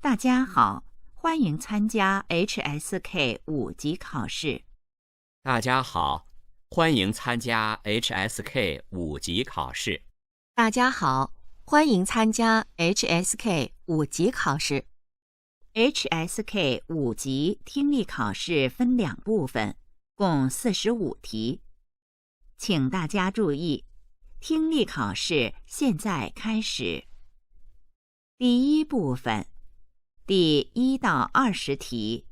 大家好，欢迎参加 HSK 5级考试。大家好，欢迎参加 HSK 5级考试。大家好，欢迎参加 HSK 5级考试。HSK 5级听力考试分2部分，共45题。请大家注意，听力考试现在开始。第1部分，第1到20题，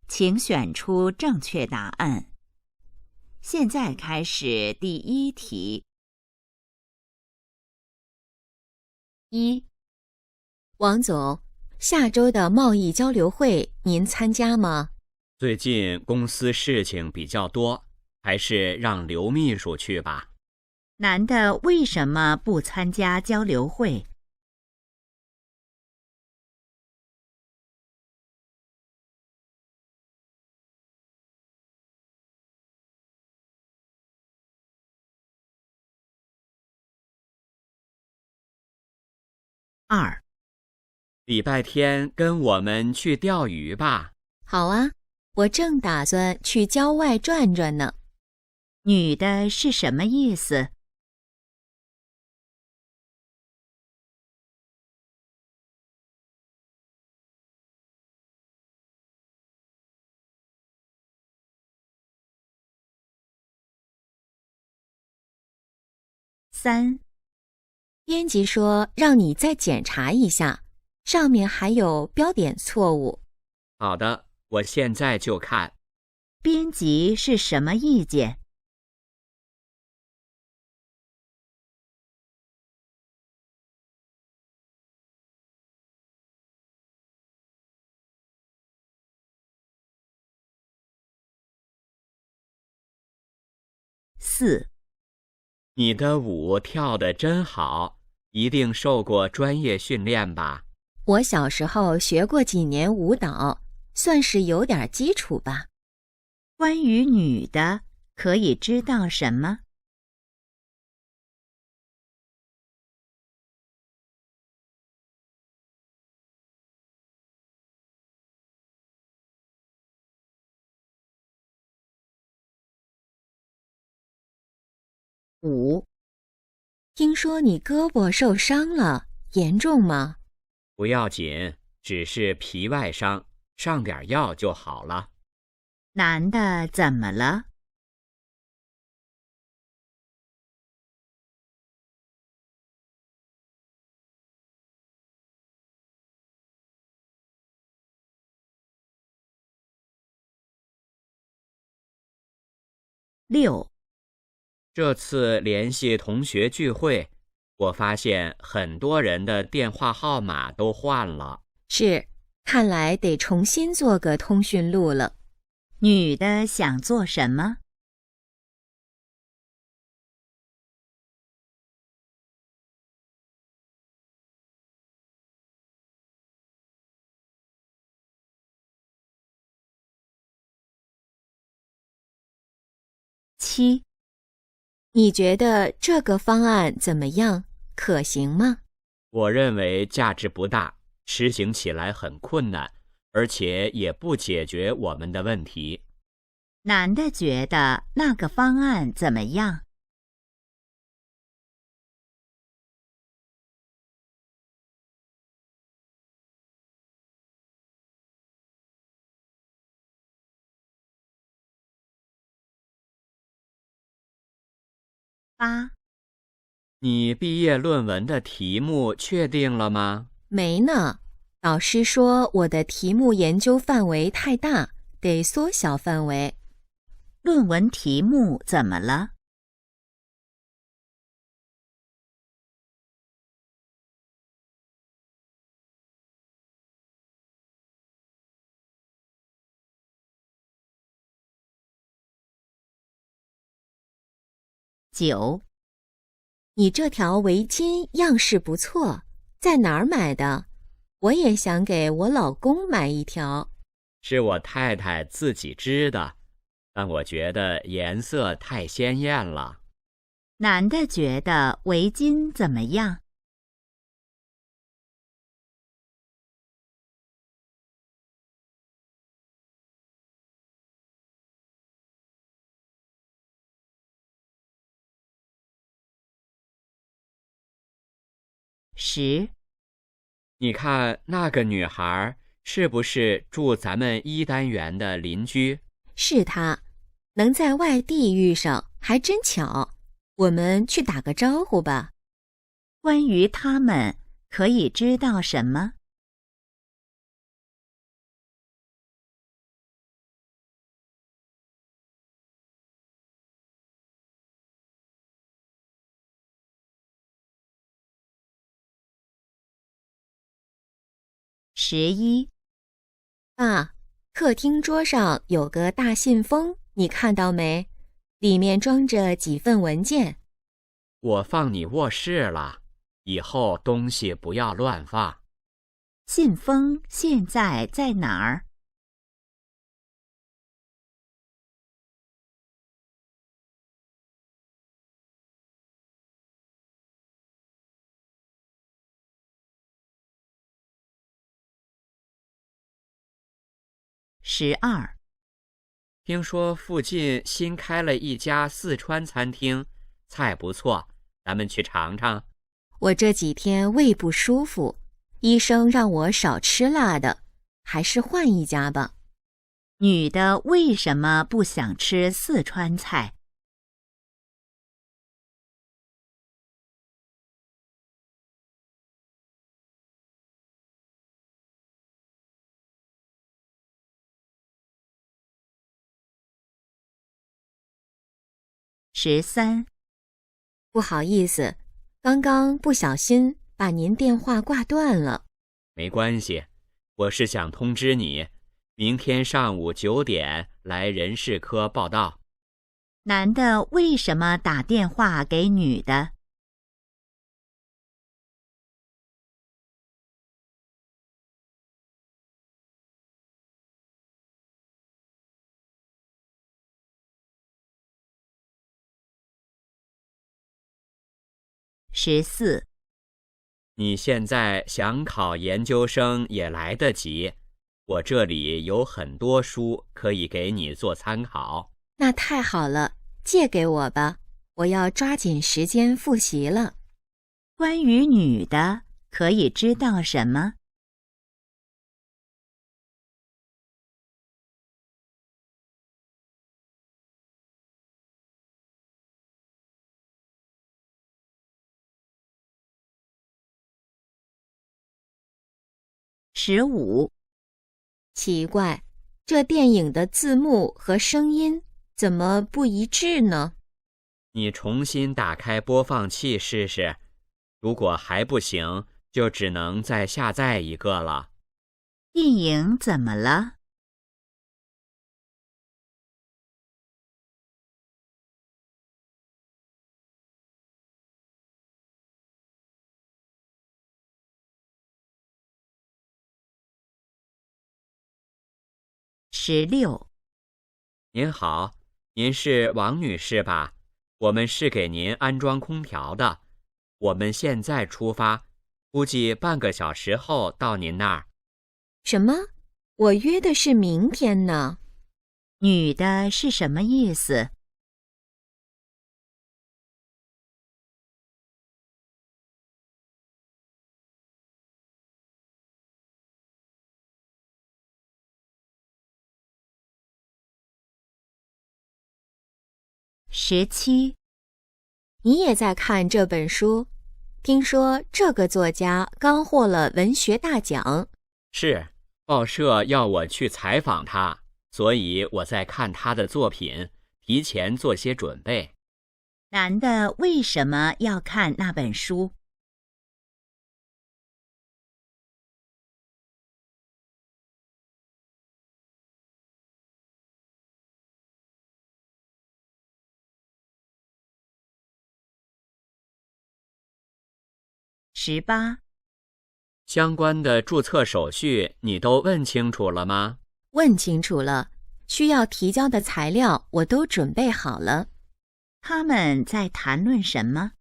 请选出正确答案。现在开始第1题。1. 王总，下周的贸易交流会您参加吗？最近公司事情比较多，还是让刘秘书去吧。男的为什么不参加交流会？2. 礼拜天跟我们去钓鱼吧。好啊，我正打算去郊外转转呢。女的是什么意思？3. 编辑说让你再检查一下，上面还有标点错误。好的，我现在就看。编辑是什么意见？4. 你的舞跳得真好，一定受过专业训练吧？我小时候学过几年舞蹈，算是有点基础吧。关于女的，可以知道什么？5. 听说你胳膊受伤了，严重吗？不要紧，只是皮外伤，上点药就好了。男的怎么了？6. 这次联系同学聚会，我发现很多人的电话号码都换了。是，看来得重新做个通讯录了。女的想做什么？7. 你觉得这个方案怎么样？可行吗？我认为价值不大，实行起来很困难，而且也不解决我们的问题。男的觉得那个方案怎么样？8. 你毕业论文的题目确定了吗？没呢，导师说我的题目研究范围太大，得缩小范围。论文题目怎么了？9. 你这条围巾样式不错，在哪儿买的？我也想给我老公买一条。是我太太自己织的，但我觉得颜色太鲜艳了。男的觉得围巾怎么样10。你看那个女孩是不是住咱们1单元的邻居？是他，能在外地遇上，还真巧。我们去打个招呼吧。关于他们，可以知道什么？11。爸，客厅桌上有个大信封，你看到没？里面装着几份文件。我放你卧室了，以后东西不要乱放。信封现在在哪儿？12。听说附近新开了一家四川餐厅，菜不错，咱们去尝尝。我这几天胃不舒服，医生让我少吃辣的，还是换一家吧。女的为什么不想吃四川菜？13。不好意思，刚刚不小心把您电话挂断了。没关系，我是想通知你，明天上午9点来人事科报到。男的为什么打电话给女的？14。你现在想考研究生也来得及，我这里有很多书可以给你做参考。那太好了，借给我吧，我要抓紧时间复习了。关于女的，可以知道什么？15。奇怪，这电影的字幕和声音怎么不一致呢？你重新打开播放器试试，如果还不行，就只能再下载一个了。电影怎么了？16。您好，您是王女士吧？我们是给您安装空调的，我们现在出发，估计半个小时后到您那儿。什么？我约的是明天呢。女的是什么意思？17。你也在看这本书？听说这个作家刚获了文学大奖。是，报社要我去采访他，所以我在看他的作品，提前做些准备。男的为什么要看那本书？18。相关的注册手续你都问清楚了吗？问清楚了，需要提交的材料我都准备好了。他们在谈论什么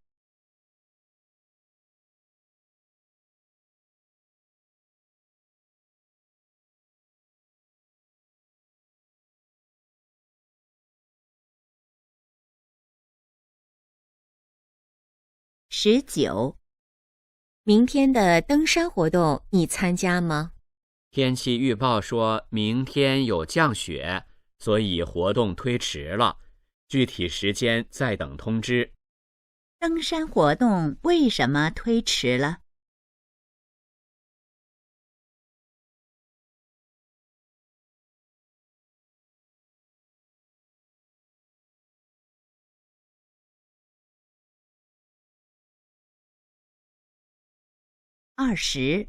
？19。明天的登山活动你参加吗？天气预报说明天有降雪，所以活动推迟了，具体时间再等通知。登山活动为什么推迟了？20，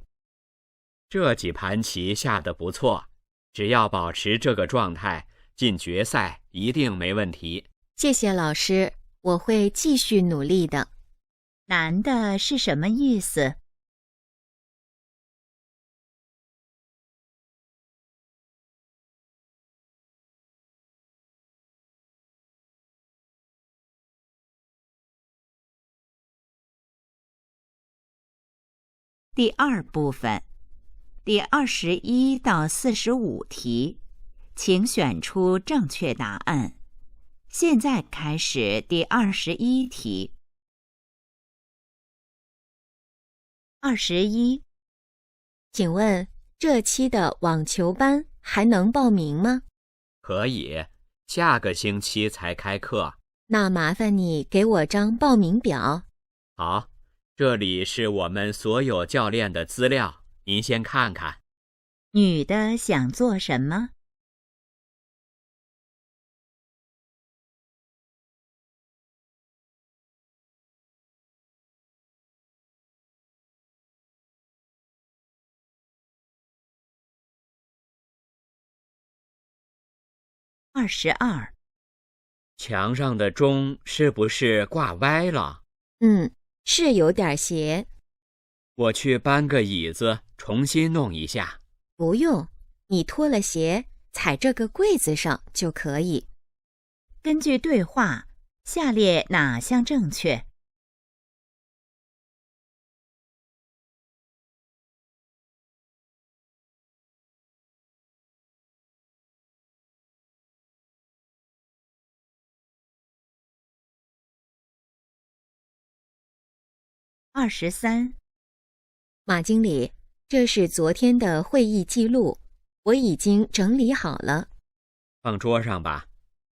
这几盘棋下得不错，只要保持这个状态，进决赛一定没问题。谢谢老师，我会继续努力的。难的是什么意思？第二部分，第21到45题，请选出正确答案。现在开始第21题。21，请问这期的网球班还能报名吗？可以，下个星期才开课。那麻烦你给我张报名表。好，这里是我们所有教练的资料，您先看看。女的想做什么？22，墙上的钟是不是挂歪了？是有点斜。我去搬个椅子，重新弄一下。不用，你脱了鞋，踩这个柜子上就可以。根据对话，下列哪项正确？23，马经理，这是昨天的会议记录，我已经整理好了。放桌上吧。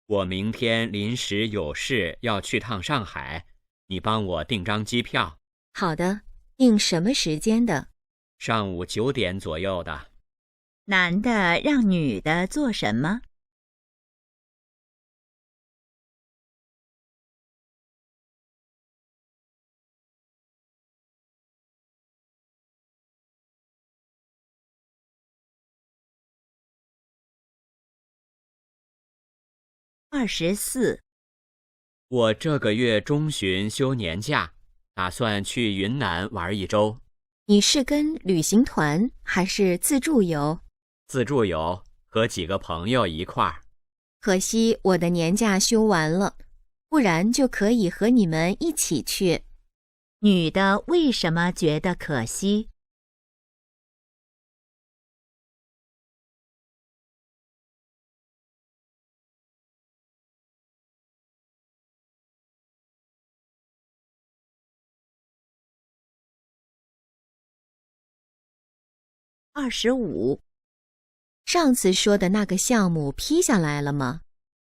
我明天临时有事要去趟上海，你帮我订张机票。好的，定什么时间的？上午9点左右的。男的让女的做什么？24，我这个月中旬休年假，打算去云南玩1周。你是跟旅行团还是自助游？自助游，和几个朋友一块儿。可惜我的年假休完了，不然就可以和你们一起去。女的为什么觉得可惜？25，上次说的那个项目批下来了吗？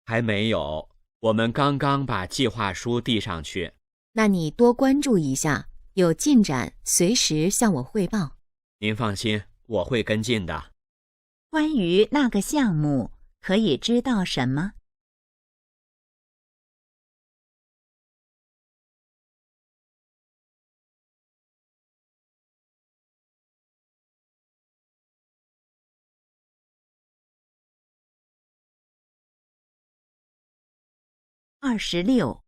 还没有，我们刚刚把计划书递上去。那你多关注一下，有进展随时向我汇报。您放心，我会跟进的。关于那个项目，可以知道什么？26，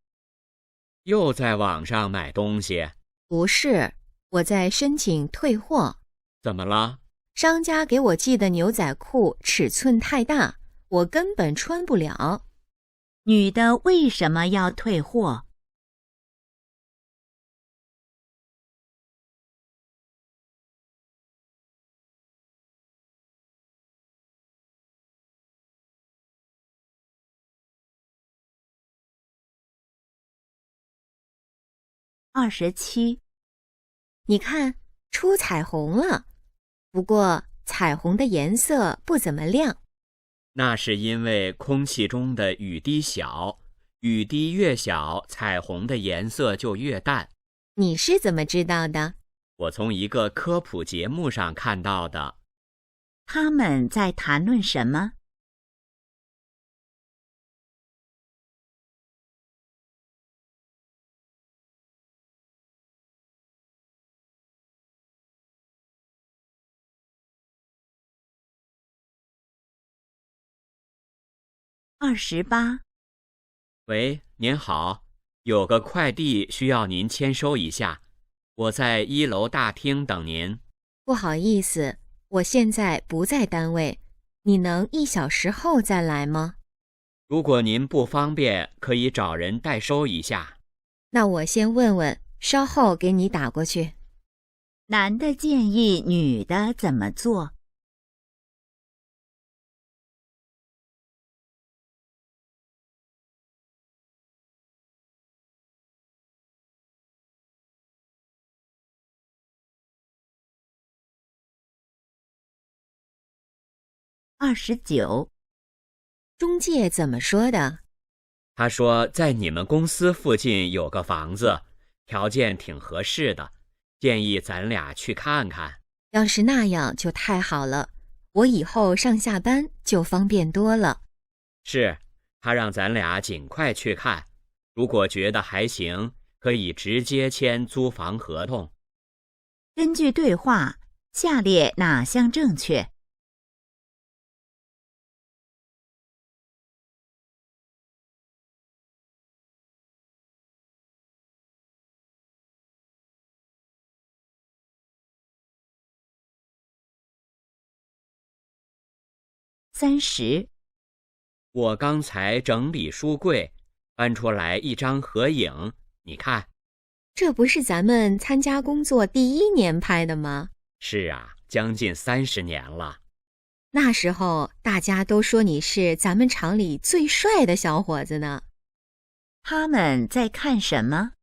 又在网上买东西？不是，我在申请退货。怎么了？商家给我寄的牛仔裤尺寸太大，我根本穿不了。女的为什么要退货？27，你看，出彩虹了。不过，彩虹的颜色不怎么亮。那是因为空气中的雨滴小，雨滴越小，彩虹的颜色就越淡。你是怎么知道的？我从一个科普节目上看到的。他们在谈论什么？28。喂，您好，有个快递需要您签收一下，我在1楼大厅等您。不好意思，我现在不在单位，你能1小时后再来吗？如果您不方便，可以找人代收一下。那我先问问，稍后给你打过去。男的建议女的怎么做？29。中介怎么说的？他说在你们公司附近有个房子，条件挺合适的，建议咱俩去看看。要是那样就太好了，我以后上下班就方便多了。是，他让咱俩尽快去看，如果觉得还行，可以直接签租房合同。根据对话，下列哪项正确？30。我刚才整理书柜，搬出来一张合影，你看。这不是咱们参加工作第1年拍的吗？是啊，将近30年了。那时候大家都说你是咱们厂里最帅的小伙子呢。他们在看什么？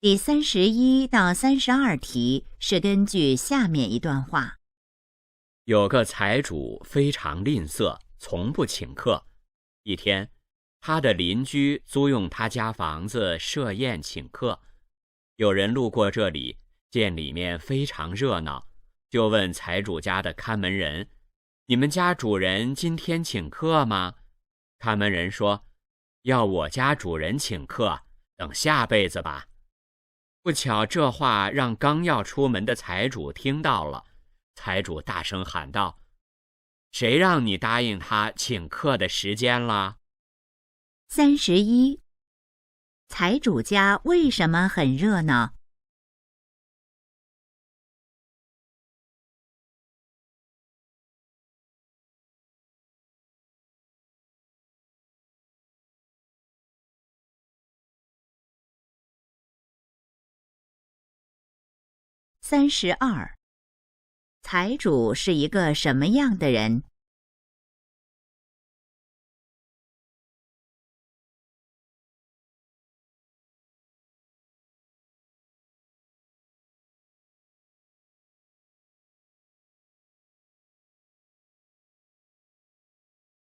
第31到32题是根据下面一段话。有个财主非常吝啬，从不请客。一天，他的邻居租用他家房子设宴请客。有人路过这里，见里面非常热闹，就问财主家的看门人：“你们家主人今天请客吗？”看门人说：“要我家主人请客，等下辈子吧。”不巧，这话让刚要出门的财主听到了。财主大声喊道：“谁让你答应他请客的时间了31。财主家为什么很热闹？32。财主是一个什么样的人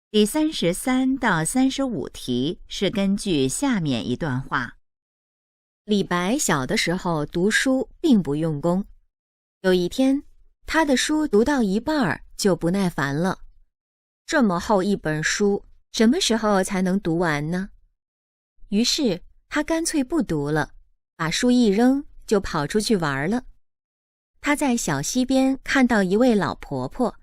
第33到35题是根据下面一段话。李白小的时候读书并不用功，有一天，他的书读到一半就不耐烦了。这么厚一本书，什么时候才能读完呢？于是他干脆不读了，把书一扔，就跑出去玩了。他在小溪边看到一位老婆婆，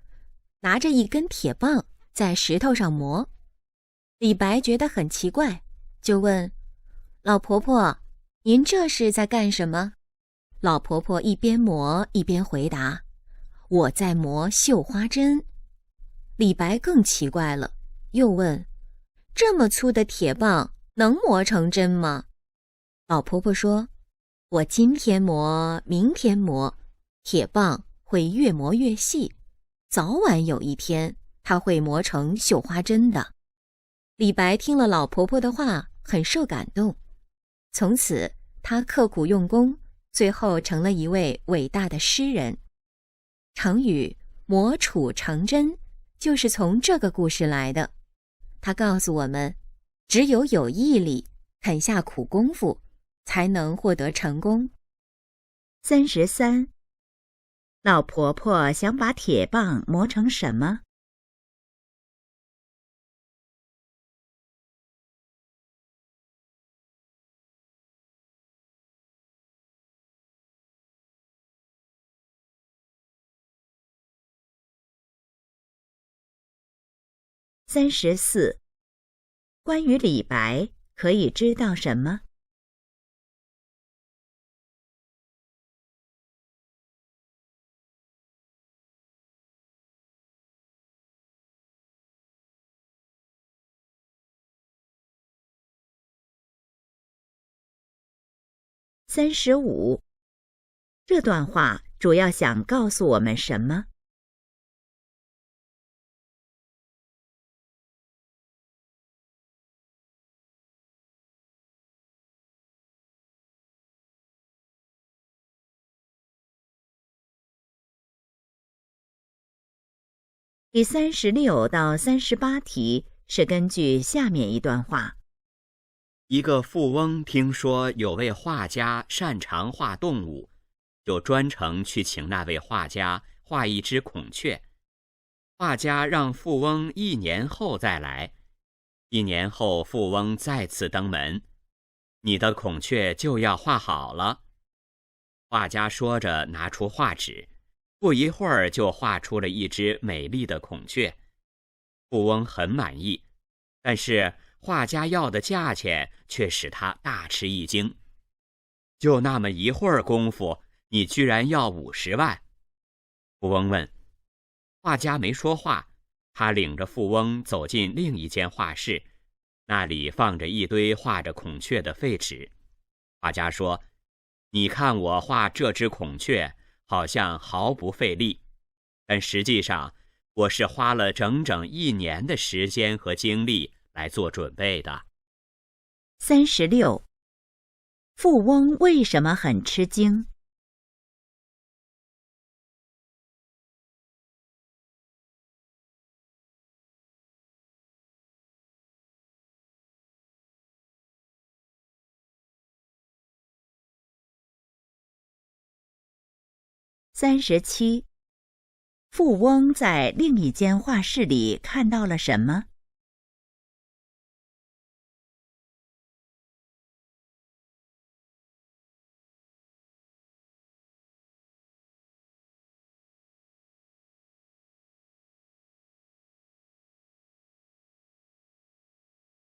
拿着一根铁棒在石头上磨。李白觉得很奇怪，就问：“老婆婆，您这是在干什么？”老婆婆一边磨一边回答：“我在磨绣花针。”李白更奇怪了，又问：“这么粗的铁棒能磨成针吗？”老婆婆说：“我今天磨，明天磨，铁棒会越磨越细，早晚有一天它会磨成绣花针的。李白听了老婆婆的话，很受感动。从此，他刻苦用功，最后成了一位伟大的诗人。成语磨杵成针就是从这个故事来的。他告诉我们，只有有毅力，肯下苦功夫，才能获得成功。33. 老婆婆想把铁棒磨成什么？34. 关于李白，可以知道什么？35. 这段话主要想告诉我们什么第36到38题是根据下面一段话。一个富翁听说有位画家擅长画动物，就专程去请那位画家画一只孔雀。画家让富翁1年后再来。1年后，富翁再次登门：“你的孔雀就要画好了。”画家说着拿出画纸，不一会儿就画出了一只美丽的孔雀。富翁很满意，但是画家要的价钱却使他大吃一惊。就那么一会儿功夫，你居然要50万？富翁问。画家没说话，他领着富翁走进另一间画室，那里放着一堆画着孔雀的废纸。画家说：“你看我画这只孔雀，好像毫不费力，但实际上我是花了整整1年的时间和精力来做准备的。” 36. 富翁为什么很吃惊？37. 富翁在另一间画室里看到了什么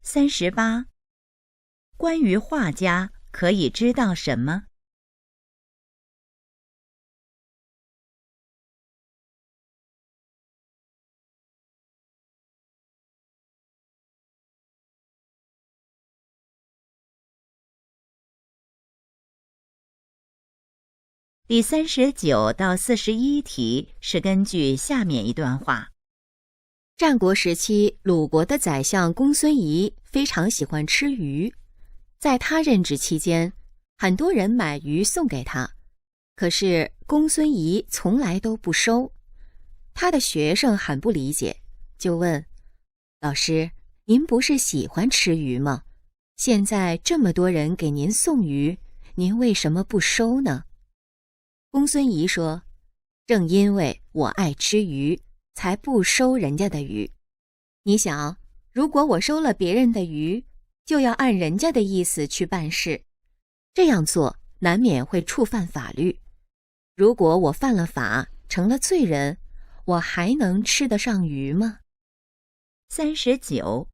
？38. 关于画家可以知道什么第39到41题是根据下面一段话。战国时期，鲁国的宰相公孙仪非常喜欢吃鱼，在他任职期间，很多人买鱼送给他，可是公孙仪从来都不收。他的学生很不理解，就问：“老师，您不是喜欢吃鱼吗？现在这么多人给您送鱼，您为什么不收呢？”公孙仪说：“正因为我爱吃鱼，才不收人家的鱼。你想，如果我收了别人的鱼，就要按人家的意思去办事，这样做难免会触犯法律。如果我犯了法，成了罪人，我还能吃得上鱼吗？39.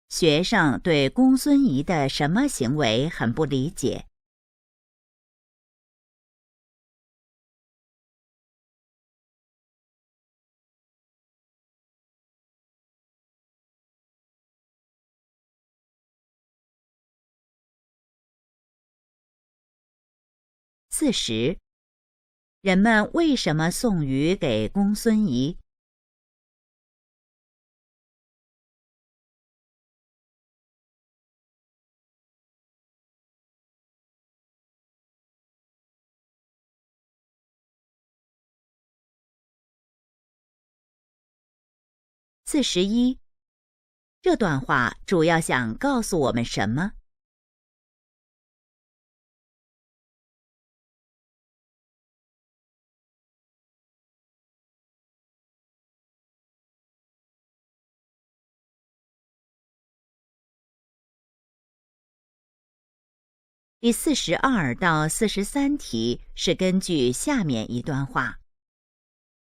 学生对公孙仪的什么行为很不理解 40. 人们为什么送鱼给公孙仪？41. 这段话主要想告诉我们什么第42到43题是根据下面一段话。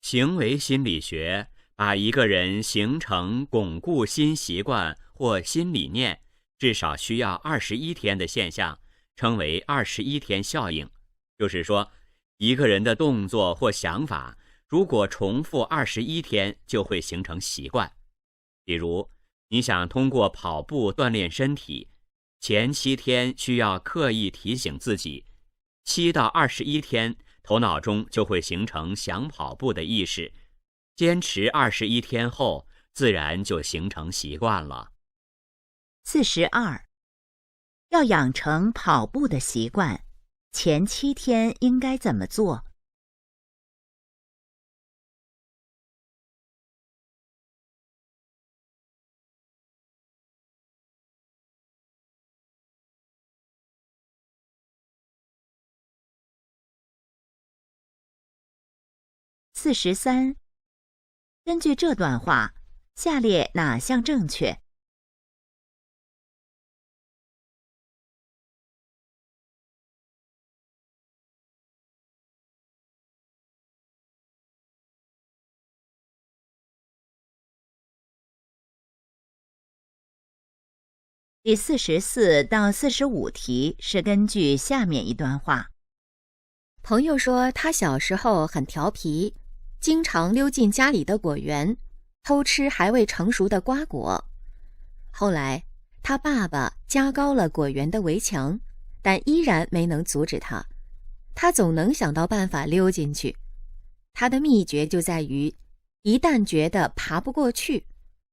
行为心理学把一个人形成巩固新习惯或新理念至少需要21天的现象称为21天效应，就是说，一个人的动作或想法如果重复21天就会形成习惯。比如，你想通过跑步锻炼身体，前7天需要刻意提醒自己，7到21天头脑中就会形成想跑步的意识，坚持21天后自然就形成习惯了。42. 要养成跑步的习惯，前7天应该怎么做？43. 根据这段话，下列哪项正确第44到45题是根据下面一段话。朋友说他小时候很调皮，经常溜进家里的果园，偷吃还未成熟的瓜果。后来，他爸爸加高了果园的围墙，但依然没能阻止他。他总能想到办法溜进去。他的秘诀就在于，一旦觉得爬不过去，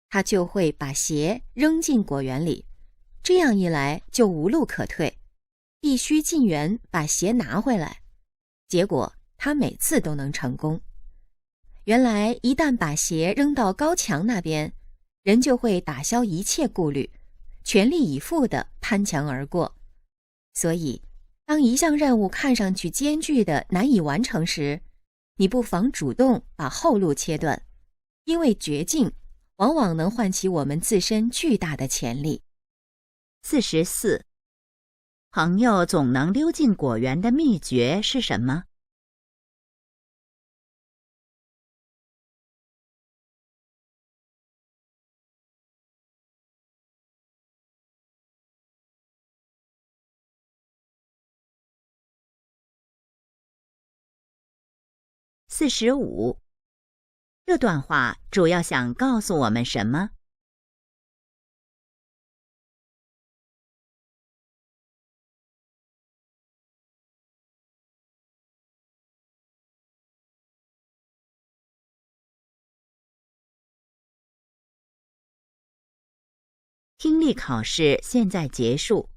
他就会把鞋扔进果园里。这样一来就无路可退，必须进园把鞋拿回来。结果他每次都能成功。原来一旦把鞋扔到高墙那边，人就会打消一切顾虑，全力以赴地攀墙而过。所以，当一项任务看上去艰巨的难以完成时，你不妨主动把后路切断，因为绝境往往能唤起我们自身巨大的潜力。44. 朋友总能溜进果园的秘诀是什么？45. 这段话主要想告诉我们什么？听力考试现在结束。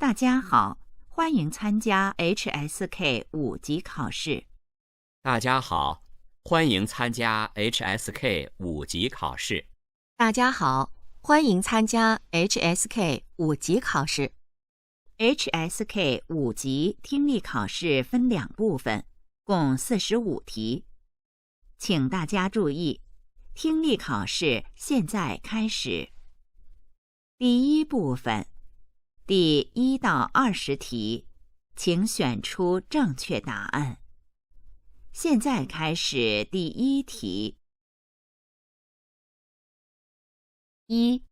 大家好，欢迎参加 HSK 5级考试。大家好，欢迎参加 HSK 5级考试。大家好，欢迎参加 HSK 5级考试。HSK 5级听力考试分2部分，共45题。请大家注意，听力考试现在开始。第1部分，第1到20题，请选出正确答案。现在开始第1题。1.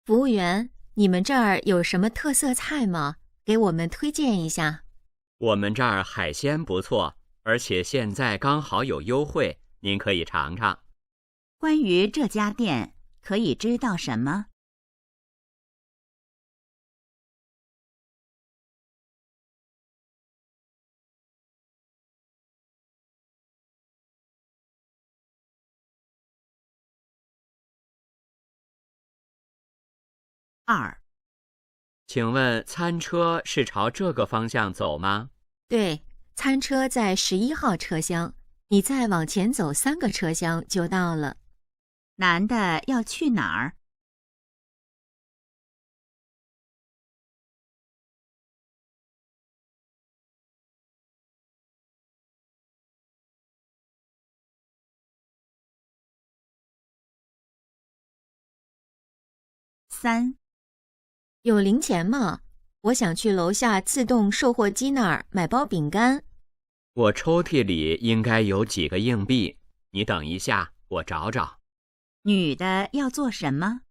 服务员，你们这儿有什么特色菜吗？给我们推荐一下。我们这儿海鲜不错，而且现在刚好有优惠，您可以尝尝。关于这家店，可以知道什么？2. 请问餐车是朝这个方向走吗？对，餐车在11号车厢，你再往前走3个车厢就到了。男的要去哪儿？3. 有零钱吗？我想去楼下自动售货机那儿买包饼干。我抽屉里应该有几个硬币，你等一下，我找找。女的要做什么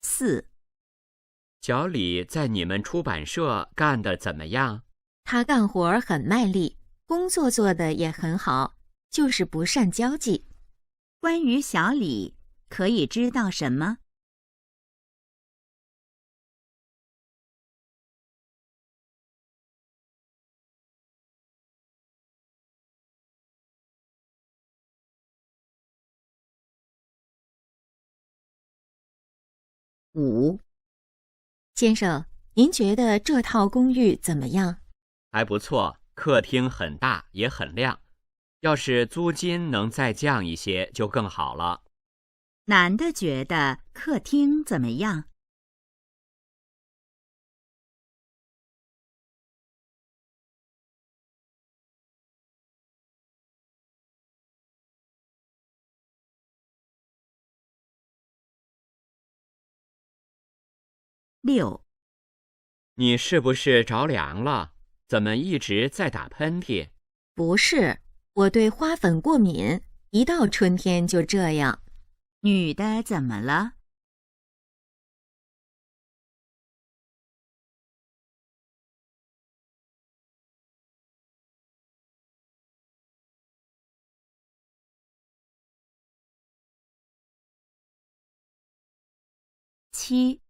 ？4. 小李在你们出版社干得怎么样？他干活很卖力，工作做得也很好，就是不善交际。关于小李，可以知道什么？5. 先生，您觉得这套公寓怎么样？还不错，客厅很大也很亮，要是租金能再降一些就更好了。男的觉得客厅怎么样？6. 你是不是着凉了？怎么一直在打喷嚏？不是，我对花粉过敏，一到春天就这样。女的怎么了？7.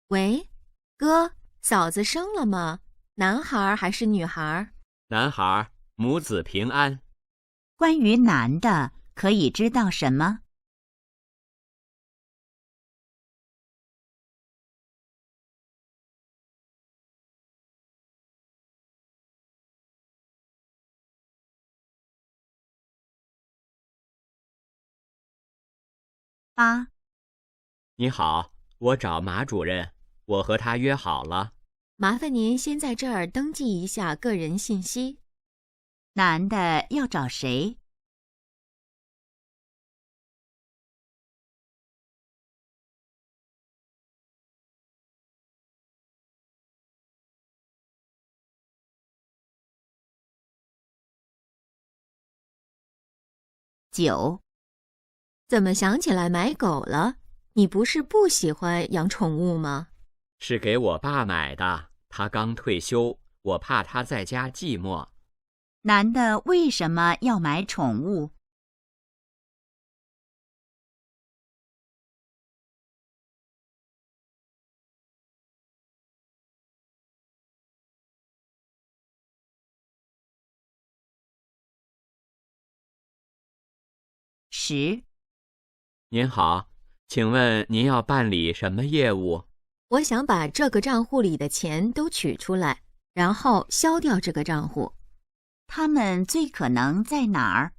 喂，哥，嫂子生了吗？男孩还是女孩？男孩，母子平安。关于男的，可以知道什么？8. 你好，我找马主任，我和他约好了。麻烦您先在这儿登记一下个人信息。男的要找谁？9. 怎么想起来买狗了？你不是不喜欢养宠物吗？是给我爸买的，他刚退休，我怕他在家寂寞。男的为什么要买宠物10。您好，请问您要办理什么业务？我想把这个账户里的钱都取出来，然后消掉这个账户。他们最可能在哪儿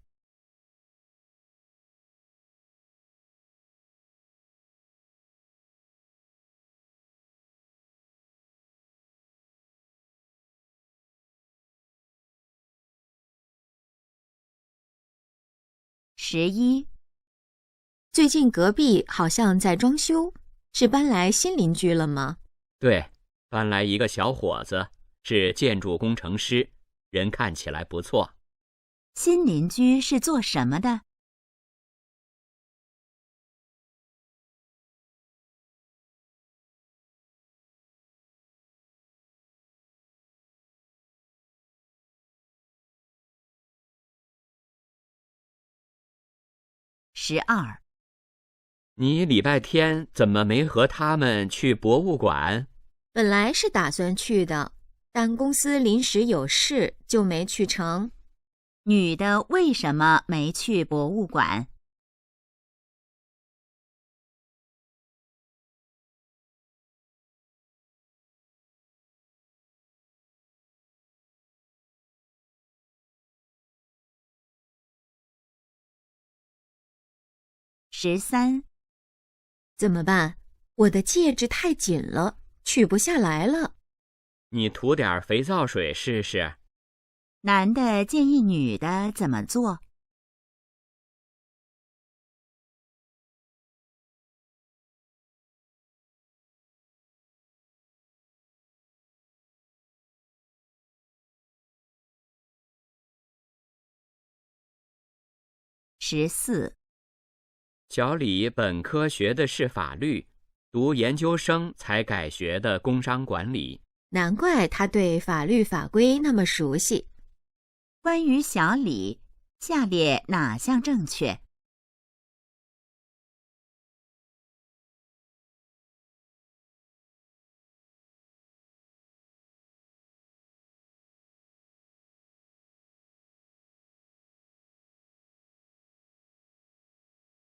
？11。最近隔壁好像在装修，是搬来新邻居了吗？对，搬来一个小伙子，是建筑工程师，人看起来不错。新邻居是做什么的？12。你礼拜天怎么没和他们去博物馆？本来是打算去的，但公司临时有事，就没去成。女的为什么没去博物馆？13。怎么办？我的戒指太紧了，取不下来了。你涂点肥皂水试试。男的建议女的怎么做？14。小李本科学的是法律，读研究生才改学的工商管理。难怪他对法律法规那么熟悉。关于小李，下列哪项正确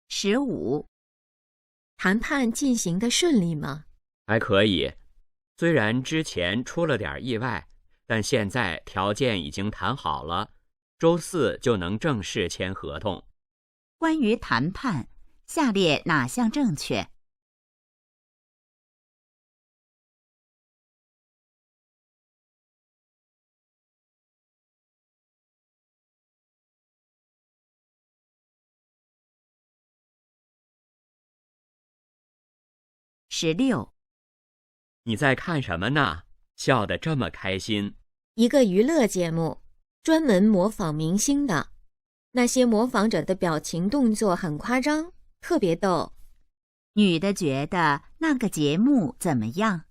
？15。谈判进行得顺利吗？还可以，虽然之前出了点意外，但现在条件已经谈好了，周4就能正式签合同。关于谈判，下列哪项正确？16。你在看什么呢？笑得这么开心。一个娱乐节目，专门模仿明星的。那些模仿者的表情动作很夸张，特别逗。女的觉得那个节目怎么样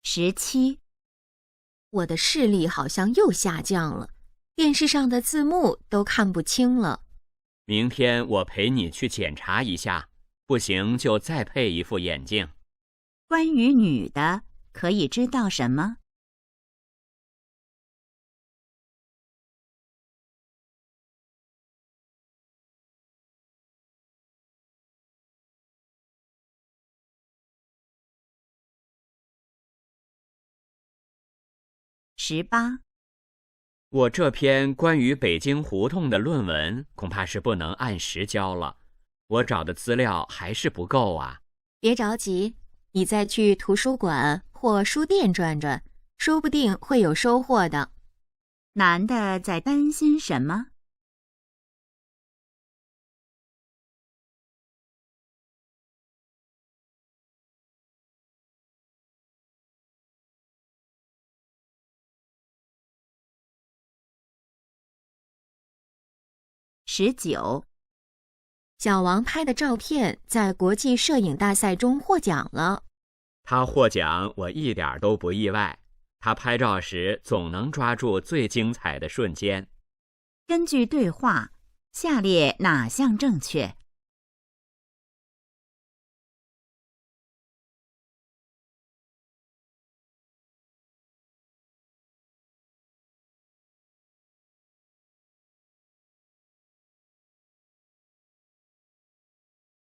？17。我的视力好像又下降了，电视上的字幕都看不清了。明天我陪你去检查一下，不行就再配一副眼镜。关于女的，可以知道什么？18。我这篇关于北京胡同的论文恐怕是不能按时交了，我找的资料还是不够啊。别着急，你再去图书馆或书店转转，说不定会有收获的。男的在担心什么？19。小王拍的照片在国际摄影大赛中获奖了。他获奖我一点都不意外，他拍照时总能抓住最精彩的瞬间。根据对话，下列哪项正确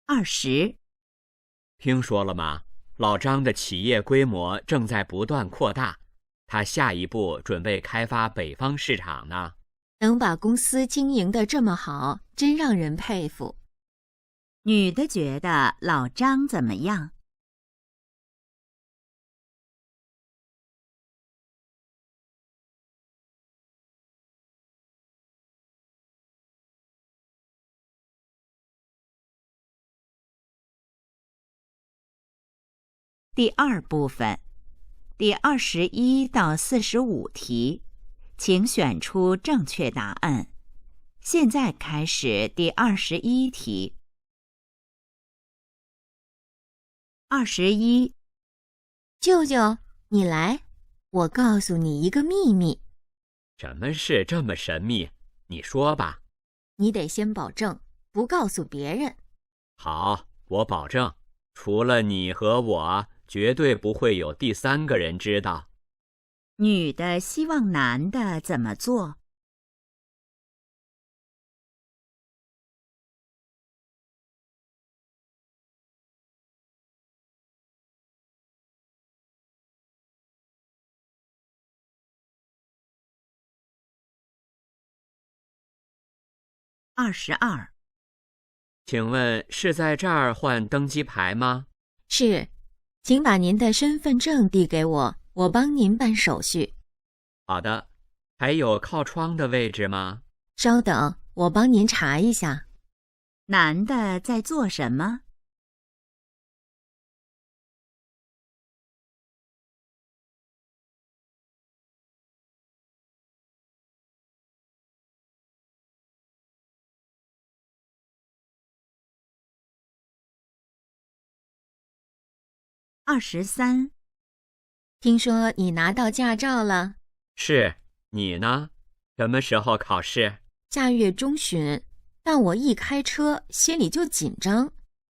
？20，听说了吗？老张的企业规模正在不断扩大，他下一步准备开发北方市场呢。能把公司经营得这么好，真让人佩服。女的觉得老张怎么样？第二部分，第21到45题，请选出正确答案。现在开始第21题。21，舅舅，你来，我告诉你一个秘密。什么事这么神秘？你说吧。你得先保证不告诉别人。好，我保证，除了你和我，绝对不会有第三个人知道。女的希望男的怎么做？22，请问是在这儿换登机牌吗？是，请把您的身份证递给我，我帮您办手续。好的，还有靠窗的位置吗？稍等，我帮您查一下。男的在做什么？23，听说你拿到驾照了？是，你呢？什么时候考试？下月中旬，但我一开车心里就紧张。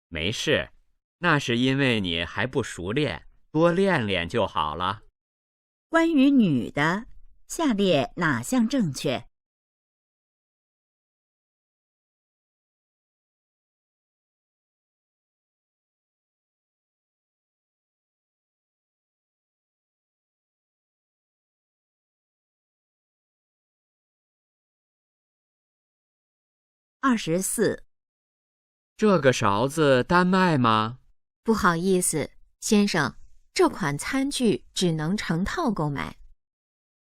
没事，那是因为你还不熟练，多练练就好了。关于女的，下列哪项正确？24，这个勺子单卖吗？不好意思，先生，这款餐具只能成套购买。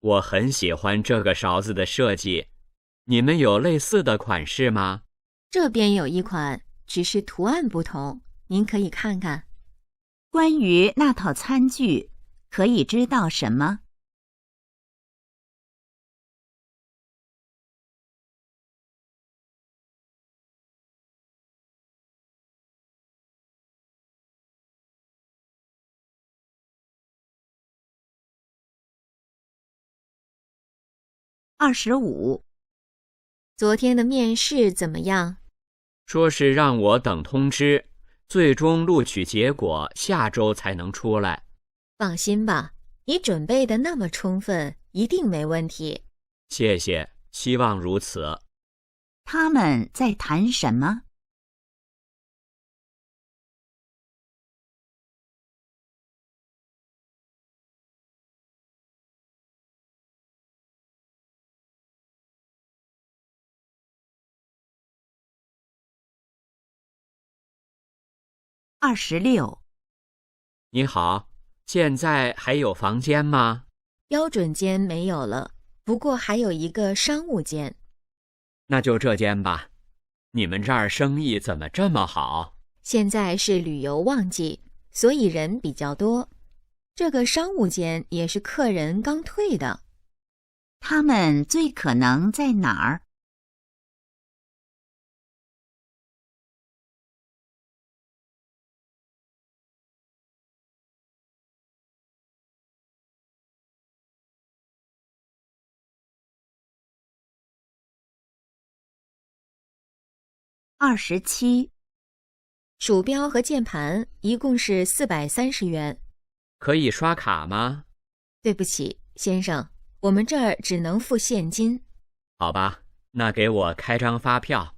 我很喜欢这个勺子的设计，你们有类似的款式吗？这边有一款，只是图案不同，您可以看看。关于那套餐具，可以知道什么？25，昨天的面试怎么样？说是让我等通知，最终录取结果下周才能出来。放心吧，你准备的那么充分，一定没问题。谢谢，希望如此。他们在谈什么？26，你好，现在还有房间吗？标准间没有了，不过还有一个商务间。那就这间吧。你们这儿生意怎么这么好？现在是旅游旺季，所以人比较多。这个商务间也是客人刚退的。他们最可能在哪儿？ 27，鼠标和键盘一共是430元。可以刷卡吗？对不起，先生，我们这儿只能付现金。好吧，那给我开张发票。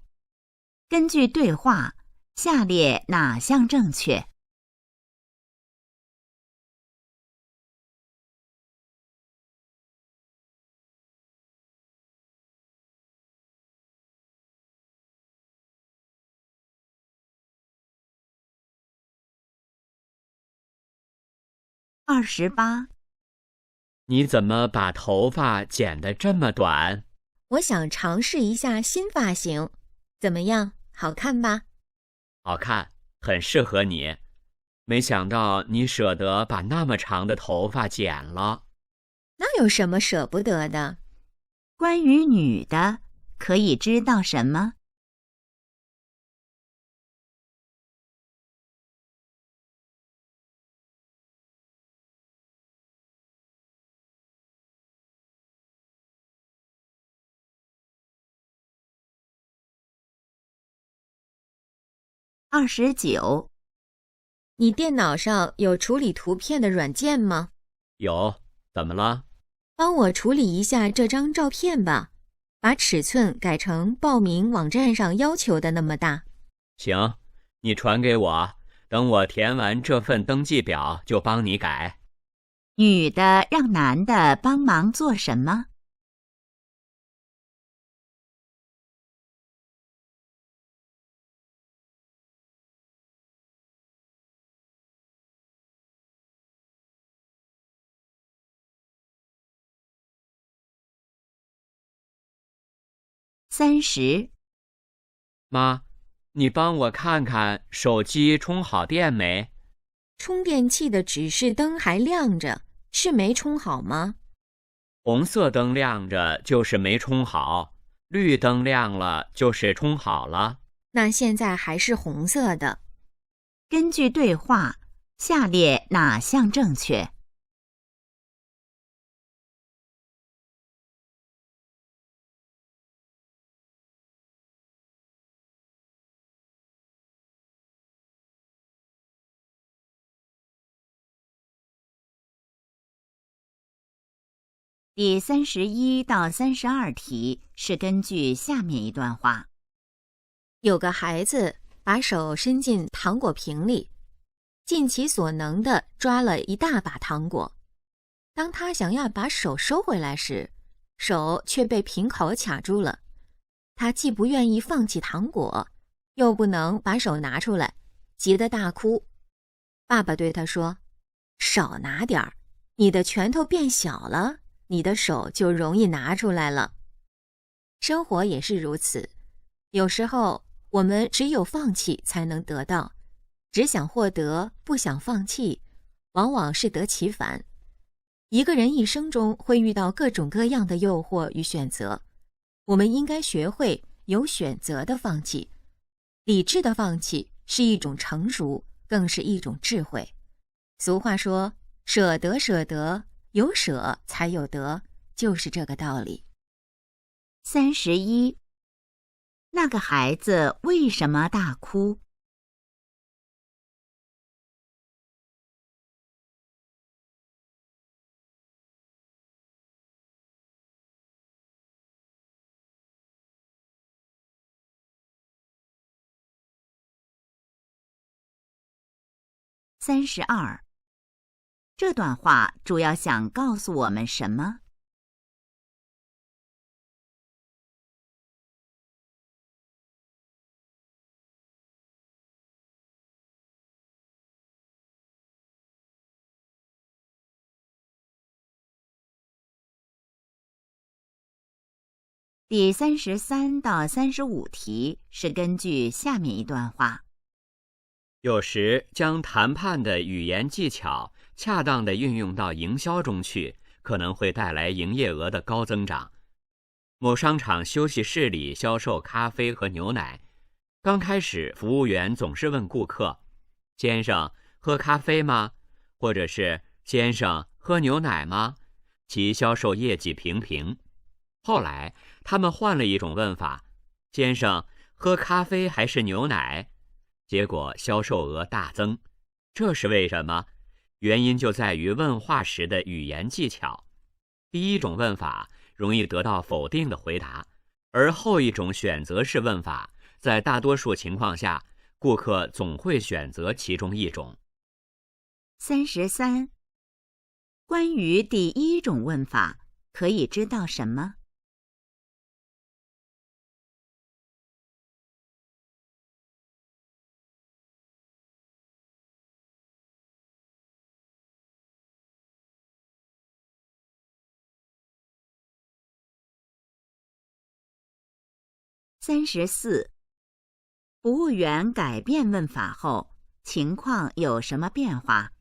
根据对话，下列哪项正确？28，你怎么把头发剪得这么短？我想尝试一下新发型，怎么样？好看吧？好看，很适合你。没想到你舍得把那么长的头发剪了。那有什么舍不得的？关于女的，可以知道什么？29，你电脑上有处理图片的软件吗？有，怎么了？帮我处理一下这张照片吧，把尺寸改成报名网站上要求的那么大。行，你传给我，等我填完这份登记表就帮你改。女的让男的帮忙做什么？30，妈，你帮我看看手机充好电没？充电器的指示灯还亮着，是没充好吗？红色灯亮着就是没充好，绿灯亮了就是充好了。那现在还是红色的。根据对话，下列哪项正确第31到32题是根据下面一段话。有个孩子把手伸进糖果瓶里，尽其所能地抓了一大把糖果。当他想要把手收回来时，手却被瓶口卡住了。他既不愿意放弃糖果，又不能把手拿出来，急得大哭。爸爸对他说：“少拿点儿，你的拳头变小了，你的手就容易拿出来了。”生活也是如此，有时候我们只有放弃才能得到，只想获得，不想放弃，往往是得其反。一个人一生中会遇到各种各样的诱惑与选择，我们应该学会有选择的放弃。理智的放弃是一种成熟，更是一种智慧。俗话说，舍得舍得，有舍才有得，就是这个道理。31，那个孩子为什么大哭？32，这段话主要想告诉我们什么第33到35题是根据下面一段话。有时将谈判的语言技巧恰当地运用到营销中去，可能会带来营业额的高增长。某商场休息室里销售咖啡和牛奶，刚开始服务员总是问顾客：“先生，喝咖啡吗？”或者是“先生，喝牛奶吗？”其销售业绩平平。后来他们换了一种问法：“先生，喝咖啡还是牛奶？结果销售额大增，这是为什么？原因就在于问话时的语言技巧。第一种问法容易得到否定的回答，而后一种选择式问法，在大多数情况下，顾客总会选择其中一种。33. 关于第一种问法，可以知道什么？34. 服务员改变问法后，情况有什么变化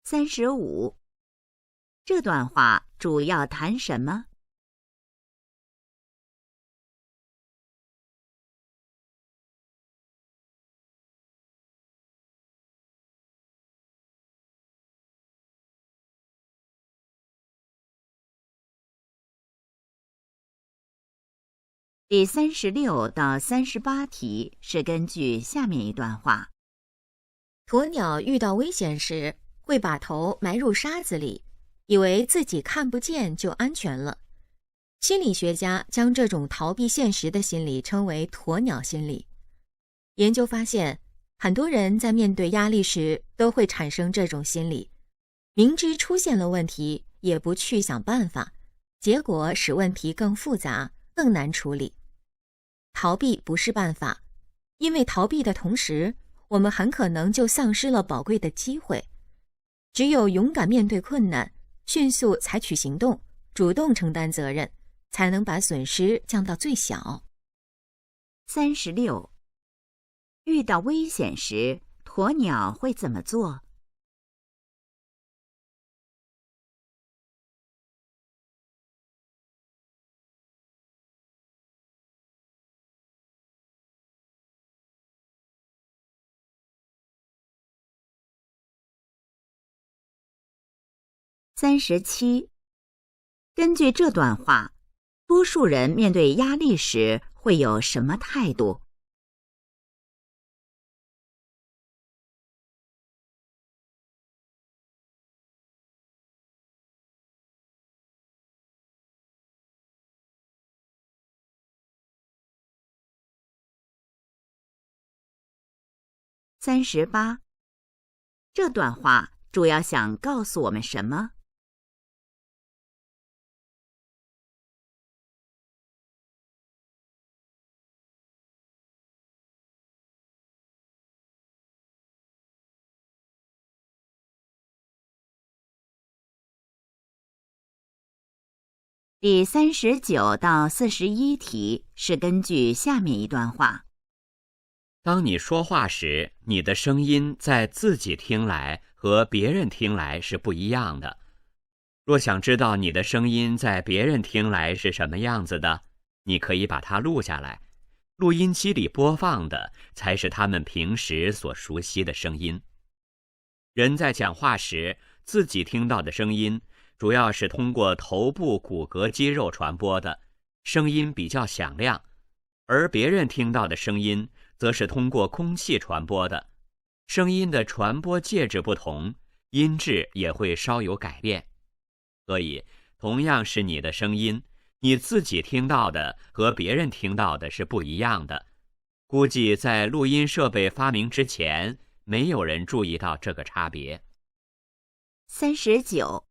？35. 这段话主要谈什么？第36到38题是根据下面一段话。鸵鸟遇到危险时，会把头埋入沙子里，以为自己看不见就安全了。心理学家将这种逃避现实的心理称为鸵鸟心理。研究发现，很多人在面对压力时都会产生这种心理，明知出现了问题，也不去想办法，结果使问题更复杂，更难处理。逃避不是办法，因为逃避的同时，我们很可能就丧失了宝贵的机会。只有勇敢面对困难，迅速采取行动，主动承担责任，才能把损失降到最小。36. 遇到危险时，鸵鸟会怎么做？37. 根据这段话，多数人面对压力时会有什么态度？38. 这段话主要想告诉我们什么第39到41题是根据下面一段话。当你说话时，你的声音在自己听来和别人听来是不一样的。若想知道你的声音在别人听来是什么样子的，你可以把它录下来。录音机里播放的才是他们平时所熟悉的声音。人在讲话时，自己听到的声音主要是通过头部骨骼肌肉传播的，声音比较响亮；而别人听到的声音则是通过空气传播的，声音的传播介质不同，音质也会稍有改变。所以，同样是你的声音，你自己听到的和别人听到的是不一样的。估计在录音设备发明之前，没有人注意到这个差别。39.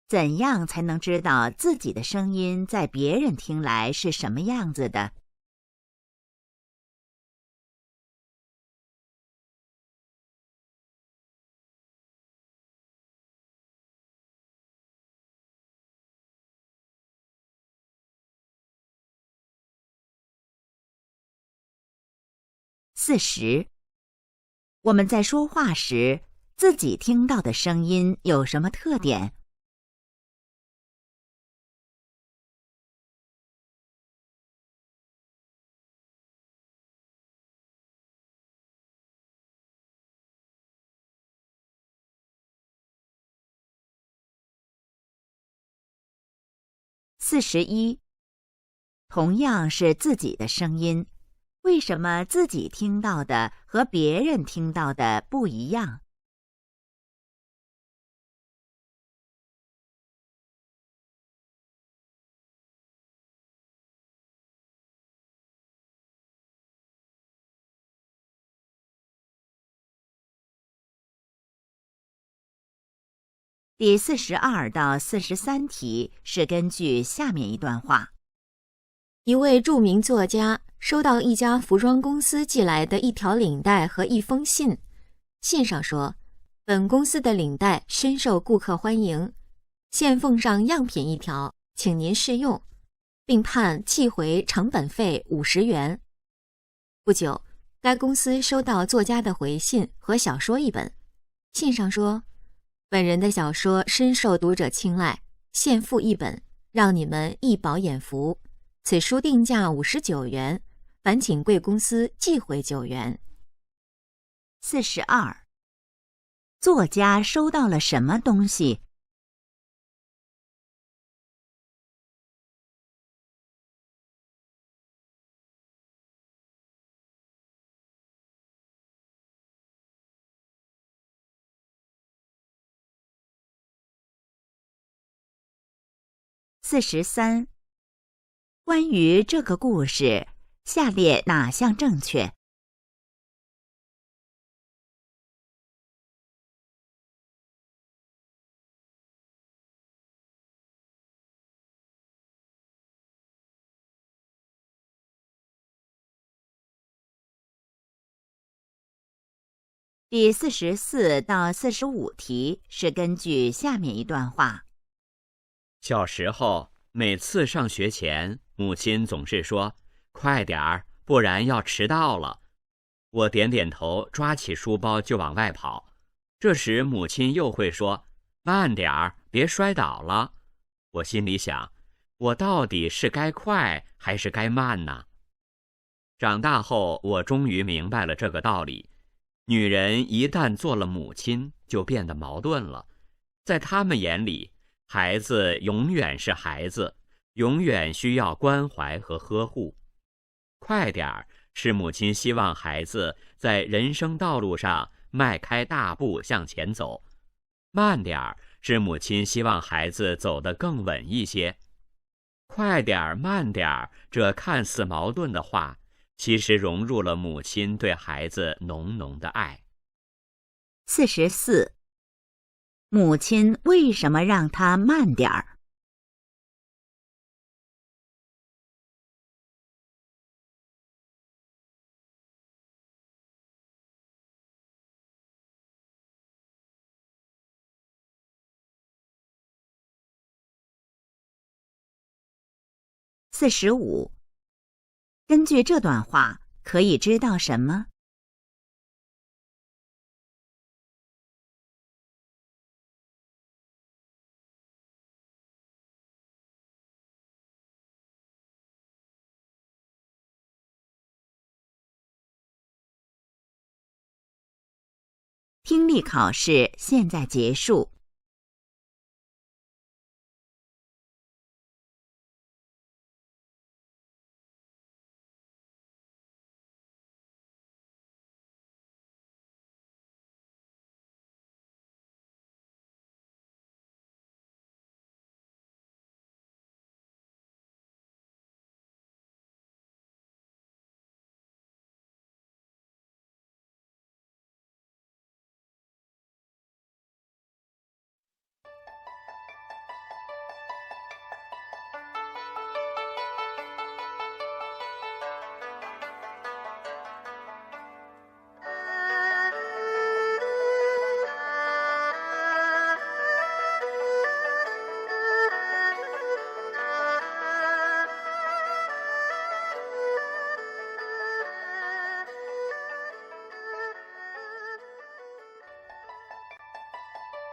怎样才能知道自己的声音在别人听来是什么样子的？40. 我们在说话时，自己听到的声音有什么特点？ 41. 同样是自己的声音，为什么自己听到的和别人听到的不一样？第42到43题是根据下面一段话。一位著名作家收到一家服装公司寄来的一条领带和一封信，信上说，本公司的领带深受顾客欢迎，现奉上样品一条，请您试用，并判寄回成本费50元。不久，该公司收到作家的回信和小说一本，信上说，本人的小说深受读者青睐，现附一本，让你们一饱眼福。此书定价59元，烦请贵公司寄回9元。42. 作家收到了什么东西？43. 关于这个故事，下列哪项正确第44到45题是根据下面一段话。小时候，每次上学前，母亲总是说：“快点儿，不然要迟到了。”我点点头，抓起书包就往外跑。这时母亲又会说：“慢点儿，别摔倒了。”我心里想，我到底是该快还是该慢呢？长大后，我终于明白了这个道理。女人一旦做了母亲，就变得矛盾了。在她们眼里，孩子永远是孩子，永远需要关怀和呵护。快点儿是母亲希望孩子在人生道路上迈开大步向前走，慢点儿是母亲希望孩子走得更稳一些。快点儿慢点儿，这看似矛盾的话，其实融入了母亲对孩子浓浓的爱。44. 母亲为什么让他慢点儿？45. 根据这段话，可以知道什么听力考试现在结束。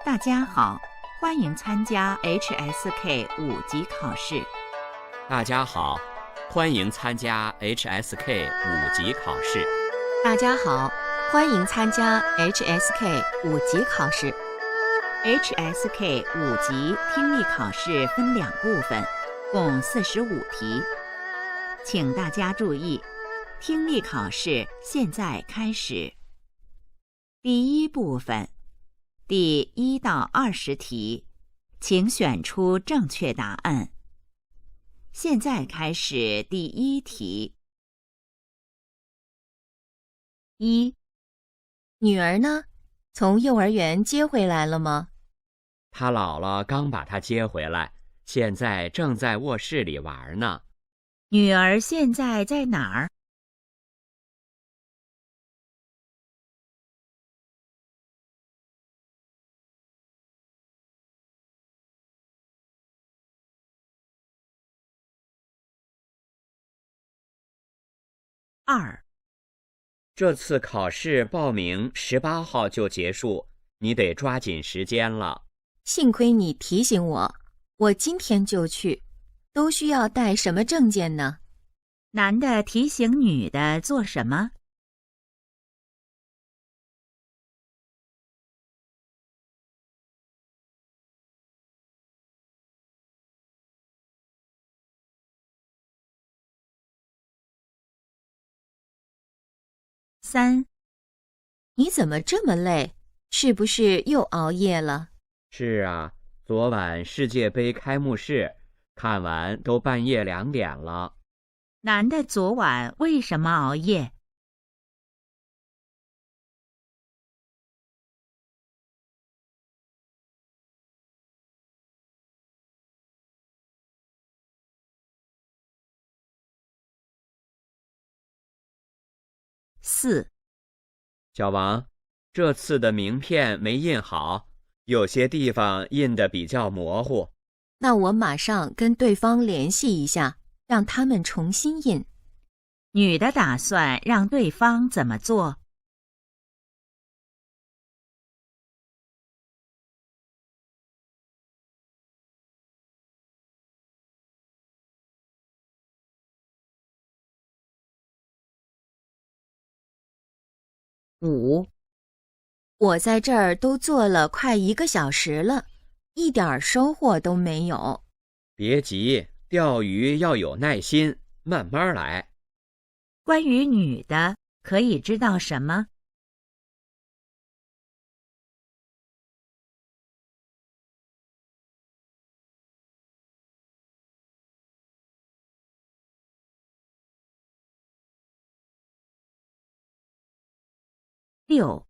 大家好，欢迎参加 HSK 5级考试。大家好，欢迎参加 HSK 5级考试。大家好，欢迎参加 HSK 5级考试。HSK 5级听力考试分2部分，共45题。请大家注意，听力考试现在开始。第一部分，第1到20题，请选出正确答案。现在开始第一题。1. 女儿呢？从幼儿园接回来了吗？他姥姥刚把他接回来，现在正在卧室里玩呢。女儿现在在哪儿？2. 这次考试报名18号就结束，你得抓紧时间了。幸亏你提醒我，我今天就去。都需要带什么证件呢？男的提醒女的做什么？3. 你怎么这么累？是不是又熬夜了？是啊，昨晚世界杯开幕式看完都半夜2点了。男的昨晚为什么熬夜？4. 小王，这次的名片没印好，有些地方印得比较模糊。那我马上跟对方联系一下，让他们重新印。女的打算让对方怎么做？5. 我在这儿都坐了快1个小时了，一点收获都没有。别急，钓鱼要有耐心，慢慢来。关于女的，可以知道什么？6.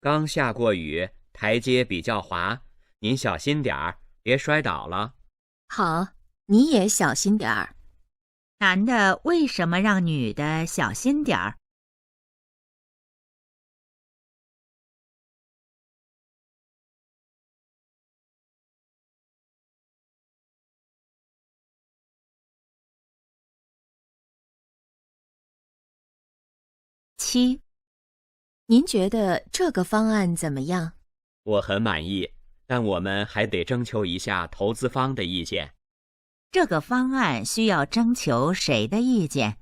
刚下过雨，台阶比较滑，您小心点儿，别摔倒了。好，你也小心点儿。男的为什么让女的小心点儿？7. 您觉得这个方案怎么样？我很满意，但我们还得征求一下投资方的意见。这个方案需要征求谁的意见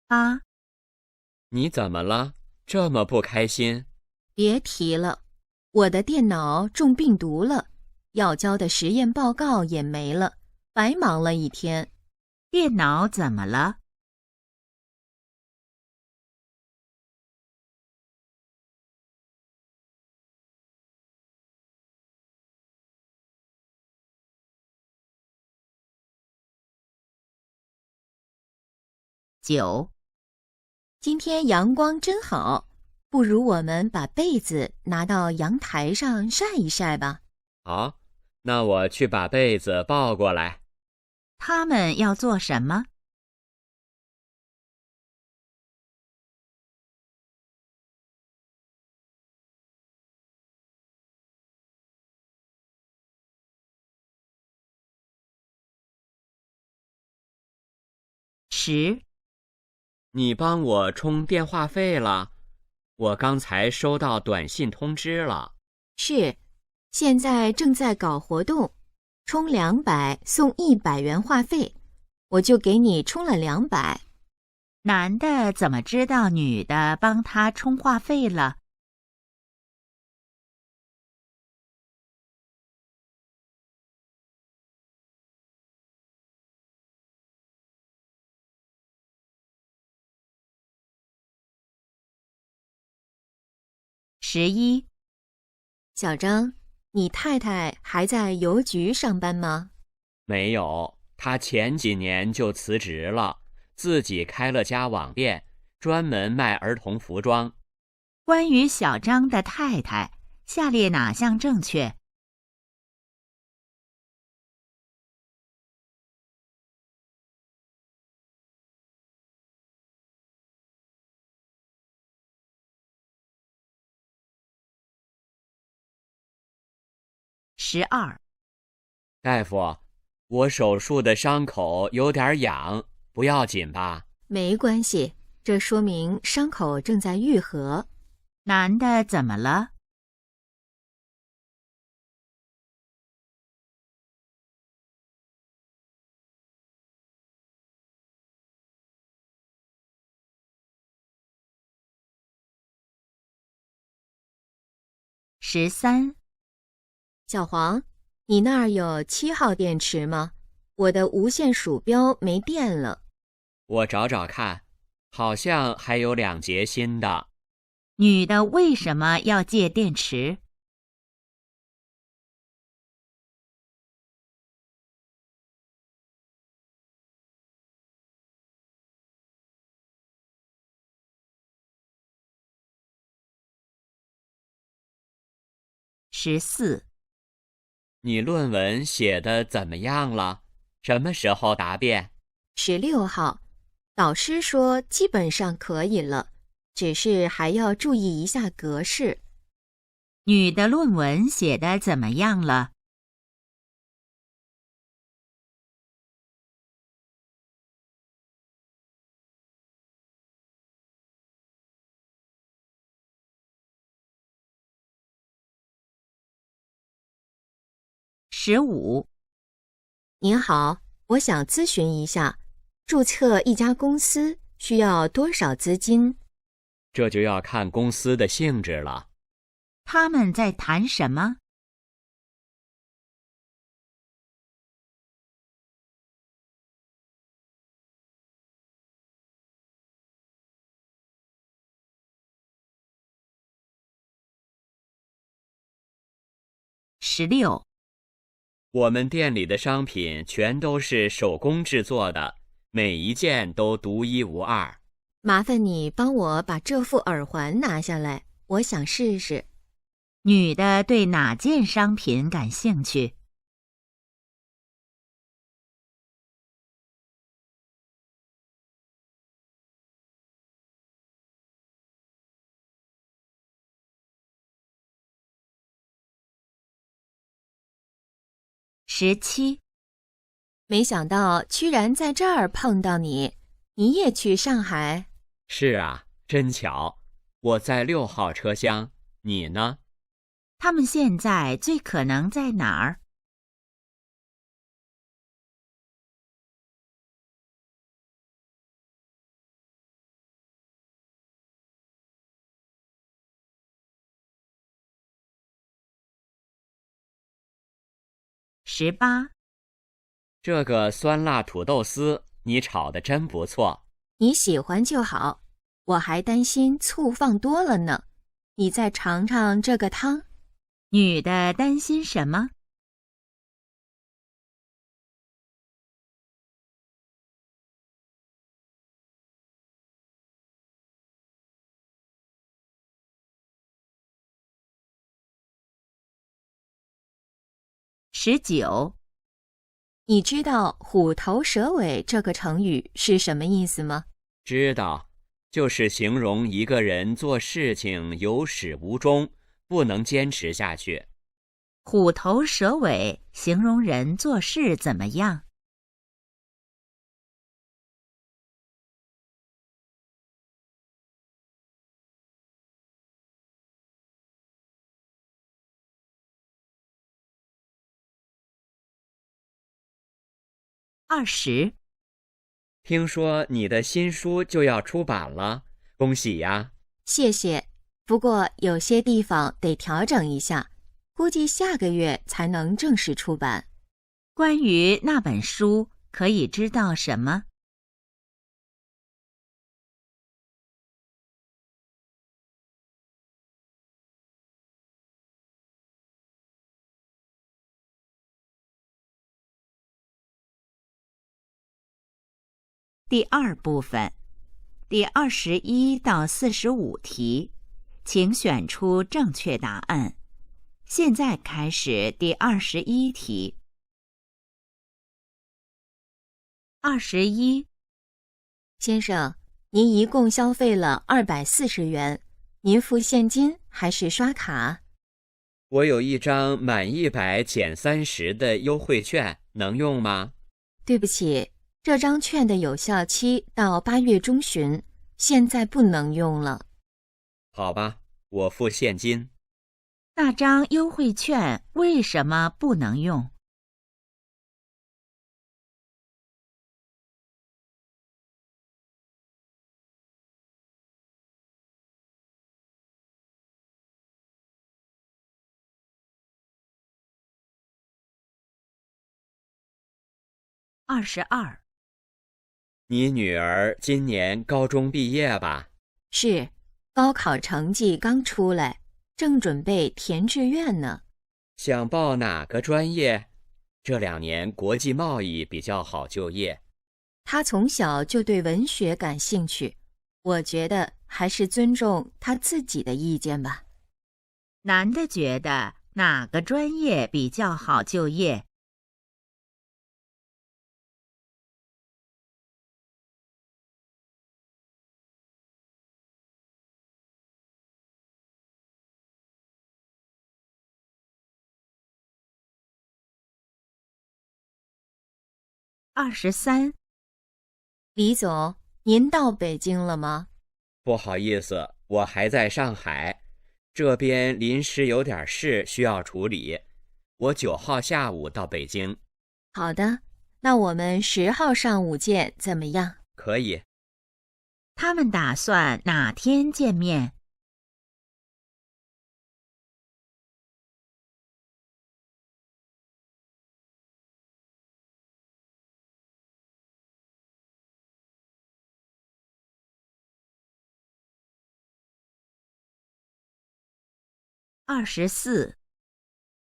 ？8. 你怎么了？这么不开心？别提了，我的电脑中病毒了，要交的实验报告也没了，白忙了一天。电脑怎么了？9. 今天阳光真好，不如我们把被子拿到阳台上晒一晒吧。好，那我去把被子抱过来。他们要做什么？10. 你帮我充电话费了？我刚才收到短信通知了。是，现在正在搞活动，充200送100元话费，我就给你充了200。男的怎么知道女的帮他充话费了？11，小张，你太太还在邮局上班吗？没有，他前几年就辞职了，自己开了家网店，专门卖儿童服装。关于小张的太太，下列哪项正确？12，大夫，我手术的伤口有点痒，不要紧吧？没关系，这说明伤口正在愈合。男的怎么了？13，小黄，你那儿有7号电池吗？我的无线鼠标没电了。我找找看，好像还有2节新的。女的为什么要借电池？14，你论文写得怎么样了？什么时候答辩16号，导师说基本上可以了，只是还要注意一下格式。女的论文写得怎么样了？15，您好，我想咨询一下，注册一家公司需要多少资金？这就要看公司的性质了。他们在谈什么？16，我们店里的商品全都是手工制作的，每一件都独一无二。麻烦你帮我把这副耳环拿下来，我想试试。女的对哪件商品感兴趣？17，没想到居然在这儿碰到你，你也去上海？是啊，真巧，我在6号车厢，你呢？他们现在最可能在哪儿？18，这个酸辣土豆丝你炒得真不错。你喜欢就好，我还担心醋放多了呢。你再尝尝这个汤。女的担心什么？19，你知道虎头蛇尾这个成语是什么意思吗？知道，就是形容一个人做事情有始无终，不能坚持下去。虎头蛇尾形容人做事怎么样20。听说你的新书就要出版了，恭喜呀！谢谢，不过有些地方得调整一下，估计下个月才能正式出版。关于那本书，可以知道什么？第2部分，第21到45题，请选出正确答案。现在开始第21题。21，先生，您一共消费了240元，您付现金还是刷卡？我有一张满100减30的优惠券，能用吗？对不起，这张券的有效期到8月中旬，现在不能用了。好吧，我付现金。那张优惠券为什么不能用？22，你女儿今年高中毕业吧？是，高考成绩刚出来，正准备填志愿呢。想报哪个专业？这2年国际贸易比较好就业。她从小就对文学感兴趣，我觉得还是尊重她自己的意见吧。男的觉得哪个专业比较好就业？23，李总，您到北京了吗？不好意思，我还在上海，这边临时有点事需要处理。我9号下午到北京。好的，那我们10号上午见，怎么样？可以。他们打算哪天见面？24，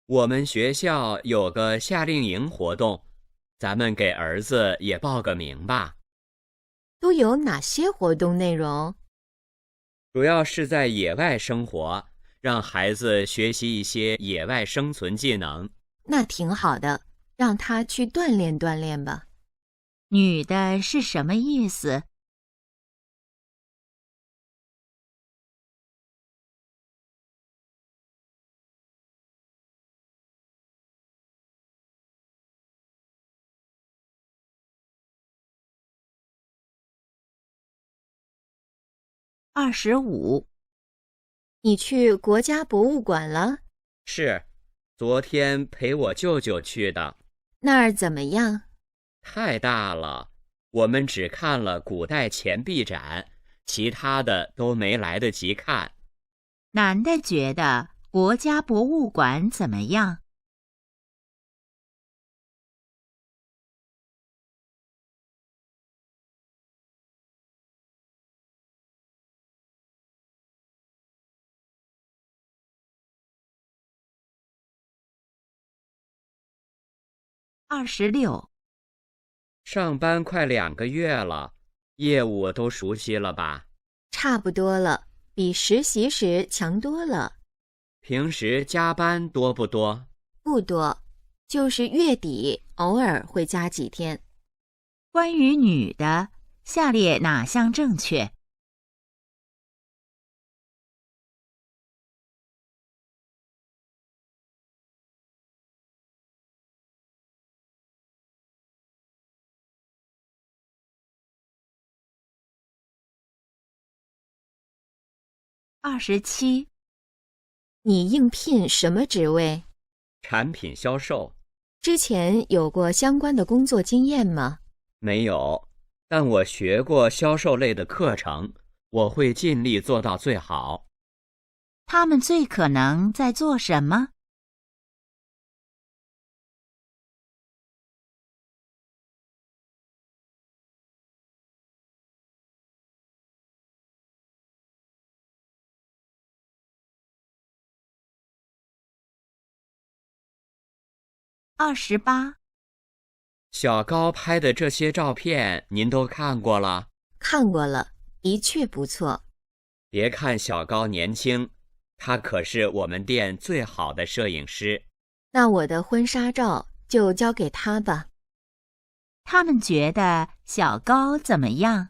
我们学校有个夏令营活动，咱们给儿子也报个名吧。都有哪些活动内容？主要是在野外生活，让孩子学习一些野外生存技能。那挺好的，让他去锻炼锻炼吧。女的是什么意思？25，你去国家博物馆了？是，昨天陪我舅舅去的。那儿怎么样？太大了，我们只看了古代钱币展，其他的都没来得及看。男的觉得国家博物馆怎么样？26，上班快2个月了，业务都熟悉了吧？差不多了，比实习时强多了。平时加班多不多？不多，就是月底偶尔会加几天。关于女的，下列哪项正确？27，你应聘什么职位？产品销售。之前有过相关的工作经验吗？没有，但我学过销售类的课程，我会尽力做到最好。他们最可能在做什么？28。小高拍的这些照片您都看过了？看过了，的确不错。别看小高年轻，他可是我们店最好的摄影师。那我的婚纱照就交给他吧。他们觉得小高怎么样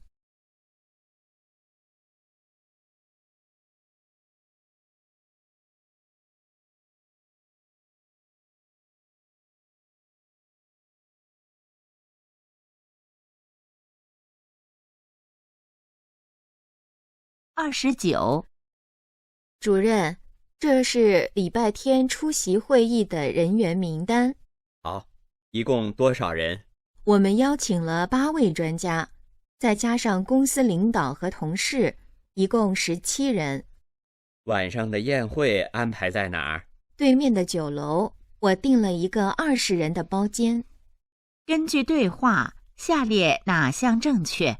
？29。主任，这是礼拜天出席会议的人员名单。好，一共多少人？我们邀请了8位专家，再加上公司领导和同事，一共17人。晚上的宴会安排在哪儿？对面的酒楼，我订了一个20人的包间。根据对话，下列哪项正确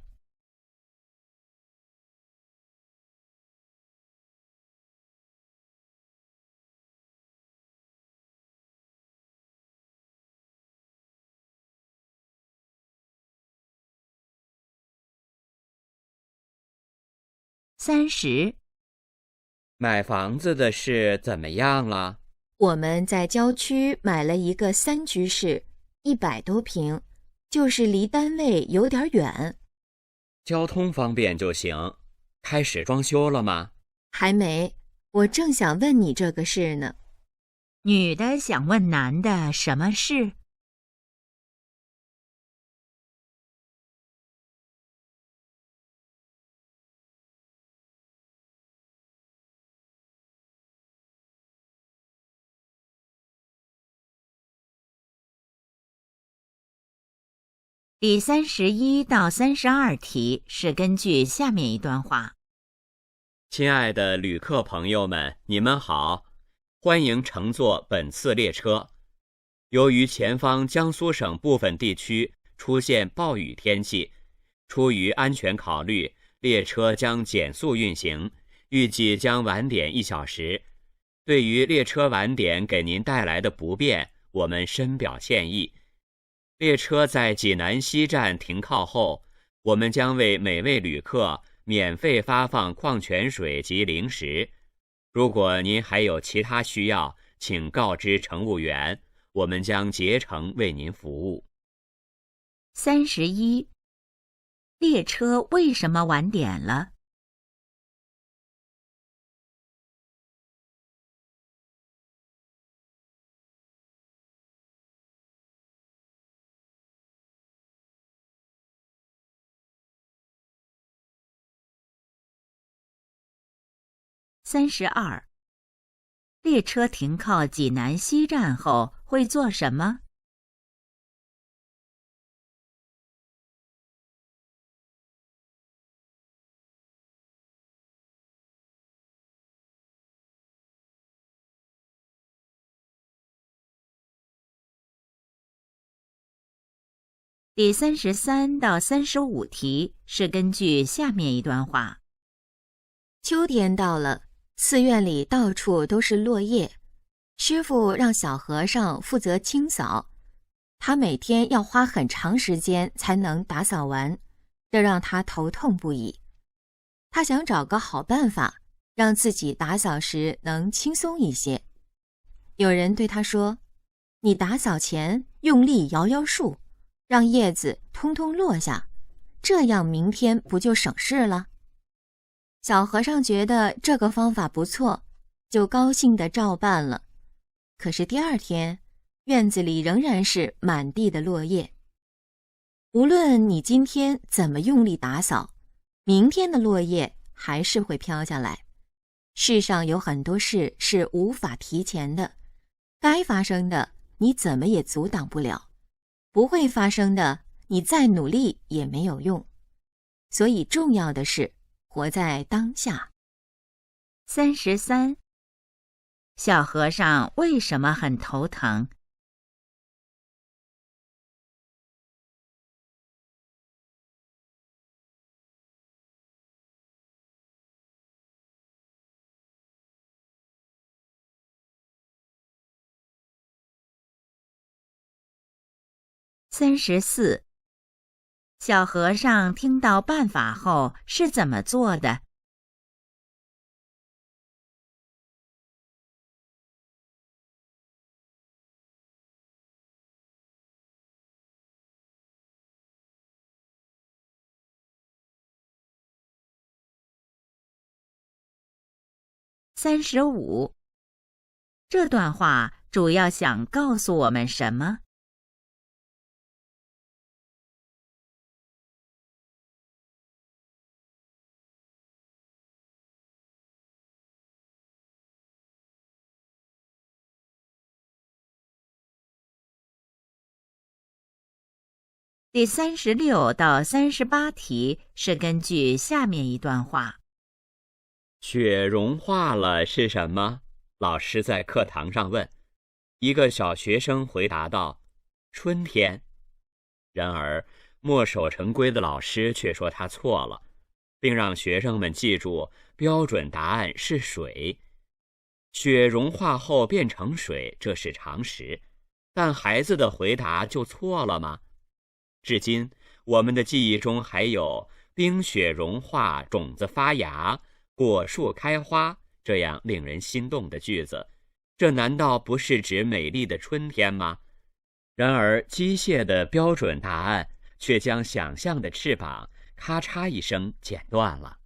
？30。买房子的事怎么样了？我们在郊区买了一个3居室，100多平，就是离单位有点远。交通方便就行。开始装修了吗？还没，我正想问你这个事呢。女的想问男的什么事第31到32题是根据下面一段话。亲爱的旅客朋友们，你们好，欢迎乘坐本次列车。由于前方江苏省部分地区出现暴雨天气，出于安全考虑，列车将减速运行，预计将晚点1小时。对于列车晚点给您带来的不便，我们深表歉意。列车在济南西站停靠后，我们将为每位旅客免费发放矿泉水及零食。如果您还有其他需要，请告知乘务员，我们将竭诚为您服务。31。列车为什么晚点了？32。列车停靠济南西站后会做什么第33到35题是根据下面一段话。秋天到了，寺院里到处都是落叶，师傅让小和尚负责清扫，他每天要花很长时间才能打扫完，这让他头痛不已。他想找个好办法，让自己打扫时能轻松一些。有人对他说，你打扫前用力摇摇树，让叶子通通落下，这样明天不就省事了？小和尚觉得这个方法不错，就高兴地照办了。可是第2天，院子里仍然是满地的落叶。无论你今天怎么用力打扫，明天的落叶还是会飘下来。世上有很多事是无法提前的，该发生的你怎么也阻挡不了；不会发生的，你再努力也没有用。所以重要的是活在当下。33. 小和尚为什么很头疼？34. 小和尚听到办法后是怎么做的？35. 这段话主要想告诉我们什么？第36到38题是根据下面一段话。雪融化了是什么？老师在课堂上问。一个小学生回答道：春天。然而，墨守成规的老师却说他错了，并让学生们记住标准答案是水。雪融化后变成水，这是常识，但孩子的回答就错了吗？至今，我们的记忆中还有冰雪融化，种子发芽，果树开花这样令人心动的句子，这难道不是指美丽的春天吗？然而，机械的标准答案却将想象的翅膀咔嚓一声剪断了。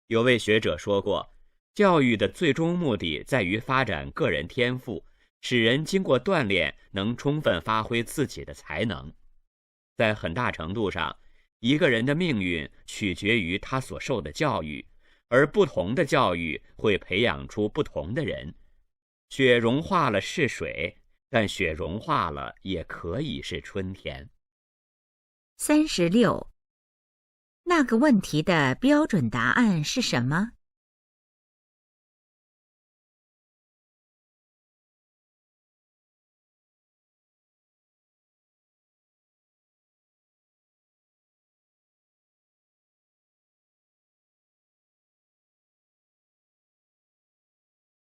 有位学者说过，教育的最终目的在于发展个人天赋，使人经过锻炼能充分发挥自己的才能。在很大程度上，一个人的命运取决于他所受的教育，而不同的教育会培养出不同的人。雪融化了是水，但雪融化了也可以是春天。36. 那个问题的标准答案是什么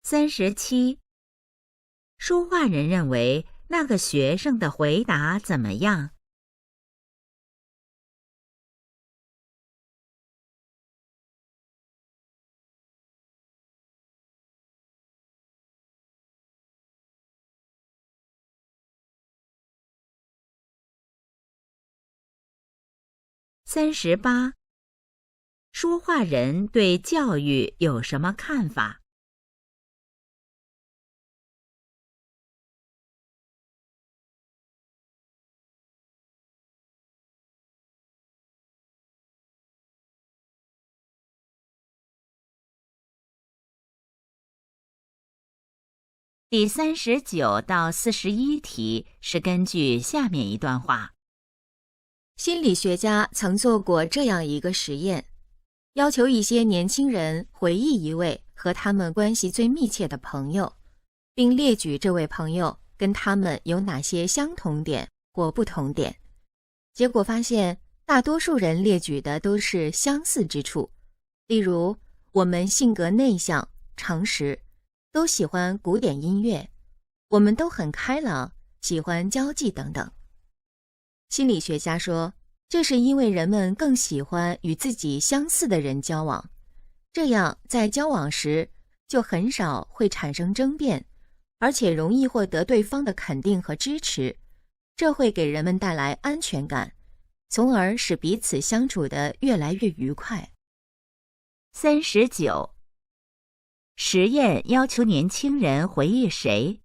？37. 说话人认为那个学生的回答怎么样？38. 说话人对教育有什么看法第39到41题是根据下面一段话。心理学家曾做过这样一个实验，要求一些年轻人回忆一位和他们关系最密切的朋友，并列举这位朋友跟他们有哪些相同点或不同点。结果发现，大多数人列举的都是相似之处，例如我们性格内向、诚实，都喜欢古典音乐，我们都很开朗，喜欢交际等等。心理学家说，这是因为人们更喜欢与自己相似的人交往，这样在交往时就很少会产生争辩，而且容易获得对方的肯定和支持，这会给人们带来安全感，从而使彼此相处得越来越愉快。39. 实验要求年轻人回忆谁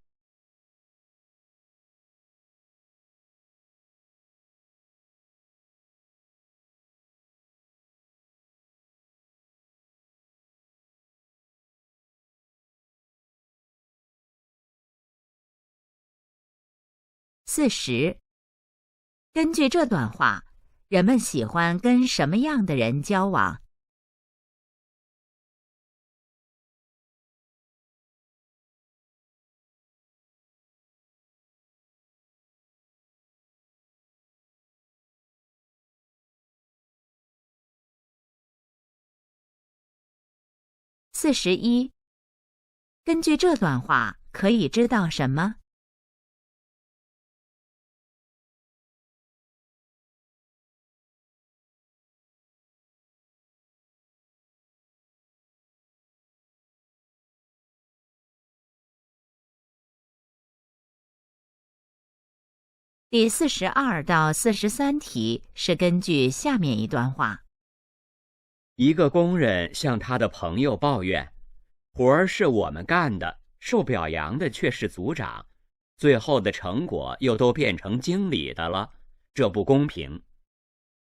40。根据这段话，人们喜欢跟什么样的人交往？41。根据这段话，可以知道什么第42到43题是根据下面一段话。一个工人向他的朋友抱怨，活儿是我们干的，受表扬的却是组长，最后的成果又都变成经理的了，这不公平。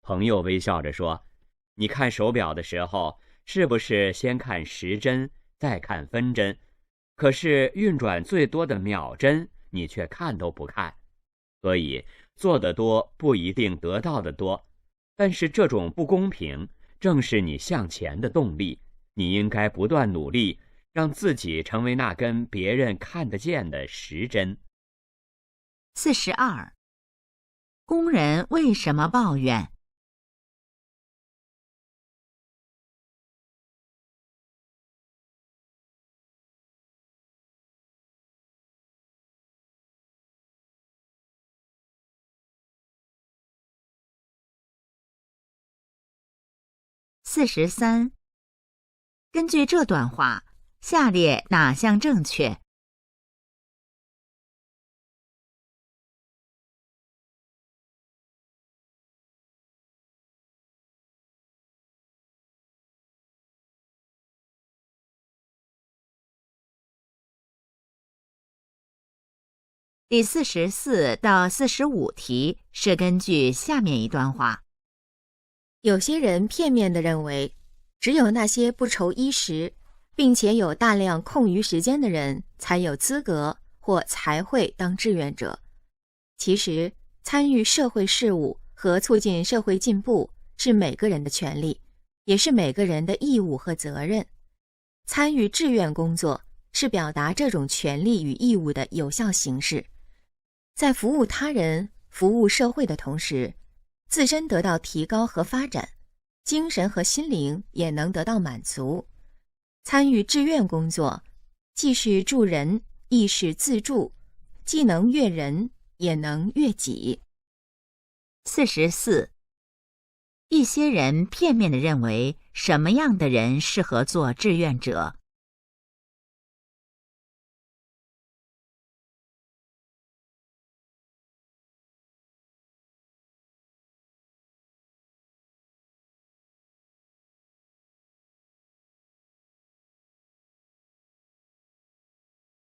朋友微笑着说，你看手表的时候，是不是先看时针，再看分针？可是运转最多的秒针，你却看都不看。所以做得多不一定得到的多，但是这种不公平正是你向前的动力，你应该不断努力，让自己成为那根别人看得见的时针。42。工人为什么抱怨？43。根据这段话，下列哪项正确？第44到45题是根据下面一段话。有些人片面地认为，只有那些不愁衣食，并且有大量空余时间的人才有资格或才会当志愿者。其实，参与社会事务和促进社会进步是每个人的权利，也是每个人的义务和责任。参与志愿工作是表达这种权利与义务的有效形式，在服务他人、服务社会的同时，自身得到提高和发展，精神和心灵也能得到满足。参与志愿工作，既是助人，亦是自助，既能悦人，也能悦己。44。一些人片面地认为什么样的人适合做志愿者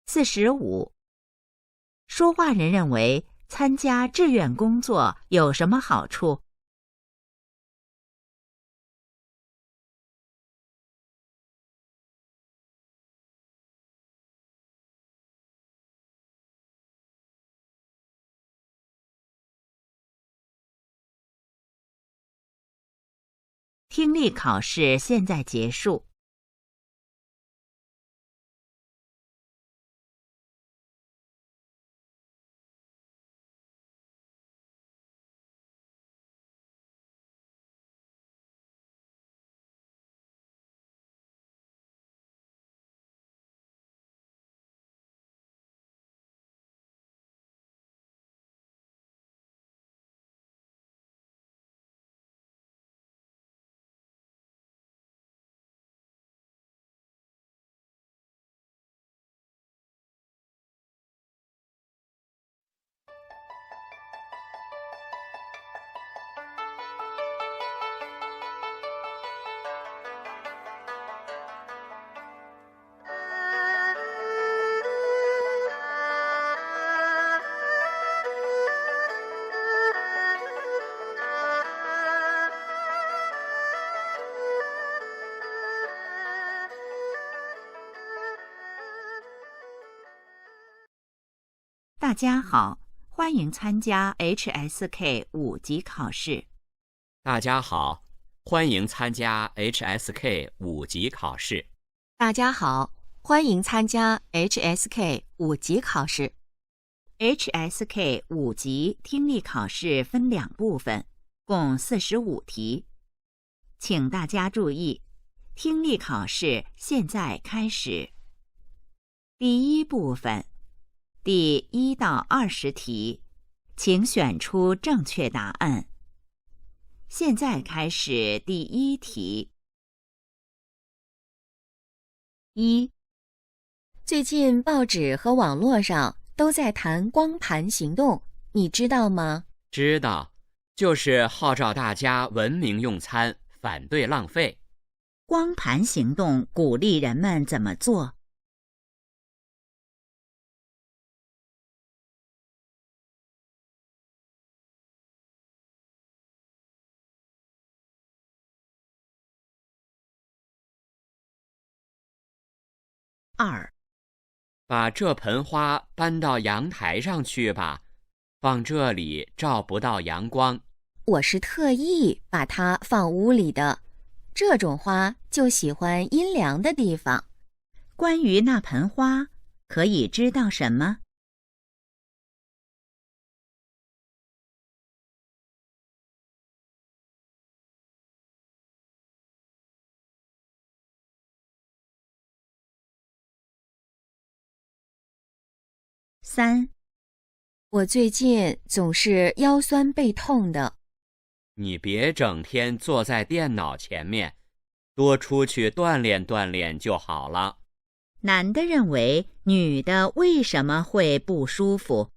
？45。说话人认为参加志愿工作有什么好处？听力考试现在结束。大家好，欢迎参加 HSK 5级考试。大家好，欢迎参加 HSK 5级考试。大家好，欢迎参加 HSK 5级考试。HSK 5级听力考试分2部分，共45题。请大家注意，听力考试现在开始。第1部分，第1到20题，请选出正确答案。现在开始第1题。1. 最近报纸和网络上都在谈光盘行动，你知道吗？知道，就是号召大家文明用餐，反对浪费。光盘行动鼓励人们怎么做？2. 把这盆花搬到阳台上去吧，放这里照不到阳光。我是特意把它放屋里的，这种花就喜欢阴凉的地方。关于那盆花，可以知道什么？3. 我最近总是腰酸背痛的。你别整天坐在电脑前面，多出去锻炼锻炼就好了。男的认为女的为什么会不舒服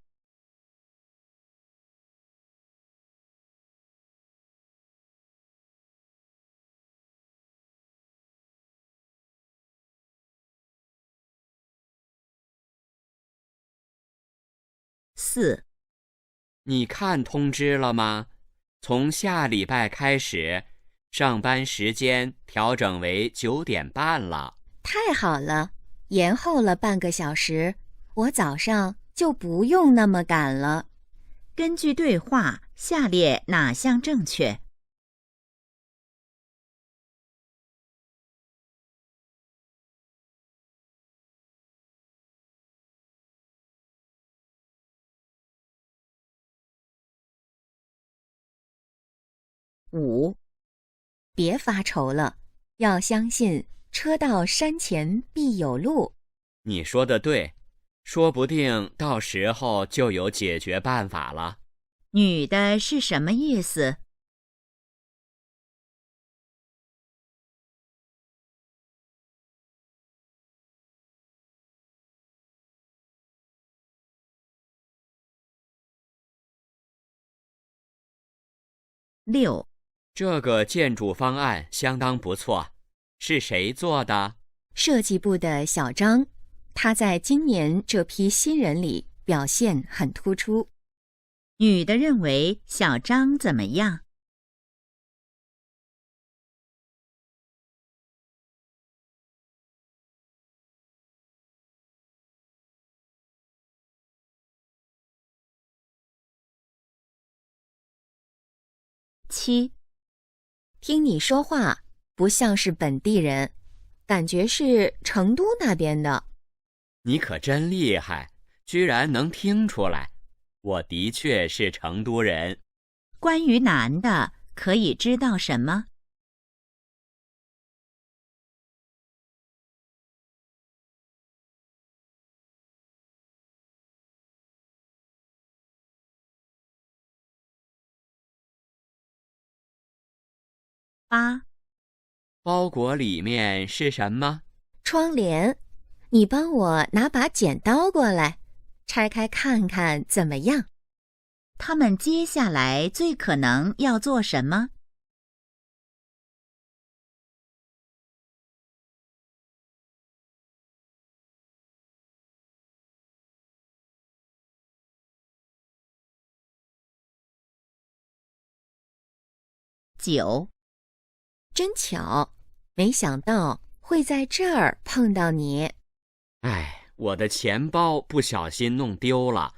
？4. 你看通知了吗？从下礼拜开始，上班时间调整为9点半了。太好了，延后了半个小时，我早上就不用那么赶了。根据对话，下列哪项正确？5. 别发愁了，要相信车到山前必有路。你说的对，说不定到时候就有解决办法了。女的是什么意思？6. 这个建筑方案相当不错，是谁做的？设计部的小张，他在今年这批新人里表现很突出。女的认为小张怎么样？7. 听你说话不像是本地人，感觉是成都那边的。你可真厉害，居然能听出来。我的确是成都人。关于男的，可以知道什么？8. 包裹里面是什么？窗帘，你帮我拿把剪刀过来，拆开看看怎么样？他们接下来最可能要做什么？9. 真巧，没想到会在这儿碰到你。哎，我的钱包不小心弄丢了，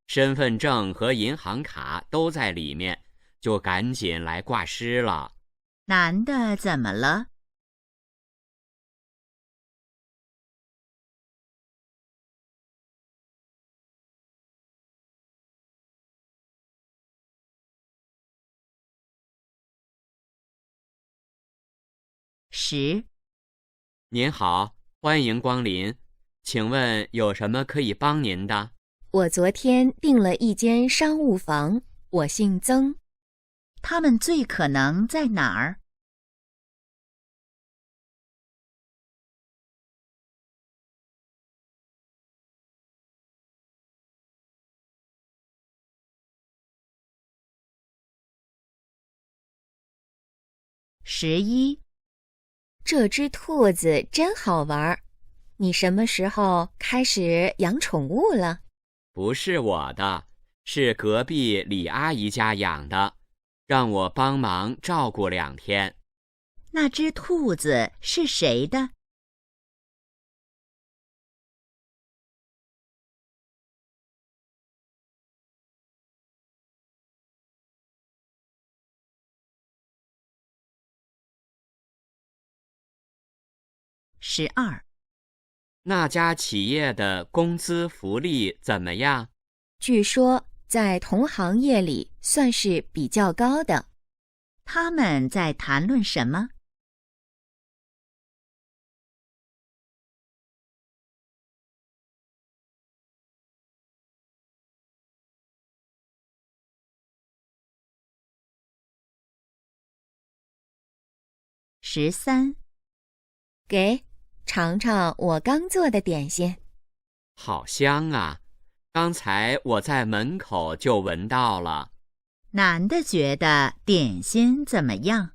身份证和银行卡都在里面，就赶紧来挂失了。男的怎么了？10、您好，欢迎光临，请问有什么可以帮您的？我昨天订了一间商务房，我姓曾。他们最可能在哪儿？11、这只兔子真好玩，你什么时候开始养宠物了？不是我的，是隔壁李阿姨家养的，让我帮忙照顾2天。那只兔子是谁的？12、那家企业的工资福利怎么样？据说在同行业里算是比较高的。他们在谈论什么？13、给，尝尝我刚做的点心。好香啊！刚才我在门口就闻到了。男的觉得点心怎么样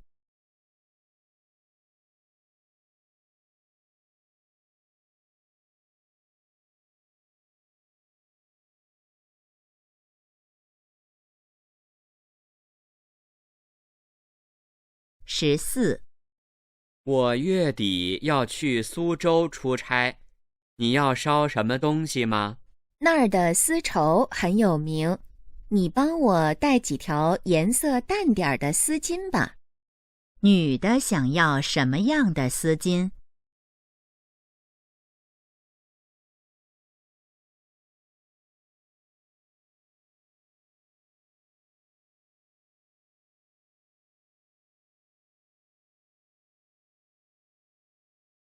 ？14、我月底要去苏州出差，你要烧什么东西吗？那儿的丝绸很有名，你帮我带几条颜色淡点儿的丝巾吧。女的想要什么样的丝巾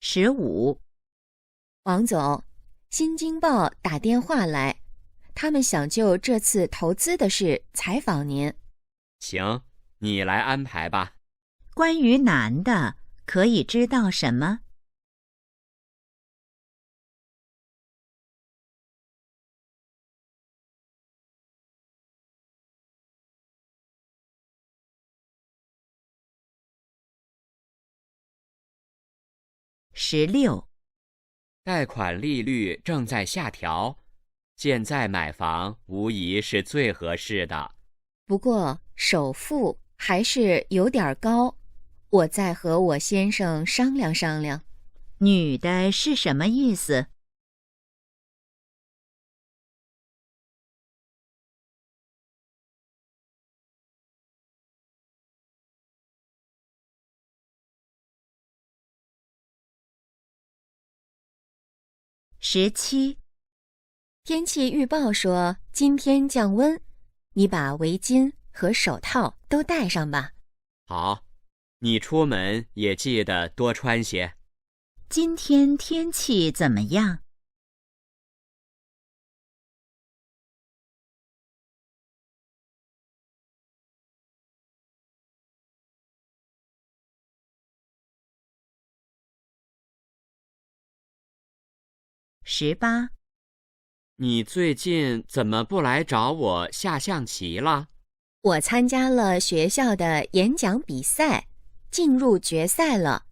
？15、王总，新京报打电话来，他们想就这次投资的事采访您。行，你来安排吧。关于男的，可以知道什么？16、贷款利率正在下调，现在买房无疑是最合适的。不过首付还是有点高，我再和我先生商量商量。女的是什么意思？17、天气预报说今天降温，你把围巾和手套都带上吧。好，你出门也记得多穿些。今天天气怎么样？18、你最近怎么不来找我下象棋了？我参加了学校的演讲比赛，进入决赛了。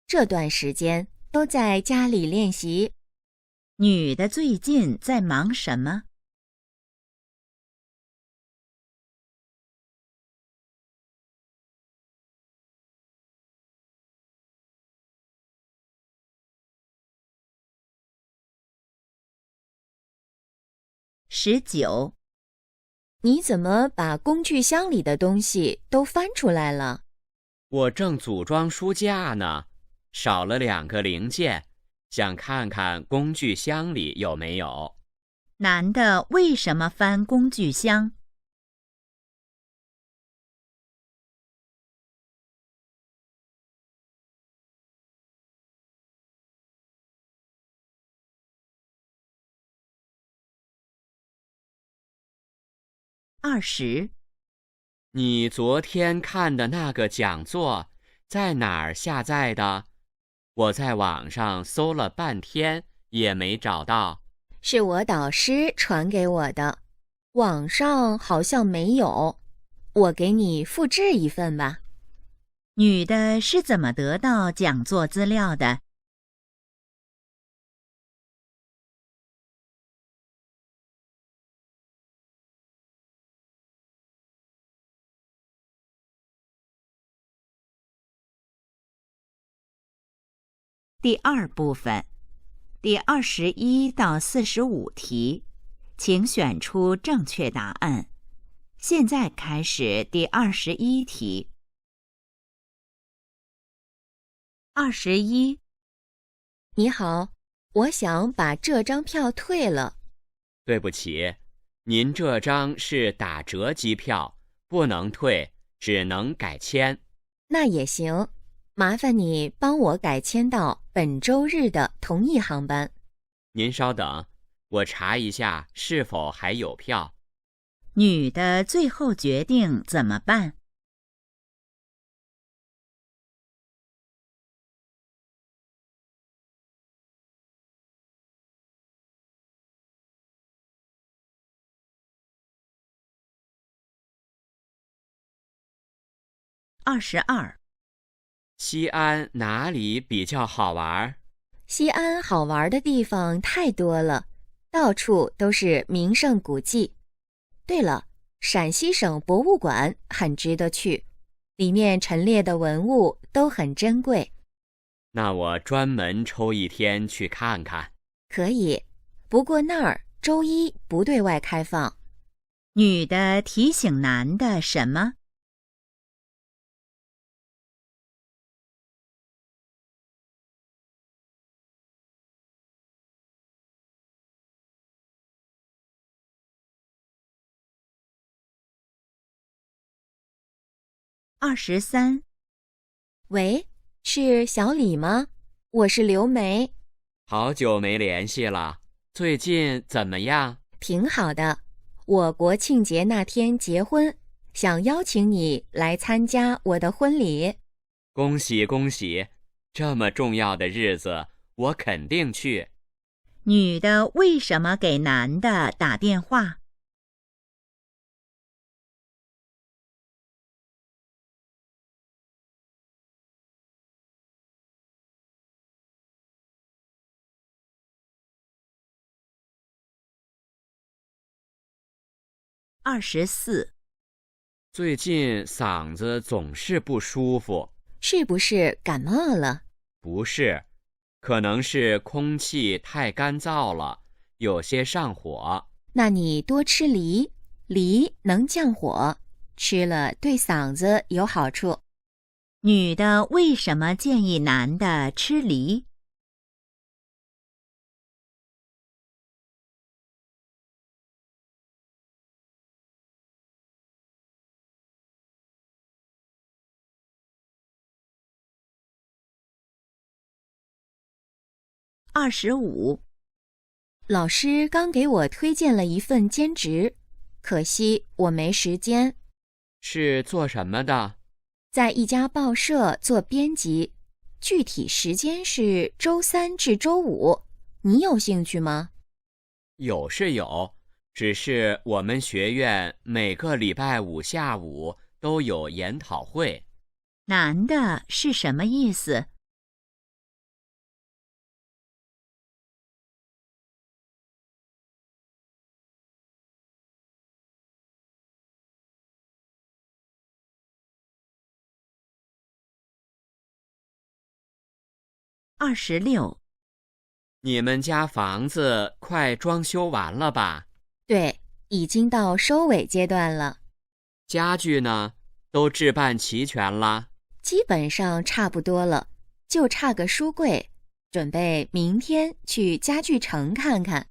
这段时间都在家里练习。女的最近在忙什么？19、你怎么把工具箱里的东西都翻出来了？我正组装书架呢，少了2个零件，想看看工具箱里有没有。男的为什么翻工具箱？20。你昨天看的那个讲座在哪儿下载的？我在网上搜了半天也没找到。是我导师传给我的，网上好像没有，我给你复制一份吧。女的是怎么得到讲座资料的第2部分，第21到45题，请选出正确答案。现在开始第21题。21，你好，我想把这张票退了。对不起，您这张是打折机票，不能退，只能改签。那也行，麻烦你帮我改签到本周日的同一航班。您稍等，我查一下是否还有票。女的最后决定怎么办？22，西安哪里比较好玩？西安好玩的地方太多了，到处都是名胜古迹。对了，陕西省博物馆很值得去，里面陈列的文物都很珍贵。那我专门抽一天去看看。可以，不过那儿周一不对外开放。女的提醒男的什么？23，喂，是小李吗？我是刘梅。好久没联系了，最近怎么样？挺好的，我国庆节那天结婚，想邀请你来参加我的婚礼。恭喜恭喜，这么重要的日子，我肯定去。女的为什么给男的打电话？24，最近嗓子总是不舒服。是不是感冒了？不是，可能是空气太干燥了，有些上火。那你多吃梨，梨能降火，吃了对嗓子有好处。女的为什么建议男的吃梨？25，老师刚给我推荐了一份兼职，可惜我没时间。是做什么的？在一家报社做编辑，具体时间是周3至周5，你有兴趣吗？有是有，只是我们学院每个礼拜5下午都有研讨会。男的是什么意思？26，你们家房子快装修完了吧？对，已经到收尾阶段了。家具呢，都置办齐全了？基本上差不多了，就差个书柜，准备明天去家具城看看。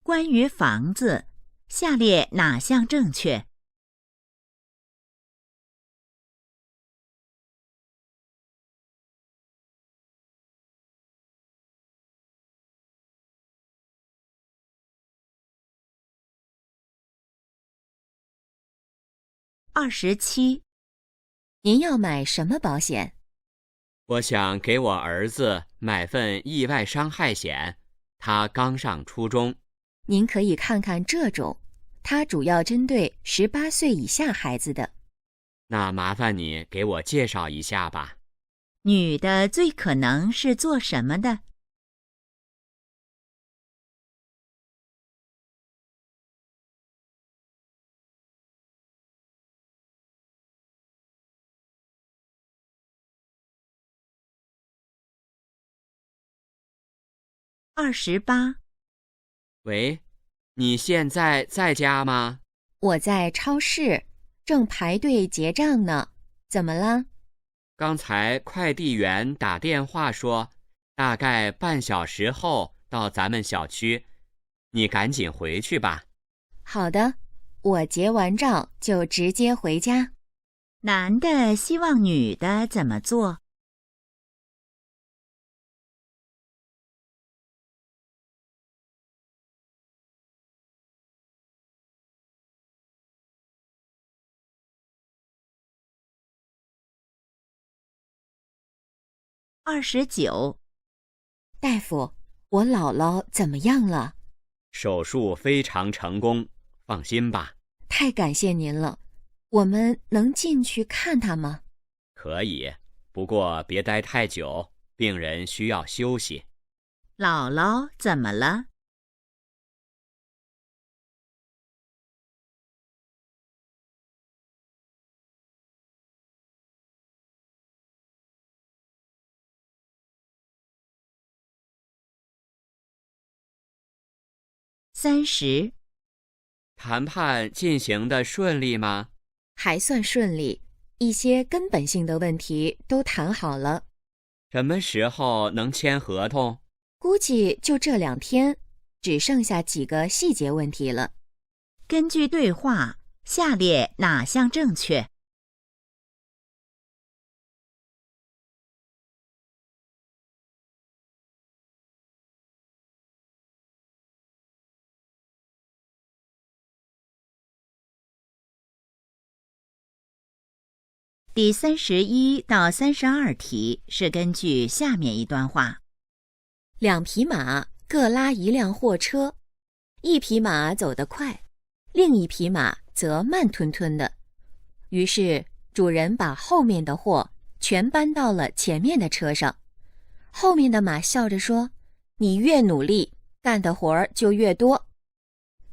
关于房子，下列哪项正确？27，您要买什么保险？我想给我儿子买份意外伤害险，他刚上初中。您可以看看这种，它主要针对18岁以下孩子的。那麻烦你给我介绍一下吧。女的最可能是做什么的？28，喂，你现在在家吗？我在超市，正排队结账呢。怎么了？刚才快递员打电话说，大概半小时后到咱们小区，你赶紧回去吧。好的，我结完账就直接回家。男的希望女的怎么做？29，大夫，我姥姥怎么样了？手术非常成功，放心吧。太感谢您了。我们能进去看她吗？可以，不过别待太久，病人需要休息。姥姥怎么了？30，谈判进行得顺利吗？还算顺利，一些根本性的问题都谈好了。什么时候能签合同？估计就这2天，只剩下几个细节问题了。根据对话，下列哪项正确？第31到32题是根据下面一段话。2匹马各拉一辆货车，一匹马走得快，另一匹马则慢吞吞的。于是主人把后面的货全搬到了前面的车上。后面的马笑着说：“你越努力，干的活儿就越多。”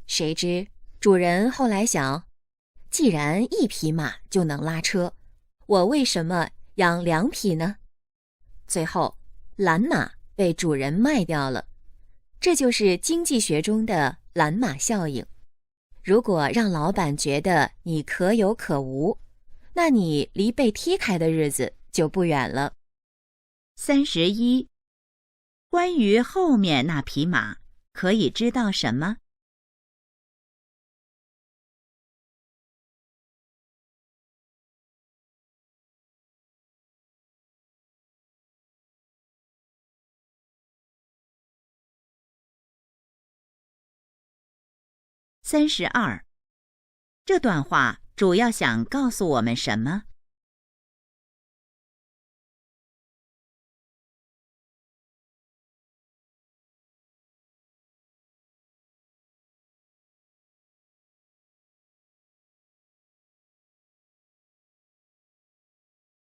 谁知主人后来想，既然1匹马就能拉车，我为什么养2匹呢？最后，懒马被主人卖掉了。这就是经济学中的懒马效应。如果让老板觉得你可有可无，那你离被踢开的日子就不远了。31，关于后面那匹马，可以知道什么？32，这段话主要想告诉我们什么？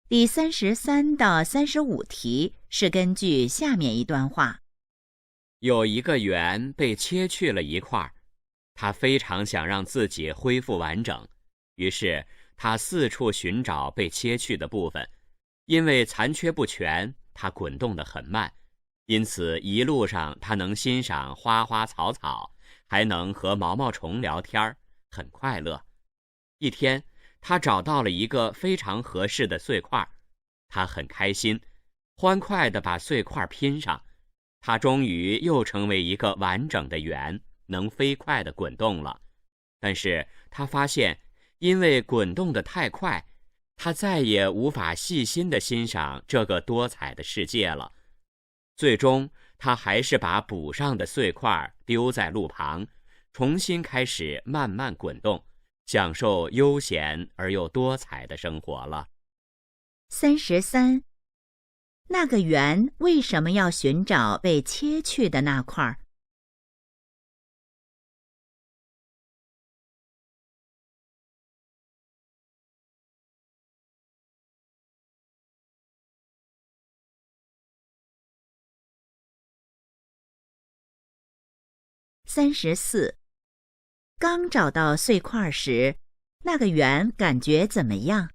第33到35题是根据下面一段话。有一个圆被切去了一块，他非常想让自己恢复完整，于是他四处寻找被切去的部分。因为残缺不全，他滚动得很慢，因此一路上他能欣赏花花草草，还能和毛毛虫聊天，很快乐。一天，他找到了一个非常合适的碎块，他很开心，欢快地把碎块拼上，他终于又成为一个完整的圆，能飞快地滚动了。但是他发现，因为滚动得太快，他再也无法细心地欣赏这个多彩的世界了。最终，他还是把补上的碎块丢在路旁，重新开始慢慢滚动，享受悠闲而又多彩的生活了。33. 那个圆为什么要寻找被切去的那块？34. 刚找到碎块时，那个圆感觉怎么样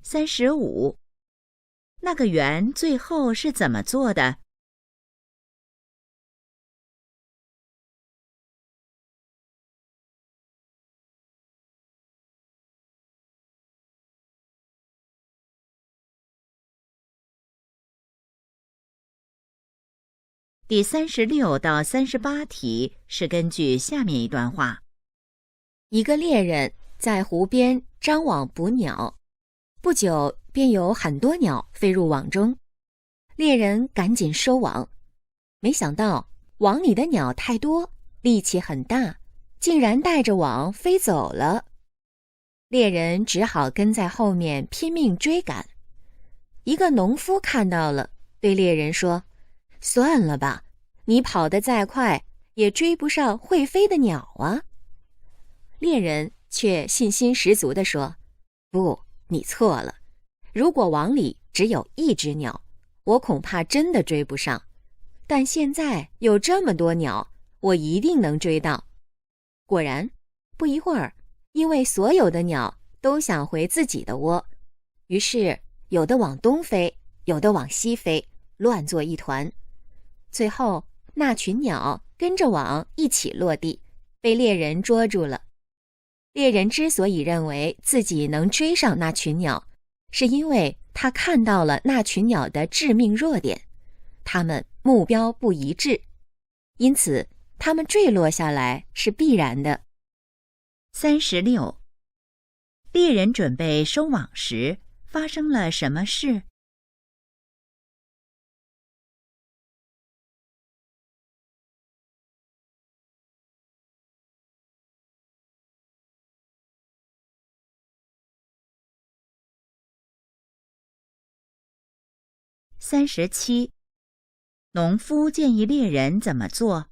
？35. 那个圆最后是怎么做的第36到38题是根据下面一段话。一个猎人在湖边张网捕鸟，不久便有很多鸟飞入网中。猎人赶紧收网，没想到网里的鸟太多，力气很大，竟然带着网飞走了。猎人只好跟在后面拼命追赶。一个农夫看到了，对猎人说：“算了吧，你跑得再快，也追不上会飞的鸟啊。”猎人却信心十足地说：“不，你错了。如果网里只有一只鸟，我恐怕真的追不上。但现在有这么多鸟，我一定能追到。”果然，不一会儿，因为所有的鸟都想回自己的窝，于是有的往东飞，有的往西飞，乱作一团。最后，那群鸟跟着网一起落地，被猎人捉住了。猎人之所以认为自己能追上那群鸟，是因为他看到了那群鸟的致命弱点，它们目标不一致，因此它们坠落下来是必然的。36. 猎人准备收网时，发生了什么事？37. 农夫建议猎人怎么做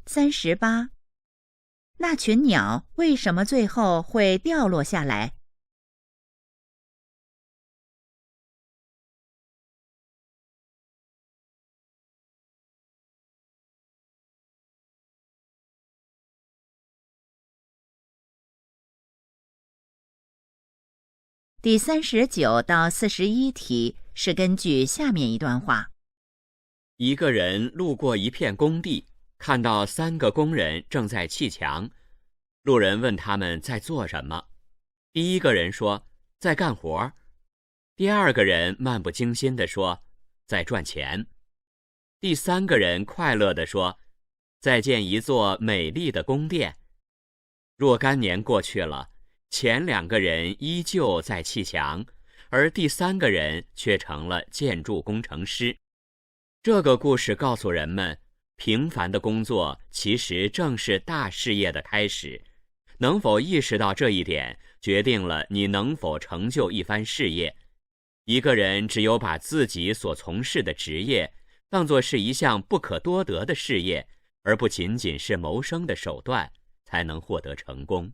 ？38. 那群鸟为什么最后会掉落下来第39到41题是根据下面一段话。一个人路过一片工地，看到3个工人正在砌墙。路人问他们在做什么。第一个人说在干活，第二个人漫不经心地说在赚钱，第3个人快乐地说在建一座美丽的宫殿。若干年过去了，前2个人依旧在砌墙，而第3个人却成了建筑工程师。这个故事告诉人们，平凡的工作其实正是大事业的开始。能否意识到这一点，决定了你能否成就一番事业。一个人只有把自己所从事的职业当作是一项不可多得的事业，而不仅仅是谋生的手段，才能获得成功。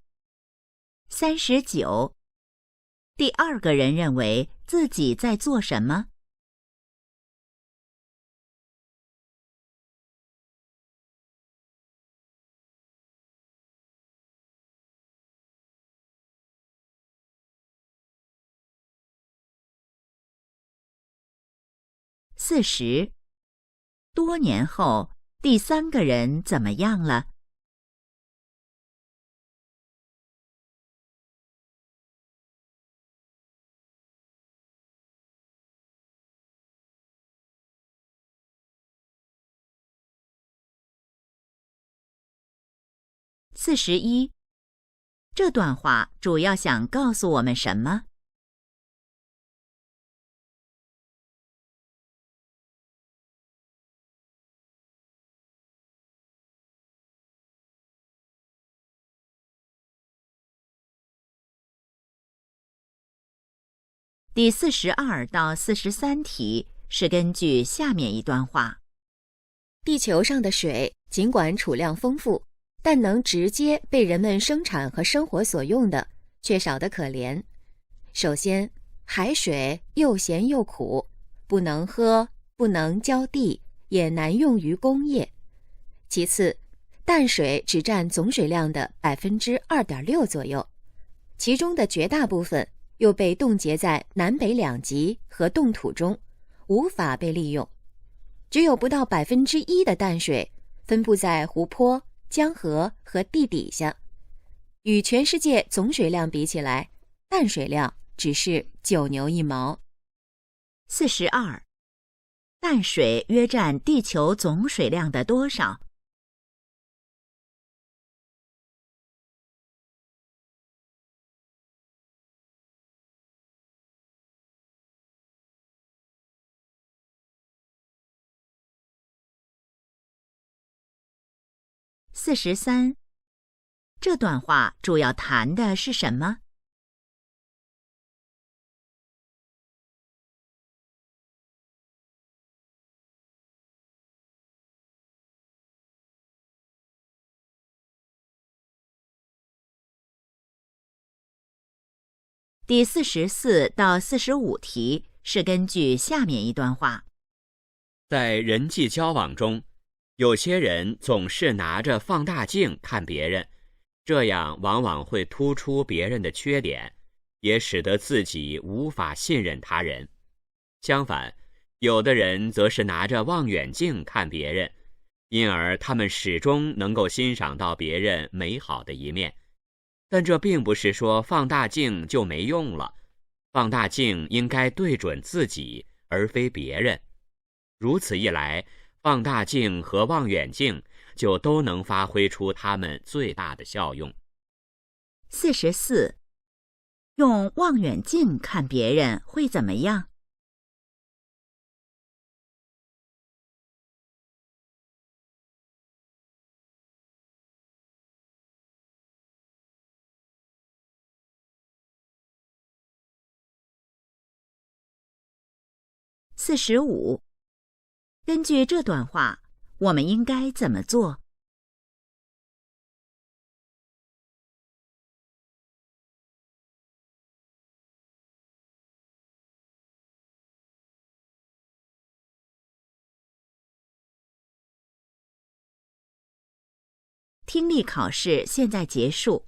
39。第二个人认为自己在做什么？40。多年后，第三个人怎么样了？41。这段话主要想告诉我们什么第42到43题是根据下面一段话。地球上的水尽管储量丰富，但能直接被人们生产和生活所用的却少得可怜。首先，海水又咸又苦，不能喝，不能浇地，也难用于工业。其次，淡水只占总水量的2.6%左右，其中的绝大部分又被冻结在南北两极和冻土中，无法被利用。只有不到1%的淡水分布在湖泊、江河和地底下，与全世界总水量比起来，淡水量只是9牛1毛。42。淡水约占地球总水量的多少？43。这段话主要谈的是什么第44到45题是根据下面一段话。在人际交往中，有些人总是拿着放大镜看别人，这样往往会突出别人的缺点，也使得自己无法信任他人。相反，有的人则是拿着望远镜看别人，因而他们始终能够欣赏到别人美好的一面。但这并不是说放大镜就没用了，放大镜应该对准自己，而非别人。如此一来，放大镜和望远镜就都能发挥出它们最大的效用。44。用望远镜看别人会怎么样？45。根据这段话，我们应该怎么做听力考试现在结束。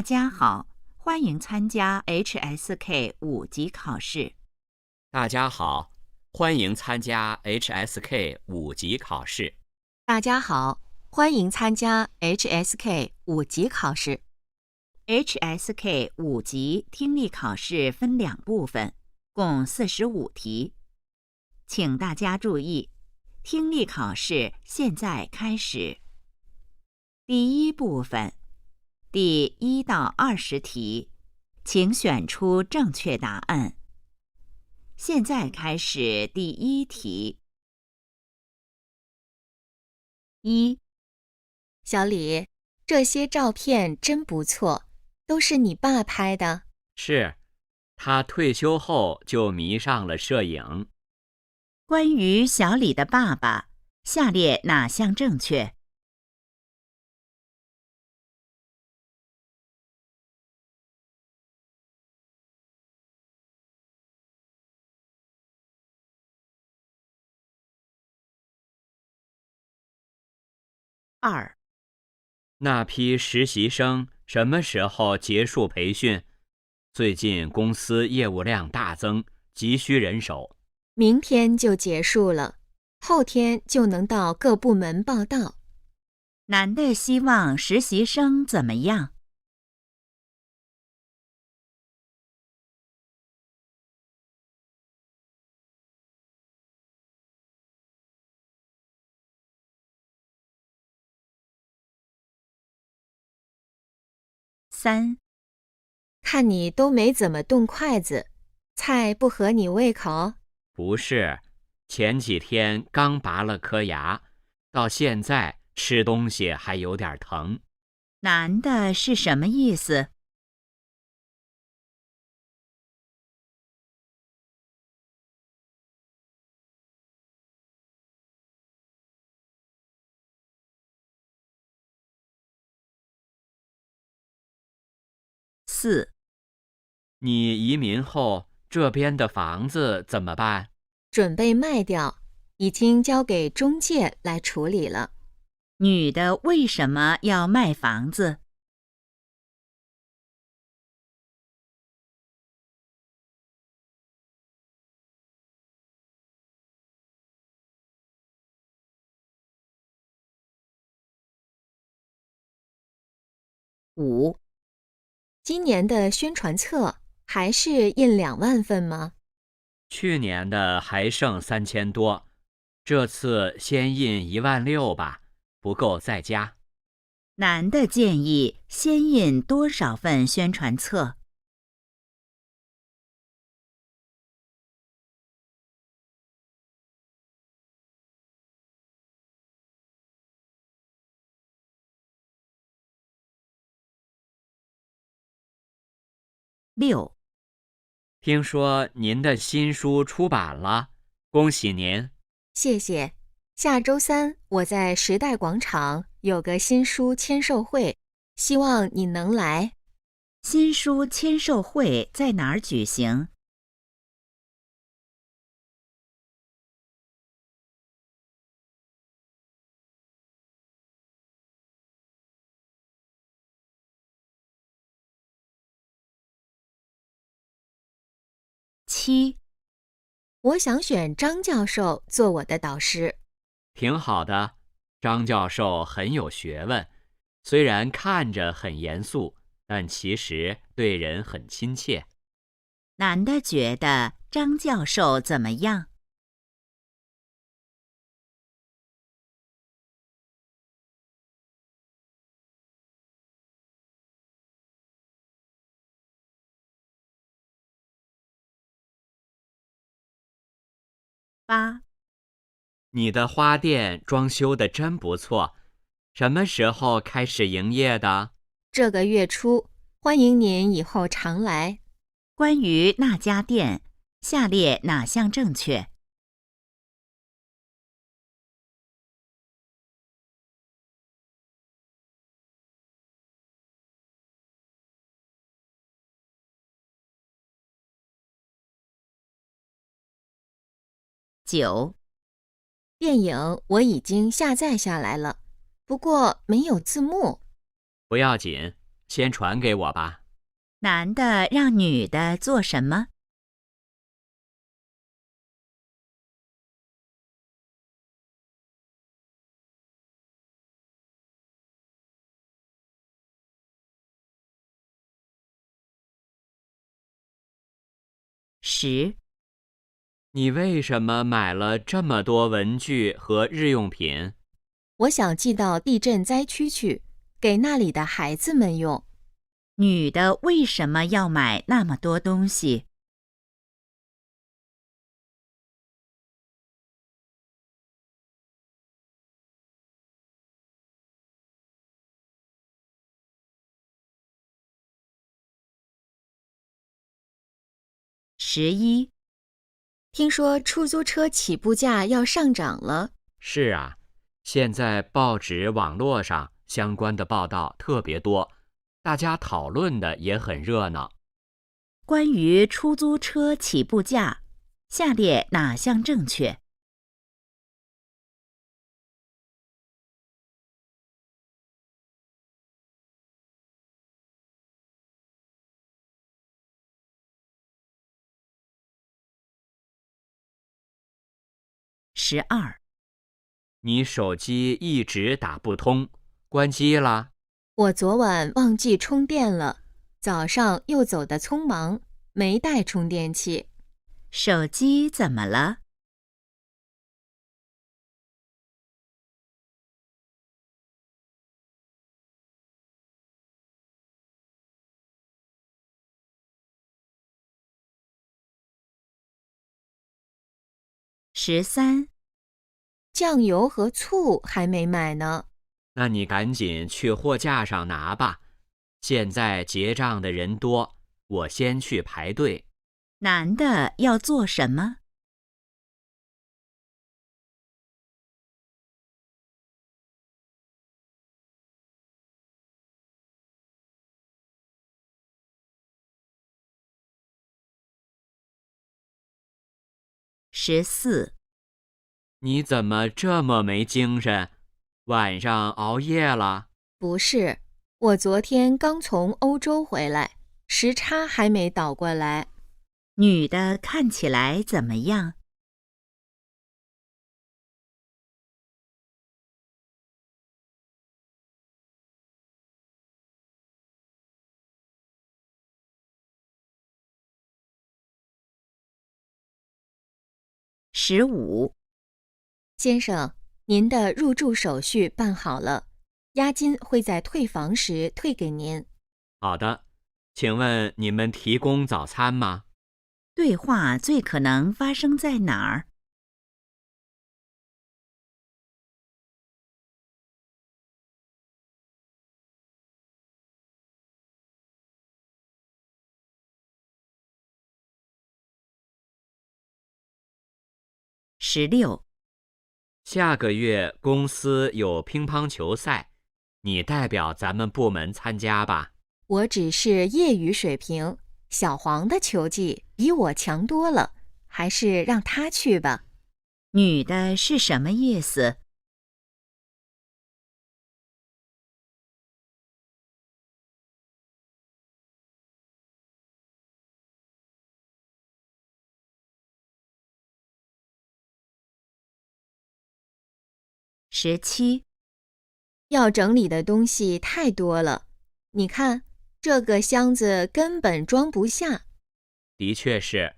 大家好，欢迎参加 HSK 5级考试。大家好，欢迎参加 HSK 5级考试。大家好，欢迎参加 HSK 5级考试。HSK 5级听力考试分2部分，共45题。请大家注意，听力考试现在开始。第一部分，第1到20题，请选出正确答案。现在开始第1题。1. 小李，这些照片真不错，都是你爸拍的？是，他退休后就迷上了摄影。关于小李的爸爸，下列哪项正确？2. 那批实习生什么时候结束培训？最近公司业务量大增，急需人手。明天就结束了，后天就能到各部门报到。男的希望实习生怎么样？3. 看你都没怎么动筷子，菜不合你胃口？不是，前几天刚拔了颗牙，到现在吃东西还有点疼。男的是什么意思？4. 你移民后，这边的房子怎么办？准备卖掉，已经交给中介来处理了。女的为什么要卖房子？5. 今年的宣传册还是印2万份吗？去年的还剩3000多，这次先印16000吧，不够再加。男的建议先印多少份宣传册？6. 听说您的新书出版了，恭喜您。谢谢。下周3我在时代广场有个新书签售会，希望你能来。新书签售会在哪儿举行？7. 我想选张教授做我的导师。挺好的，张教授很有学问，虽然看着很严肃，但其实对人很亲切。男的觉得张教授怎么样？8. 你的花店装修得真不错，什么时候开始营业的？这个月初，欢迎您以后常来。关于那家店，下列哪项正确？9. 电影我已经下载下来了，不过没有字幕。不要紧，先传给我吧。男的让女的做什么？10、你为什么买了这么多文具和日用品？我想寄到地震灾区去，给那里的孩子们用。女的为什么要买那么多东西？11、听说出租车起步价要上涨了。是啊，现在报纸、网络上相关的报道特别多，大家讨论的也很热闹。关于出租车起步价，下列哪项正确？12、你手机一直打不通，关机了？我昨晚忘记充电了，早上又走得匆忙，没带充电器。手机怎么了？13、酱油和醋还没买呢。那你赶紧去货架上拿吧。现在结账的人多，我先去排队。男的要做什么？14、你怎么这么没精神？晚上熬夜了？不是，我昨天刚从欧洲回来，时差还没倒过来。女的看起来怎么样？15、先生，您的入住手续办好了，押金会在退房时退给您。好的，请问你们提供早餐吗？对话最可能发生在哪儿？16、下个月公司有乒乓球赛，你代表咱们部门参加吧。我只是业余水平，小黄的球技比我强多了，还是让他去吧。女的是什么意思？17、要整理的东西太多了，你看，这个箱子根本装不下。的确是，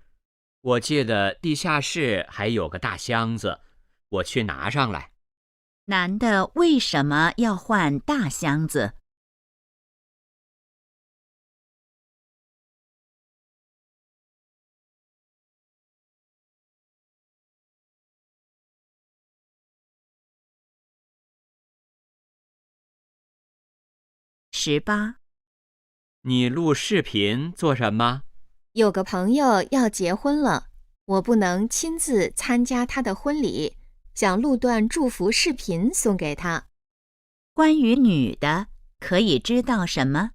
我记得地下室还有个大箱子，我去拿上来。男的为什么要换大箱子？18、你录视频做什么？有个朋友要结婚了，我不能亲自参加他的婚礼，想录段祝福视频送给他。关于女的，可以知道什么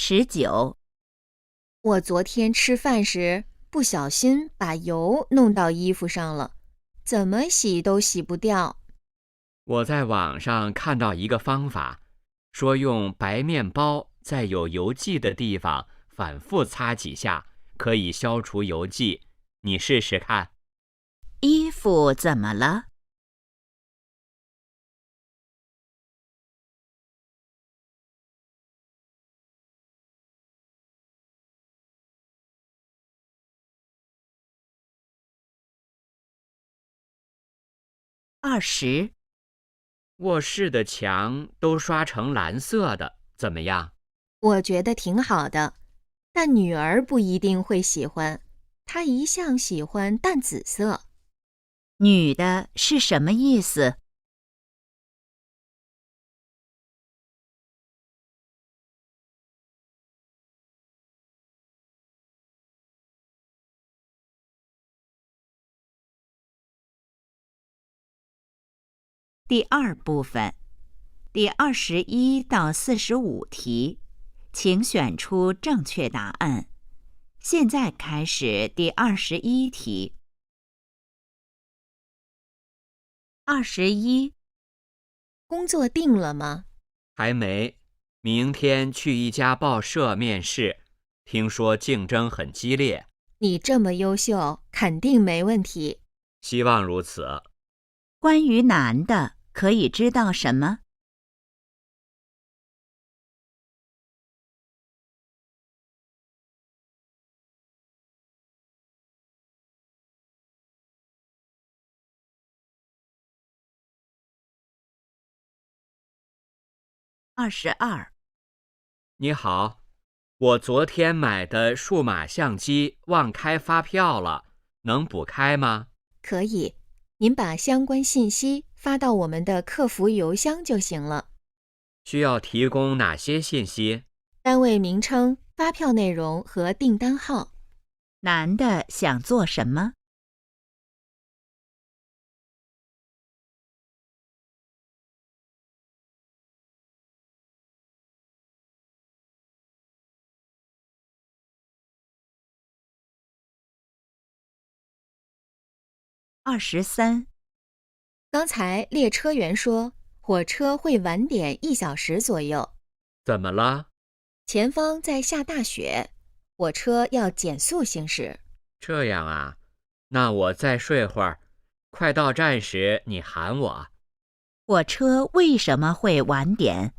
19。我昨天吃饭时不小心把油弄到衣服上了，怎么洗都洗不掉。我在网上看到一个方法，说用白面包在有油迹的地方反复擦几下，可以消除油迹。你试试看。衣服怎么了？20。卧室的墙都刷成蓝色的，怎么样？我觉得挺好的，但女儿不一定会喜欢，她一向喜欢淡紫色。女的是什么意思？第2部分，第21到45题，请选出正确答案。现在开始第21题。21。工作定了吗？还没，明天去一家报社面试，听说竞争很激烈。你这么优秀，肯定没问题。希望如此。关于男的，可以知道什么？22。你好，我昨天买的数码相机忘开发票了，能补开吗？可以，您把相关信息发到我们的客服邮箱就行了。需要提供哪些信息？单位名称、发票内容和订单号。男的想做什么？23。刚才列车员说，火车会晚点1小时左右。怎么了？前方在下大雪，火车要减速行驶。这样啊，那我再睡会儿，快到站时你喊我。火车为什么会晚点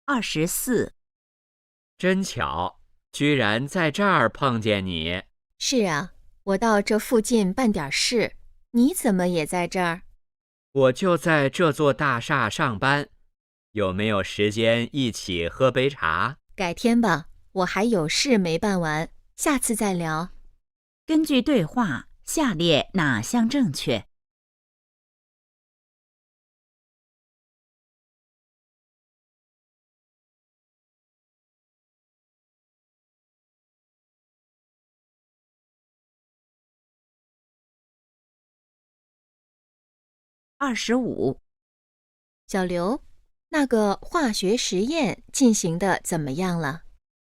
？24。真巧，居然在这儿碰见你。是啊，我到这附近办点事，你怎么也在这儿？我就在这座大厦上班，有没有时间一起喝杯茶？改天吧，我还有事没办完，下次再聊。根据对话，下列哪项正确？25。小刘，那个化学实验进行的怎么样了？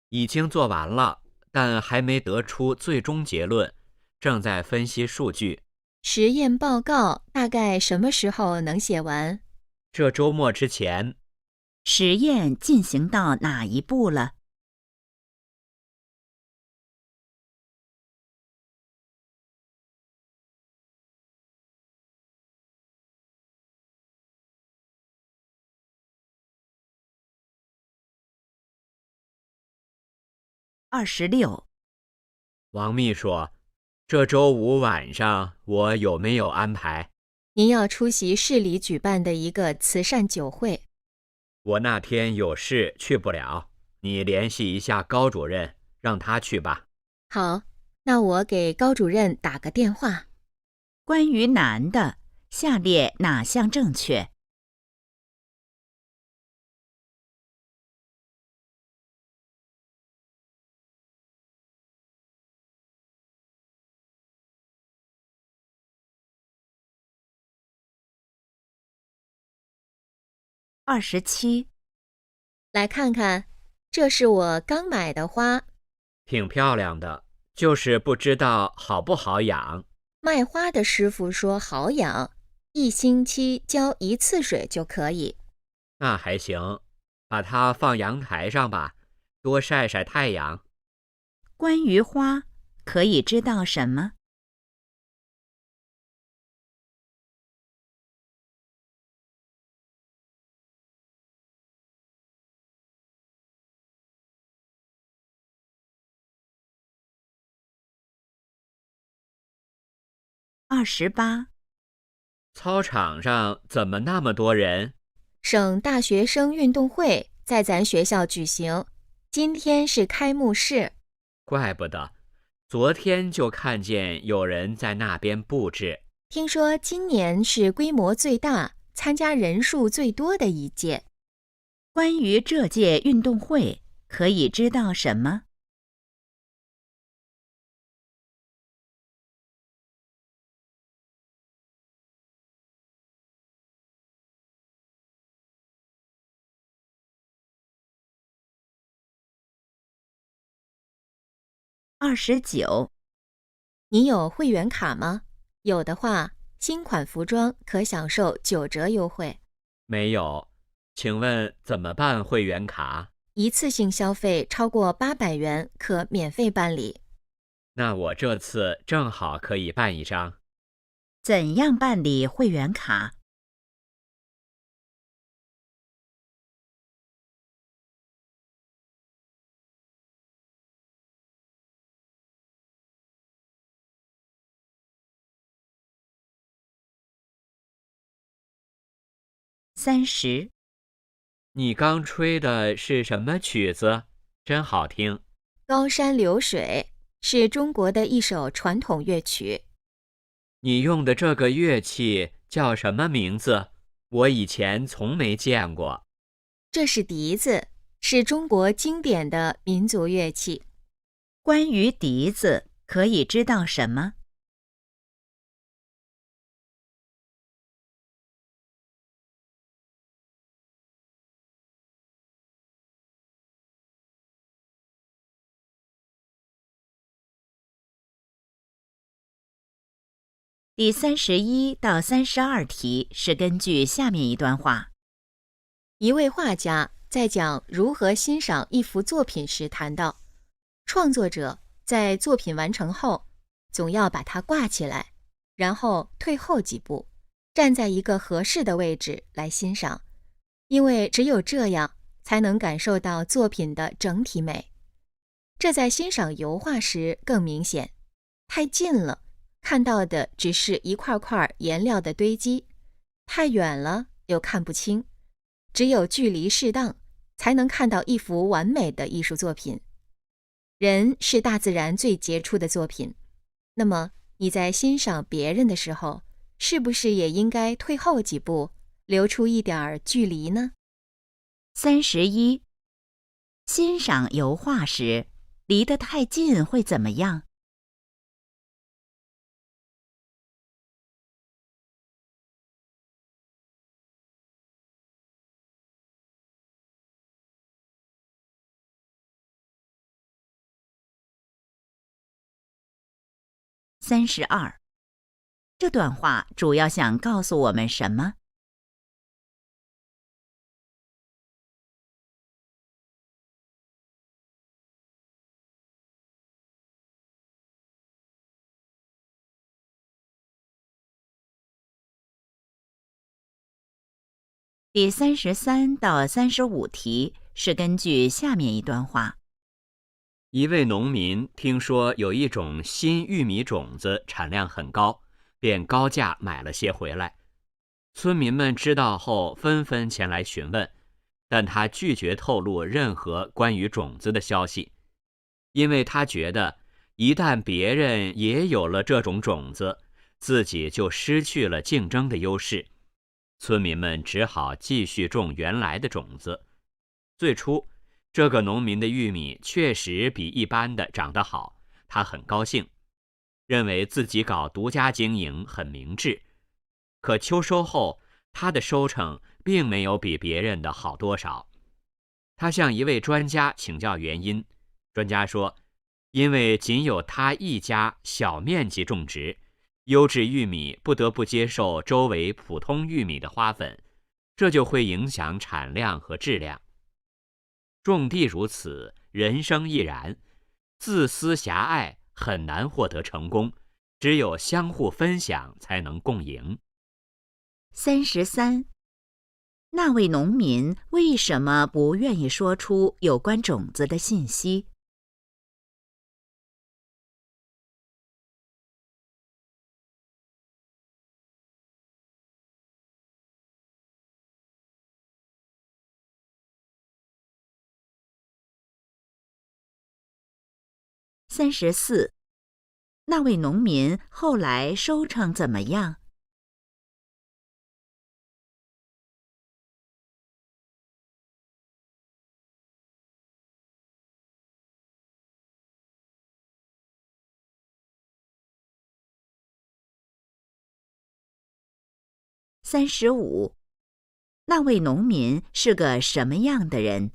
已经做完了，但还没得出最终结论，正在分析数据。实验报告大概什么时候能写完？这周末之前。实验进行到哪一步了？26。王秘书，这周5晚上我有没有安排？您要出席市里举办的一个慈善酒会。我那天有事去不了，你联系一下高主任，让他去吧。好，那我给高主任打个电话。关于男的，下列哪项正确27。来看看，这是我刚买的花，挺漂亮的，就是不知道好不好养。卖花的师傅说好养，1星期浇1次水就可以。那还行，把它放阳台上吧，多晒晒太阳。关于花，可以知道什么？28。操场上怎么那么多人？省大学生运动会在咱学校举行，今天是开幕式。怪不得，昨天就看见有人在那边布置。听说今年是规模最大、参加人数最多的一届。关于这届运动会，可以知道什么？29。你有会员卡吗？有的话，新款服装可享受9折优惠。没有，请问怎么办会员卡？一次性消费超过800元可免费办理。那我这次正好可以办一张。怎样办理会员卡？30。你刚吹的是什么曲子？真好听。高山流水是中国的一首传统乐曲。你用的这个乐器叫什么名字？我以前从没见过。这是笛子，是中国经典的民族乐器。关于笛子，可以知道什么？第31到32题是根据下面一段话。一位画家在讲如何欣赏一幅作品时谈到，创作者在作品完成后，总要把它挂起来，然后退后几步，站在一个合适的位置来欣赏，因为只有这样才能感受到作品的整体美。这在欣赏油画时更明显，太近了，看到的只是一块块颜料的堆积，太远了又看不清，只有距离适当，才能看到一幅完美的艺术作品。人是大自然最杰出的作品，那么你在欣赏别人的时候，是不是也应该退后几步，留出一点距离呢31。欣赏油画时，离得太近会怎么样？32。这段话主要想告诉我们什么？第33到35题是根据下面一段话。一位农民听说有一种新玉米种子产量很高，便高价买了些回来。村民们知道后纷纷前来询问，但他拒绝透露任何关于种子的消息，因为他觉得一旦别人也有了这种种子，自己就失去了竞争的优势。村民们只好继续种原来的种子。最初，这个农民的玉米确实比一般的长得好，他很高兴，认为自己搞独家经营很明智。可秋收后，他的收成并没有比别人的好多少。他向一位专家请教原因，专家说，因为仅有他一家小面积种植，优质玉米不得不接受周围普通玉米的花粉，这就会影响产量和质量。种地如此，人生亦然，自私狭隘很难获得成功，只有相互分享才能共赢。33. 那位农民为什么不愿意说出有关种子的信息？34. 那位农民后来收成怎么样？35. 那位农民是个什么样的人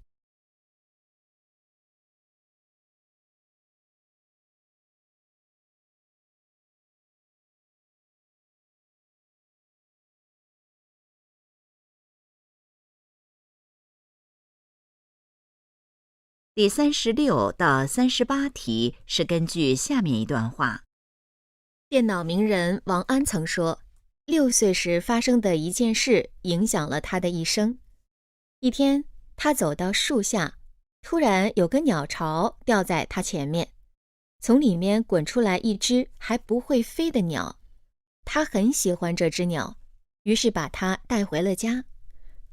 第36到38题是根据下面一段话。电脑名人王安曾说，6岁时发生的一件事影响了他的一生。一天，他走到树下，突然有个鸟巢掉在他前面，从里面滚出来一只还不会飞的鸟。他很喜欢这只鸟，于是把它带回了家。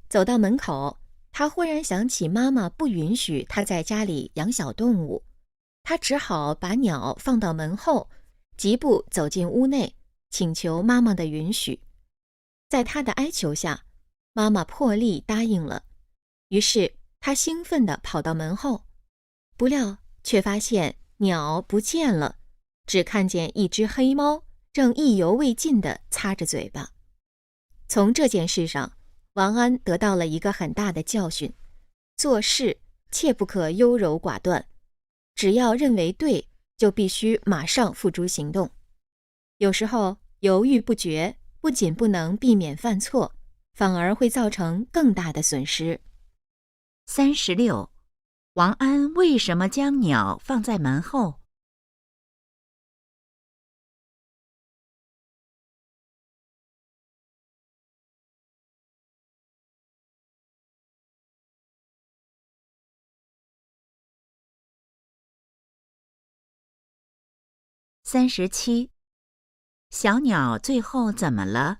走到门口，他忽然想起妈妈不允许他在家里养小动物，他只好把鸟放到门后，疾步走进屋内，请求妈妈的允许。在他的哀求下，妈妈破例答应了。于是他兴奋地跑到门后，不料却发现鸟不见了，只看见一只黑猫正意犹未尽地擦着嘴巴。从这件事上，王安得到了一个很大的教训：做事切不可优柔寡断，只要认为对，就必须马上付诸行动。有时候犹豫不决，不仅不能避免犯错，反而会造成更大的损失。36. 王安为什么将鸟放在门后？37. 小鸟最后怎么了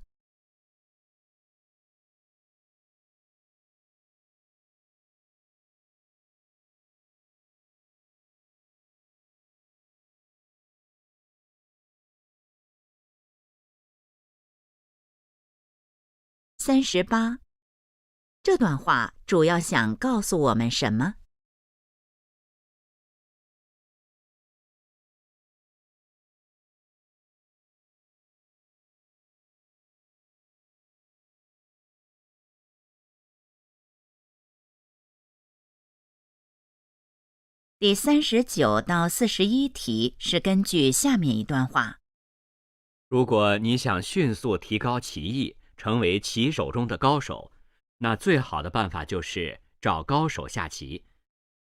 ？38. 这段话主要想告诉我们什么？第39到41题是根据下面一段话。如果你想迅速提高棋艺，成为棋手中的高手，那最好的办法就是找高手下棋。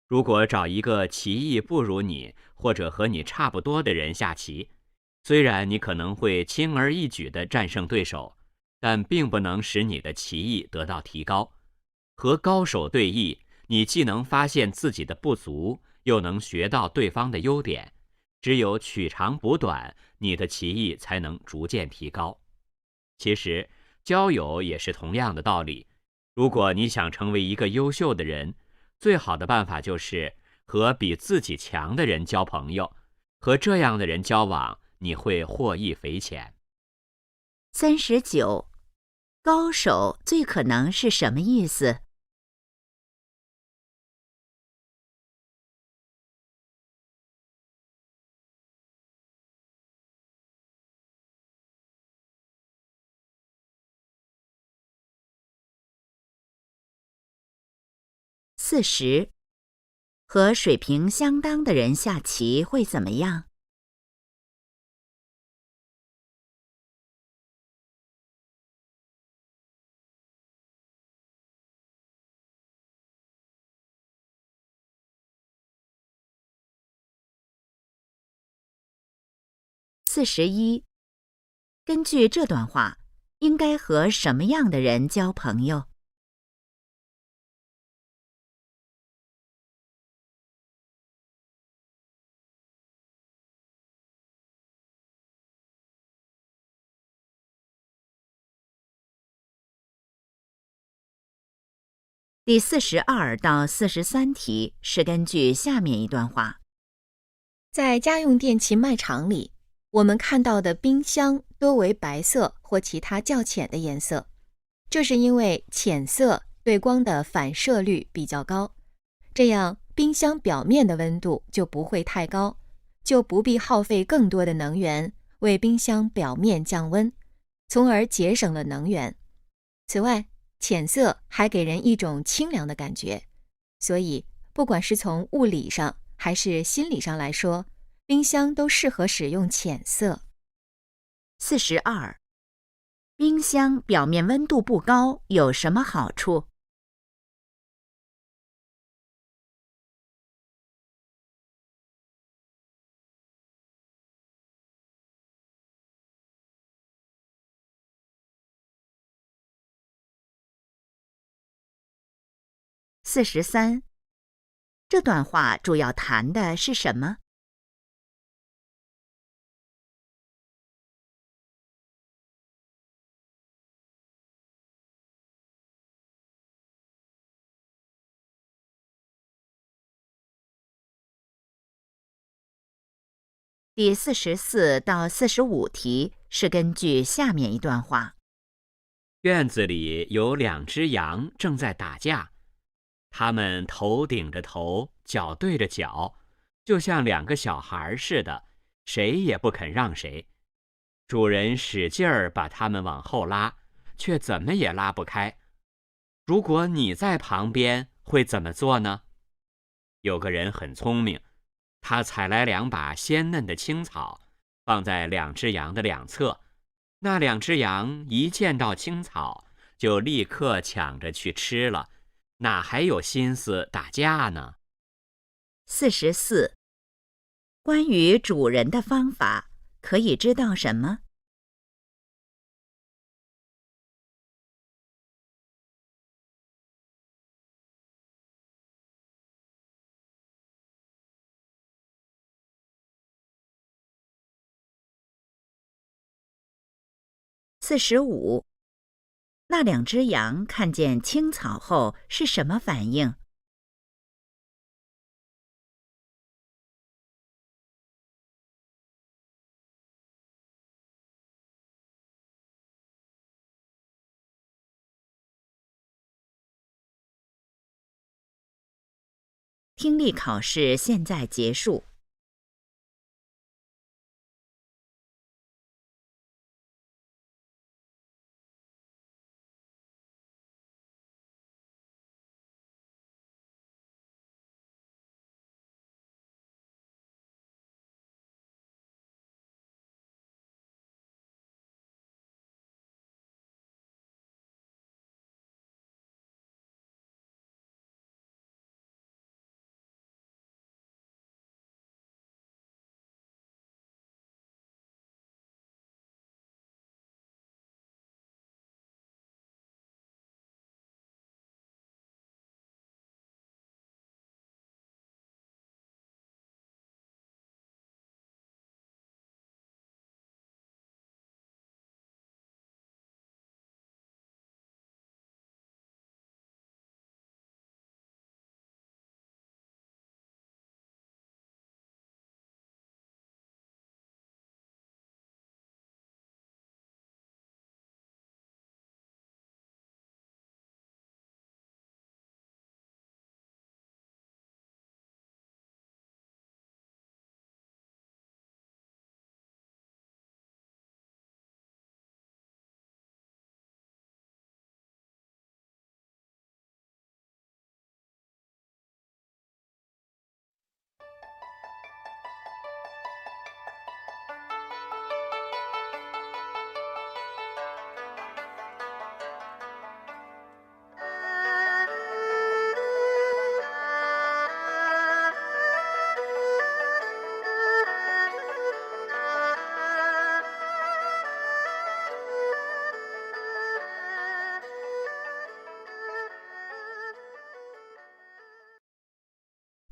如果找一个棋艺不如你或者和你差不多的人下棋，虽然你可能会轻而易举地战胜对手，但并不能使你的棋艺得到提高。和高手对弈，你既能发现自己的不足，又能学到对方的优点，只有取长补短，你的棋艺才能逐渐提高。其实，交友也是同样的道理。如果你想成为一个优秀的人，最好的办法就是和比自己强的人交朋友，和这样的人交往，你会获益匪浅。39. 高手最可能是什么意思？ 40，和水平相当的人下棋会怎么样？41，根据这段话，应该和什么样的人交朋友第42到43题是根据下面一段话。在家用电器卖场里，我们看到的冰箱多为白色或其他较浅的颜色，这是因为浅色对光的反射率比较高，这样冰箱表面的温度就不会太高，就不必耗费更多的能源为冰箱表面降温，从而节省了能源。此外，浅色还给人一种清凉的感觉，所以不管是从物理上还是心理上来说，冰箱都适合使用浅色。42，冰箱表面温度不高有什么好处？43，这段话主要谈的是什么第44到45题是根据下面一段话。院子里有2只羊正在打架，它们头顶着头，脚对着脚，就像2个小孩似的，谁也不肯让谁。主人使劲儿把它们往后拉，却怎么也拉不开。如果你在旁边，会怎么做呢？有个人很聪明，他采来2把鲜嫩的青草，放在2只羊的两侧。那2只羊一见到青草，就立刻抢着去吃了，哪还有心思打架呢44，关于主人的方法，可以知道什么？45，那2只羊看见青草后是什么反应听力考试现在结束。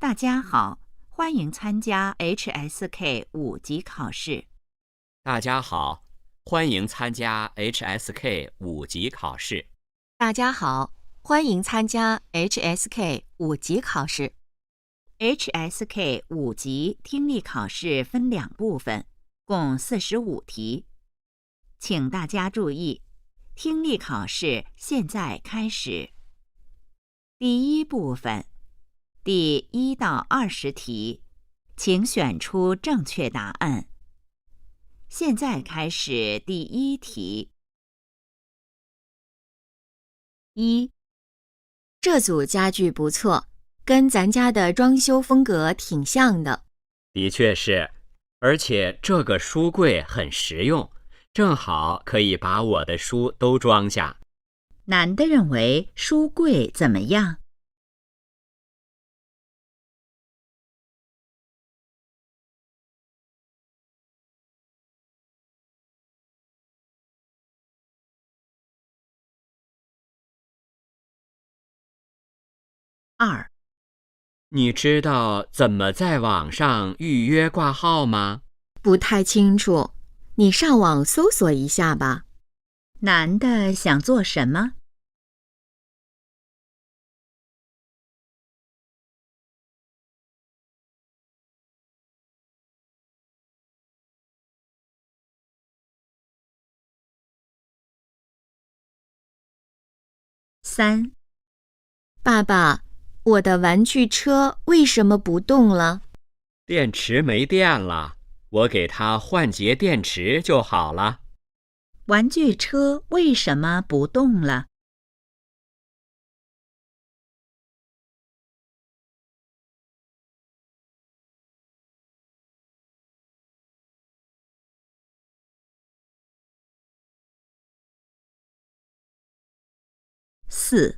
大家好，欢迎参加 HSK 5级考试。大家好，欢迎参加 HSK 5级考试。大家好，欢迎参加 HSK 5级考试。HSK 5级听力考试分2部分，共45题。请大家注意，听力考试现在开始。第1部分，第1到20题，请选出正确答案。现在开始第1题。1，这组家具不错，跟咱家的装修风格挺像的。的确是，而且这个书柜很实用，正好可以把我的书都装下。男的认为书柜怎么样？2，你知道怎么在网上预约挂号吗？不太清楚，你上网搜索一下吧。男的想做什么？3，爸爸，我的玩具车为什么不动了？电池没电了，我给它换节电池就好了。玩具车为什么不动了？4，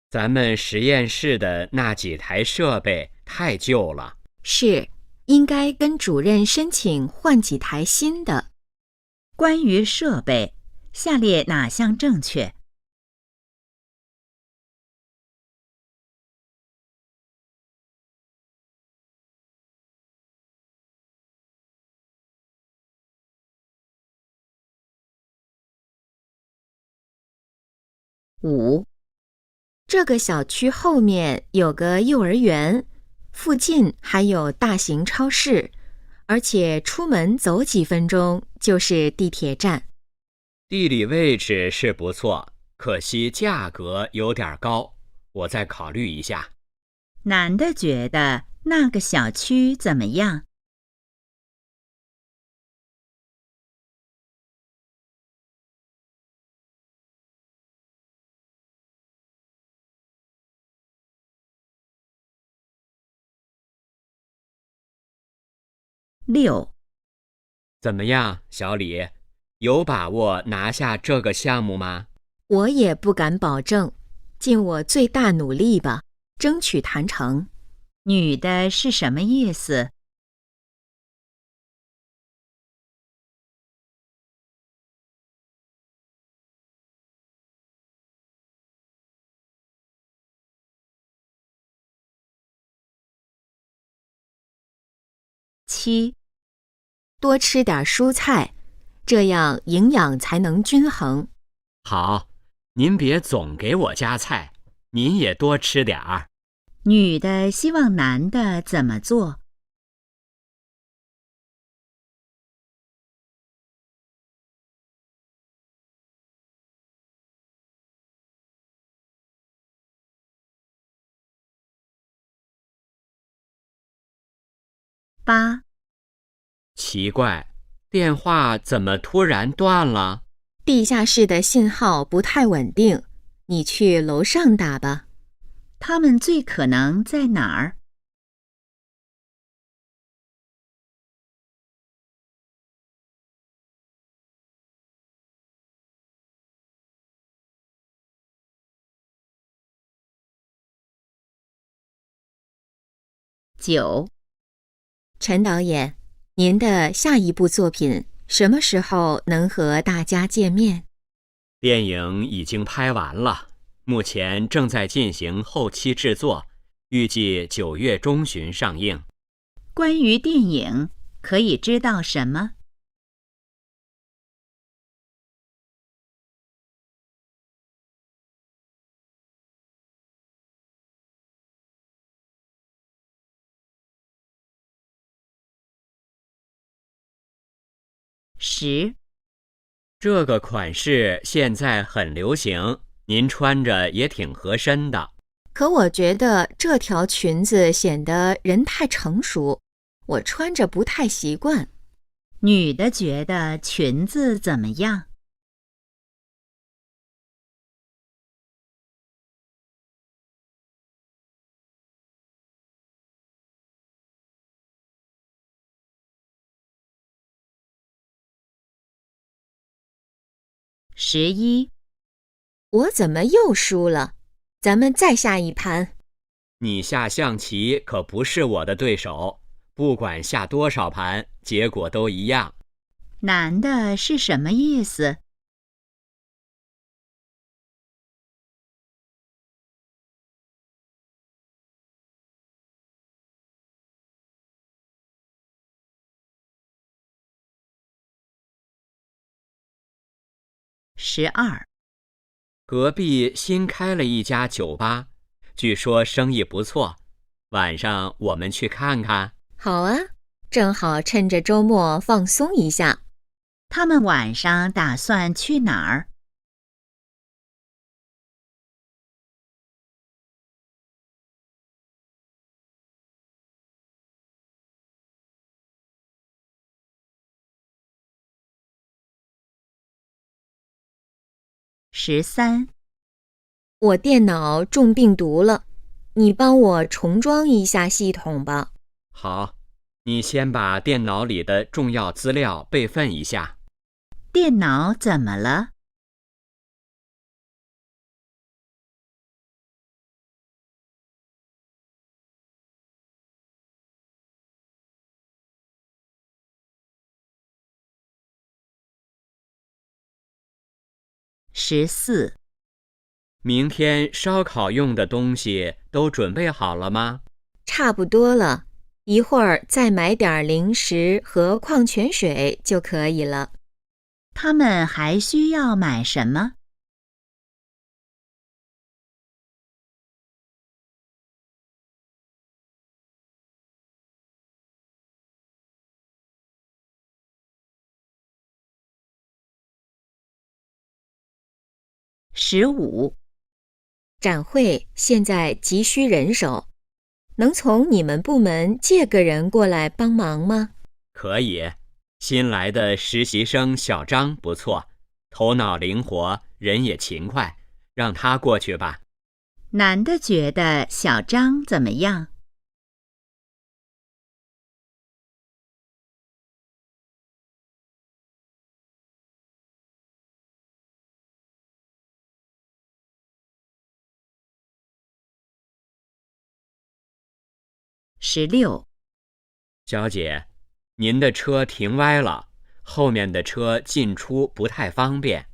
咱们实验室的那几台设备太旧了。是，应该跟主任申请换几台新的。关于设备，下列哪项正确？5，这个小区后面有个幼儿园，附近还有大型超市，而且出门走几分钟就是地铁站。地理位置是不错，可惜价格有点高，我再考虑一下。男的觉得那个小区怎么样？6，怎么样，小李？有把握拿下这个项目吗？我也不敢保证，尽我最大努力吧，争取谈成。女的是什么意思？7，多吃点蔬菜，这样营养才能均衡。好，您别总给我夹菜，您也多吃点儿。女的希望男的怎么做？8，奇怪，电话怎么突然断了？地下室的信号不太稳定，你去楼上打吧。他们最可能在哪儿？9，陈导演，您的下一部作品什么时候能和大家见面？电影已经拍完了，目前正在进行后期制作，预计9月中旬上映。关于电影，可以知道什么？10、这个款式现在很流行，您穿着也挺合身的。可我觉得这条裙子显得人太成熟，我穿着不太习惯。女的觉得裙子怎么样？11、我怎么又输了？咱们再下一盘。你下象棋可不是我的对手，不管下多少盘，结果都一样。男的是什么意思？12、隔壁新开了一家酒吧，据说生意不错，晚上我们去看看。好啊，正好趁着周末放松一下。他们晚上打算去哪儿？13、我电脑中病毒了，你帮我重装一下系统吧。好，你先把电脑里的重要资料备份一下。电脑怎么了？14、明天烧烤用的东西都准备好了吗？差不多了，一会儿再买点零食和矿泉水就可以了。他们还需要买什么？15、展会现在急需人手，能从你们部门借个人过来帮忙吗？可以，新来的实习生小张不错，头脑灵活，人也勤快，让他过去吧。男的觉得小张怎么样？16、小姐，您的车停歪了，后面的车进出不太方便。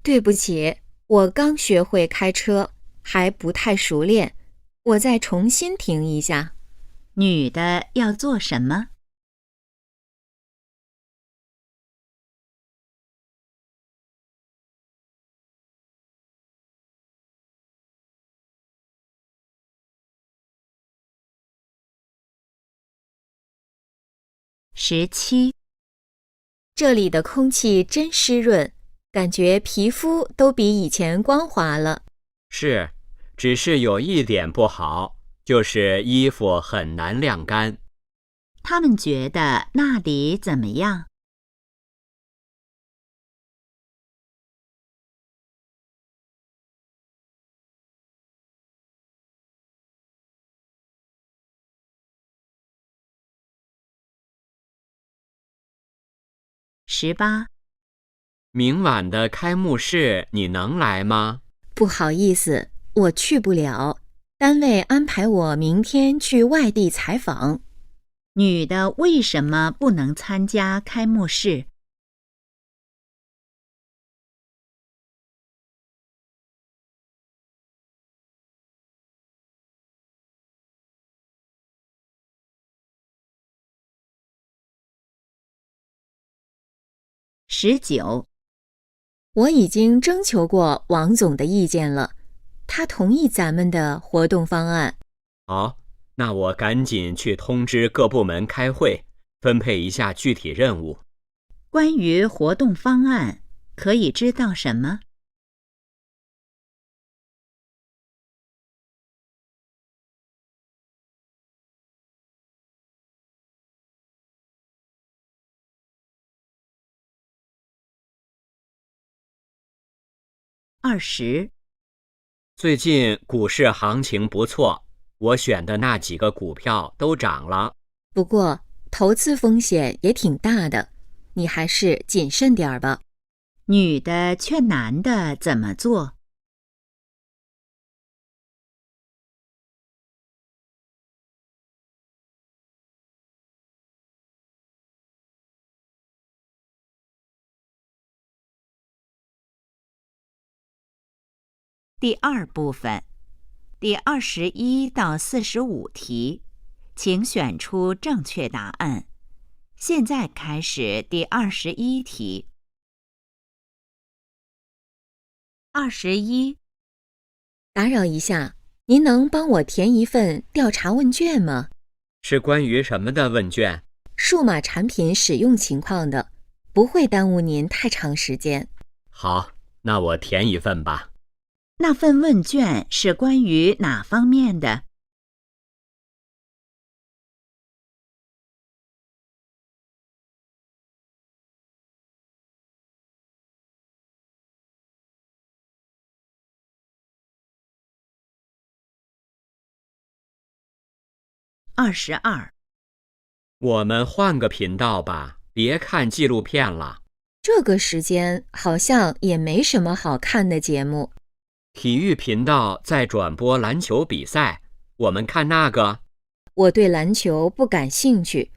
对不起，我刚学会开车，还不太熟练，我再重新停一下。女的要做什么？17、这里的空气真湿润，感觉皮肤都比以前光滑了。是，只是有一点不好，就是衣服很难晾干。他们觉得那里怎么样？18、明晚的开幕式你能来吗？不好意思，我去不了，单位安排我明天去外地采访。女的为什么不能参加开幕式19。我已经征求过王总的意见了，他同意咱们的活动方案。好，那我赶紧去通知各部门开会，分配一下具体任务。关于活动方案，可以知道什么？20。最近股市行情不错，我选的那几个股票都涨了。不过，投资风险也挺大的，你还是谨慎点儿吧。女的劝男的怎么做第二部分，第21到45题，请选出正确答案。现在开始第21题。21，打扰一下，您能帮我填一份调查问卷吗？是关于什么的问卷？数码产品使用情况的，不会耽误您太长时间。好，那我填一份吧。那份问卷是关于哪方面的？22，我们换个频道吧，别看纪录片了。这个时间好像也没什么好看的节目。体育频道在转播篮球比赛，我们看那个。我对篮球不感兴趣，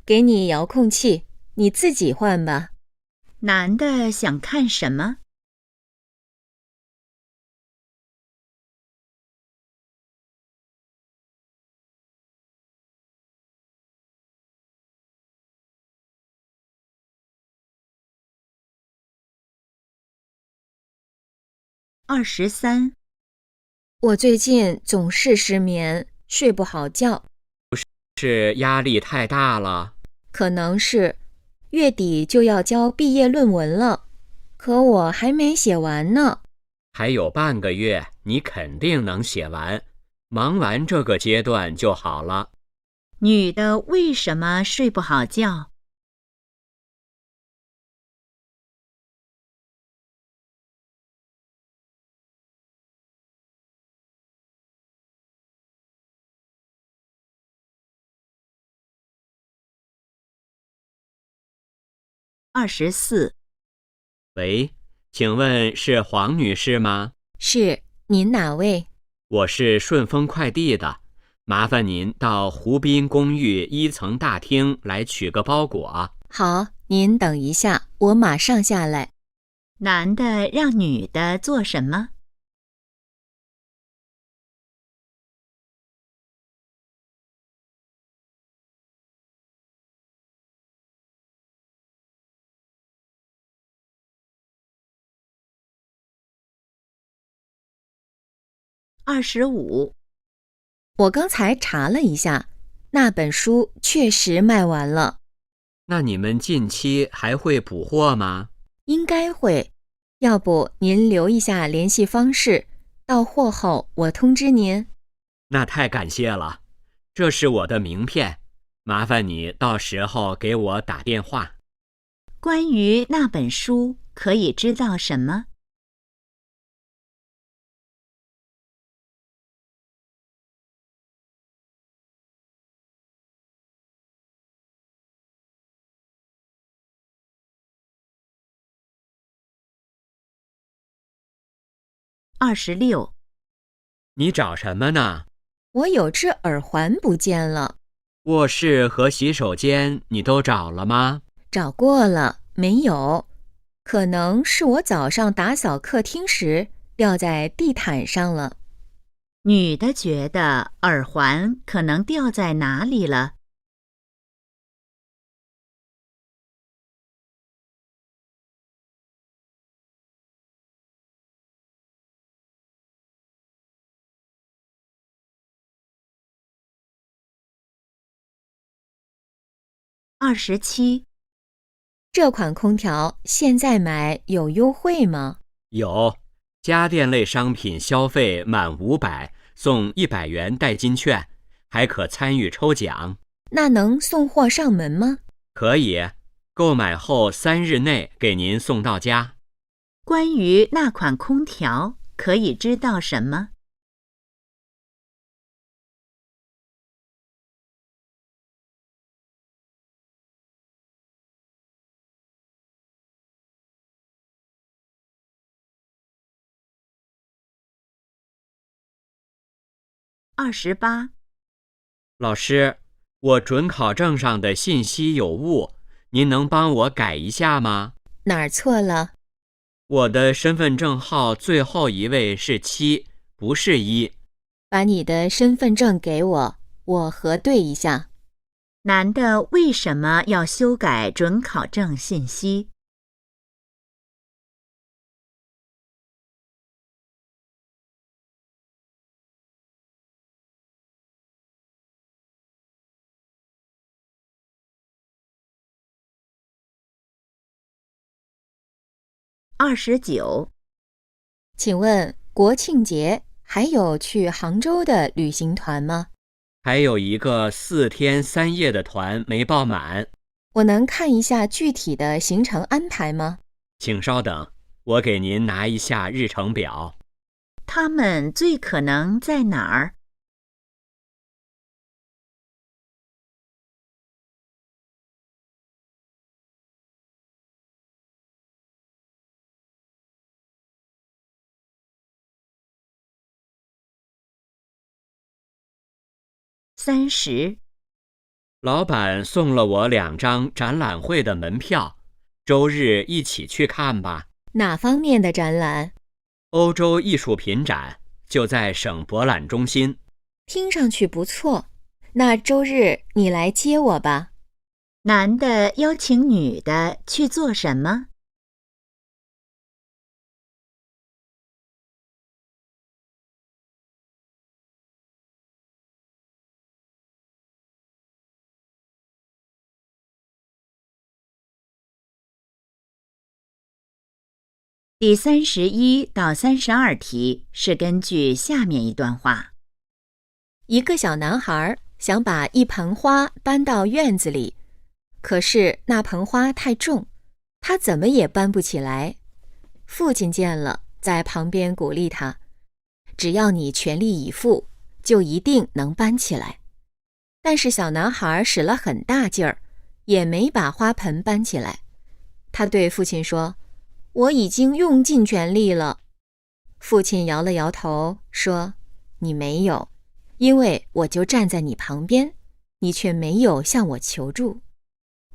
给你遥控器，你自己换吧。男的想看什么？23，我最近总是失眠，睡不好觉，是压力太大了。可能是月底就要交毕业论文了，可我还没写完呢。还有半个月，你肯定能写完，忙完这个阶段就好了。女的为什么睡不好觉？24，喂，请问是黄女士吗？是，您哪位？我是顺丰快递的，麻烦您到湖滨公寓1层大厅来取个包裹。好，您等一下，我马上下来。男的让女的做什么？25，我刚才查了一下，那本书确实卖完了。那你们近期还会补货吗？应该会，要不您留一下联系方式，到货后我通知您。那太感谢了，这是我的名片，麻烦你到时候给我打电话。关于那本书可以知道什么？26，你找什么呢？我有只耳环不见了，卧室和洗手间你都找了吗？找过了，没有。可能是我早上打扫客厅时掉在地毯上了。女的觉得耳环可能掉在哪里了27。这款空调现在买有优惠吗？有，家电类商品消费满500送100元代金券，还可参与抽奖。那能送货上门吗？可以，购买后3日内给您送到家。关于那款空调，可以知道什么？28。老师，我准考证上的信息有误，您能帮我改一下吗？哪儿错了？我的身份证号最后一位是7，不是1。把你的身份证给我，我核对一下。男的为什么要修改准考证信息？29。请问国庆节还有去杭州的旅行团吗？还有一个4天3夜的团没报满。我能看一下具体的行程安排吗？请稍等，我给您拿一下日程表。他们最可能在哪儿？30。老板送了我2张展览会的门票，周日一起去看吧。哪方面的展览？欧洲艺术品展，就在省博览中心。听上去不错，那周日你来接我吧。男的邀请女的去做什么？第31到32题是根据下面一段话。一个小男孩想把一盆花搬到院子里，可是那盆花太重，他怎么也搬不起来。父亲见了，在旁边鼓励他，只要你全力以赴，就一定能搬起来。但是小男孩使了很大劲儿，也没把花盆搬起来。他对父亲说，我已经用尽全力了。父亲摇了摇头，说，你没有，因为我就站在你旁边，你却没有向我求助。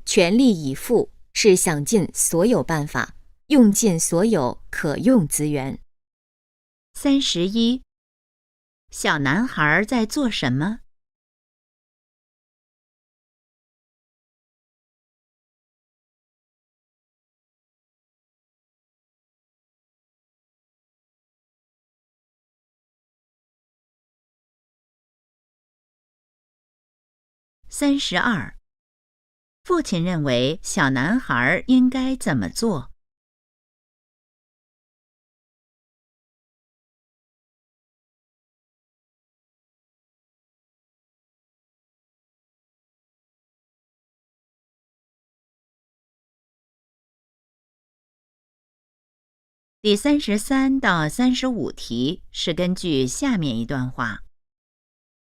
全力以赴是想尽所有办法，用尽所有可用资源。31。小男孩在做什么？32。父亲认为小男孩应该怎么做第33到35题是根据下面一段话。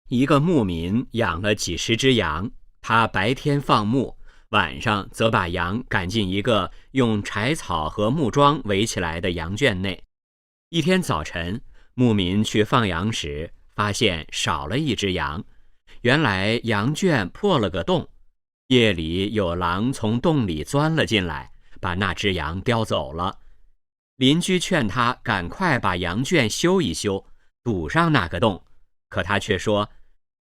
一个牧民养了几十只羊，他白天放牧，晚上则把羊赶进一个用柴草和木桩围起来的羊圈内。一天早晨，牧民去放羊时，发现少了一只羊，原来羊圈破了个洞，夜里有狼从洞里钻了进来，把那只羊叼走了。邻居劝他赶快把羊圈修一修，堵上那个洞，可他却说，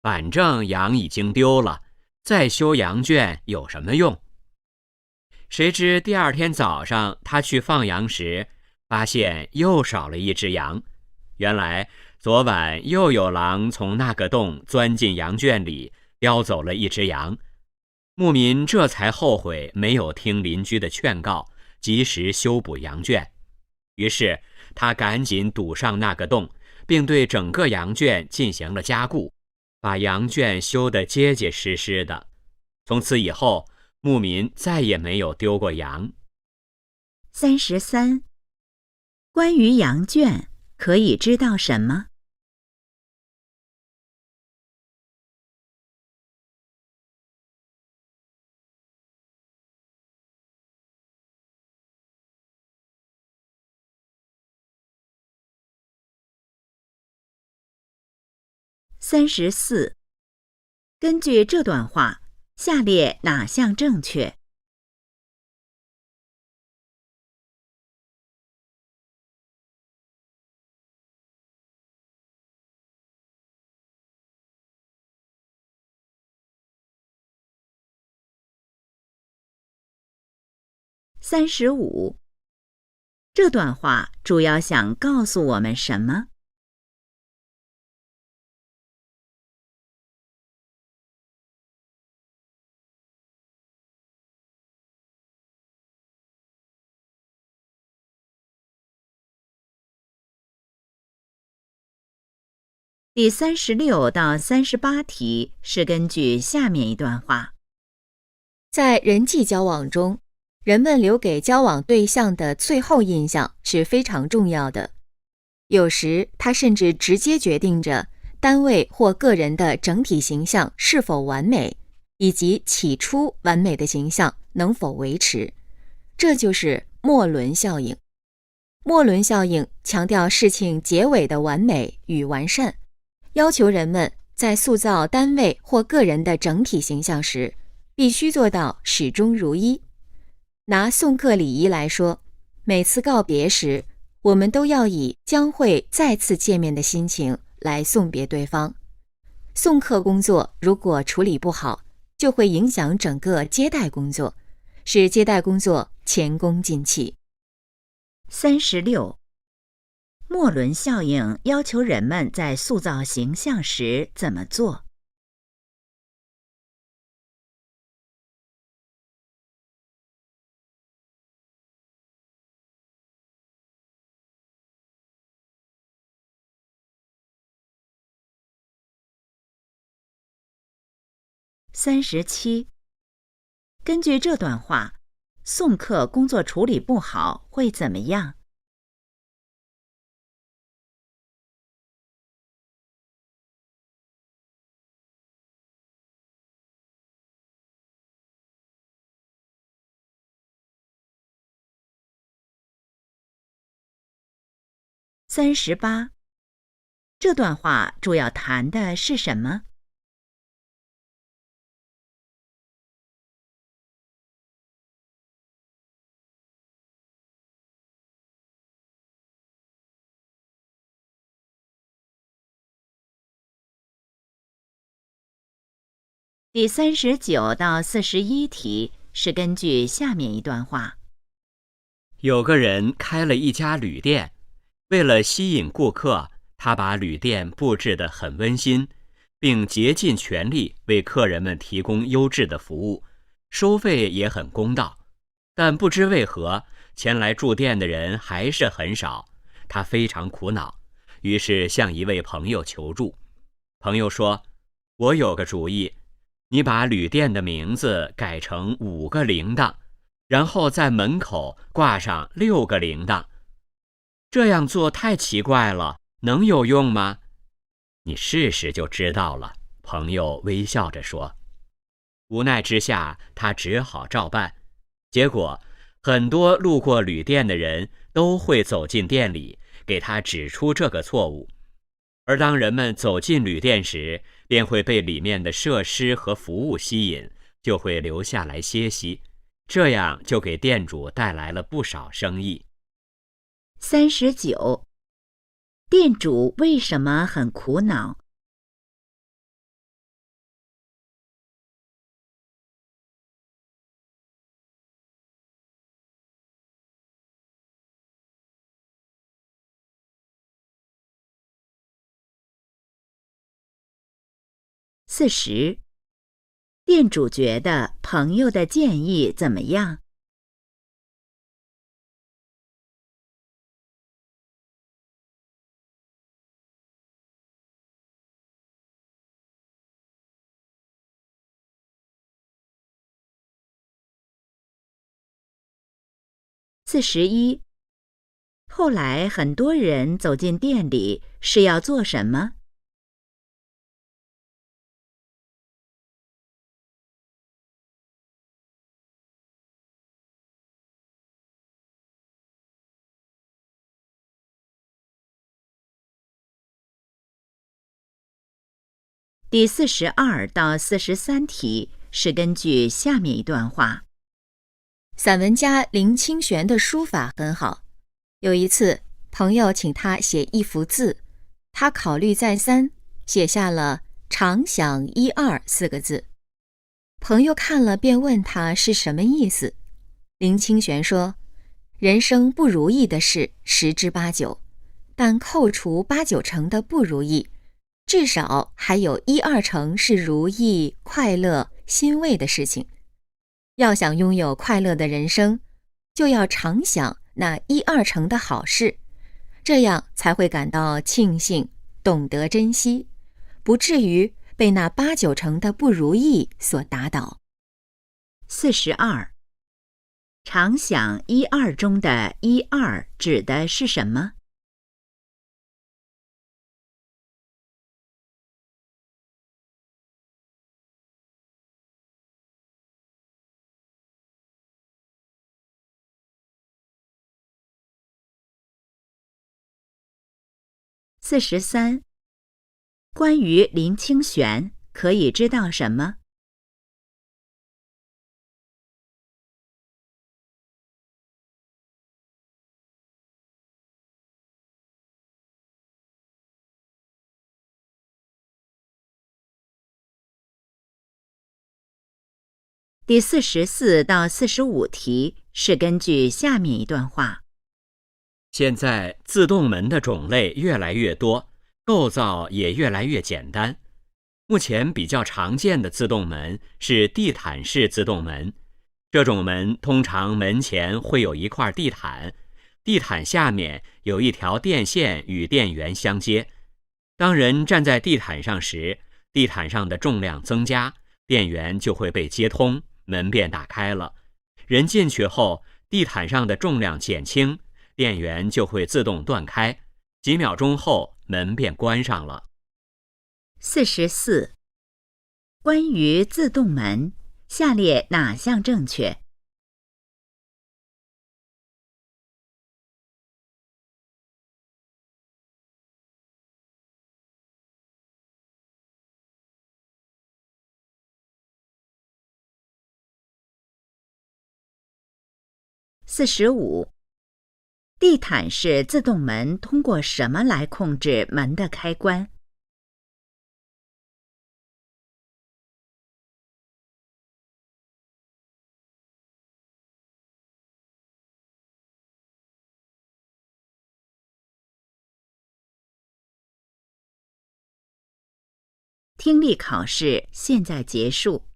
反正羊已经丢了，再修羊圈有什么用？谁知第二天早上他去放羊时，发现又少了一只羊，原来昨晚又有狼从那个洞钻进羊圈里，叼走了一只羊。牧民这才后悔没有听邻居的劝告，及时修补羊圈。于是他赶紧堵上那个洞，并对整个羊圈进行了加固，把羊圈修得结结实实的。从此以后，牧民再也没有丢过羊。33. 关于羊圈可以知道什么？34. 根据这段话，下列哪项正确？35. 这段话主要想告诉我们什么？第36到38题是根据下面一段话。在人际交往中，人们留给交往对象的最后印象是非常重要的。有时，它甚至直接决定着单位或个人的整体形象是否完美，以及起初完美的形象能否维持。这就是末轮效应。末轮效应强调事情结尾的完美与完善，要求人们在塑造单位或个人的整体形象时，必须做到始终如一。拿送客礼仪来说，每次告别时，我们都要以将会再次见面的心情来送别对方。送客工作如果处理不好，就会影响整个接待工作，使接待工作前功尽弃。36. 末轮效应要求人们在塑造形象时怎么做？37. 根据这段话，送客工作处理不好会怎么样？38. 这段话主要谈的是什么第39到41题是根据下面一段话。有个人开了一家旅店，为了吸引顾客，他把旅店布置得很温馨，并竭尽全力为客人们提供优质的服务，收费也很公道。但不知为何，前来住店的人还是很少，他非常苦恼，于是向一位朋友求助。朋友说：“我有个主意，你把旅店的名字改成5个铃铛，然后在门口挂上6个铃铛。这样做太奇怪了，能有用吗？你试试就知道了。”朋友微笑着说。无奈之下，他只好照办。结果，很多路过旅店的人都会走进店里，给他指出这个错误。而当人们走进旅店时，便会被里面的设施和服务吸引，就会留下来歇息，这样就给店主带来了不少生意。39. 店主为什么很苦恼？40. 店主觉得朋友的建议怎么样？41。后来很多人走进店里，是要做什么第42到43题是根据下面一段话。散文家林清玄的书法很好。有一次，朋友请他写一幅字，他考虑再三，写下了“常想12”4个字。朋友看了便问他是什么意思。林清玄说：“人生不如意的事10之8九，但扣除8、9成的不如意，至少还有1、2成是如意、快乐、欣慰的事情。要想拥有快乐的人生，就要常想那1、2成的好事，这样才会感到庆幸，懂得珍惜，不至于被那8、9成的不如意所打倒。42。常想1、2中的1、2指的是什么？43。关于林清玄，可以知道什么第44到45题是根据下面一段话。现在自动门的种类越来越多，构造也越来越简单。目前比较常见的自动门是地毯式自动门，这种门通常门前会有一块地毯，地毯下面有一条电线与电源相接。当人站在地毯上时，地毯上的重量增加，电源就会被接通，门便打开了。人进去后，地毯上的重量减轻，电源就会自动断开，几秒钟后门便关上了。44。关于自动门，下列哪项正确？45。地毯式自动门通过什么来控制门的开关听力考试现在结束。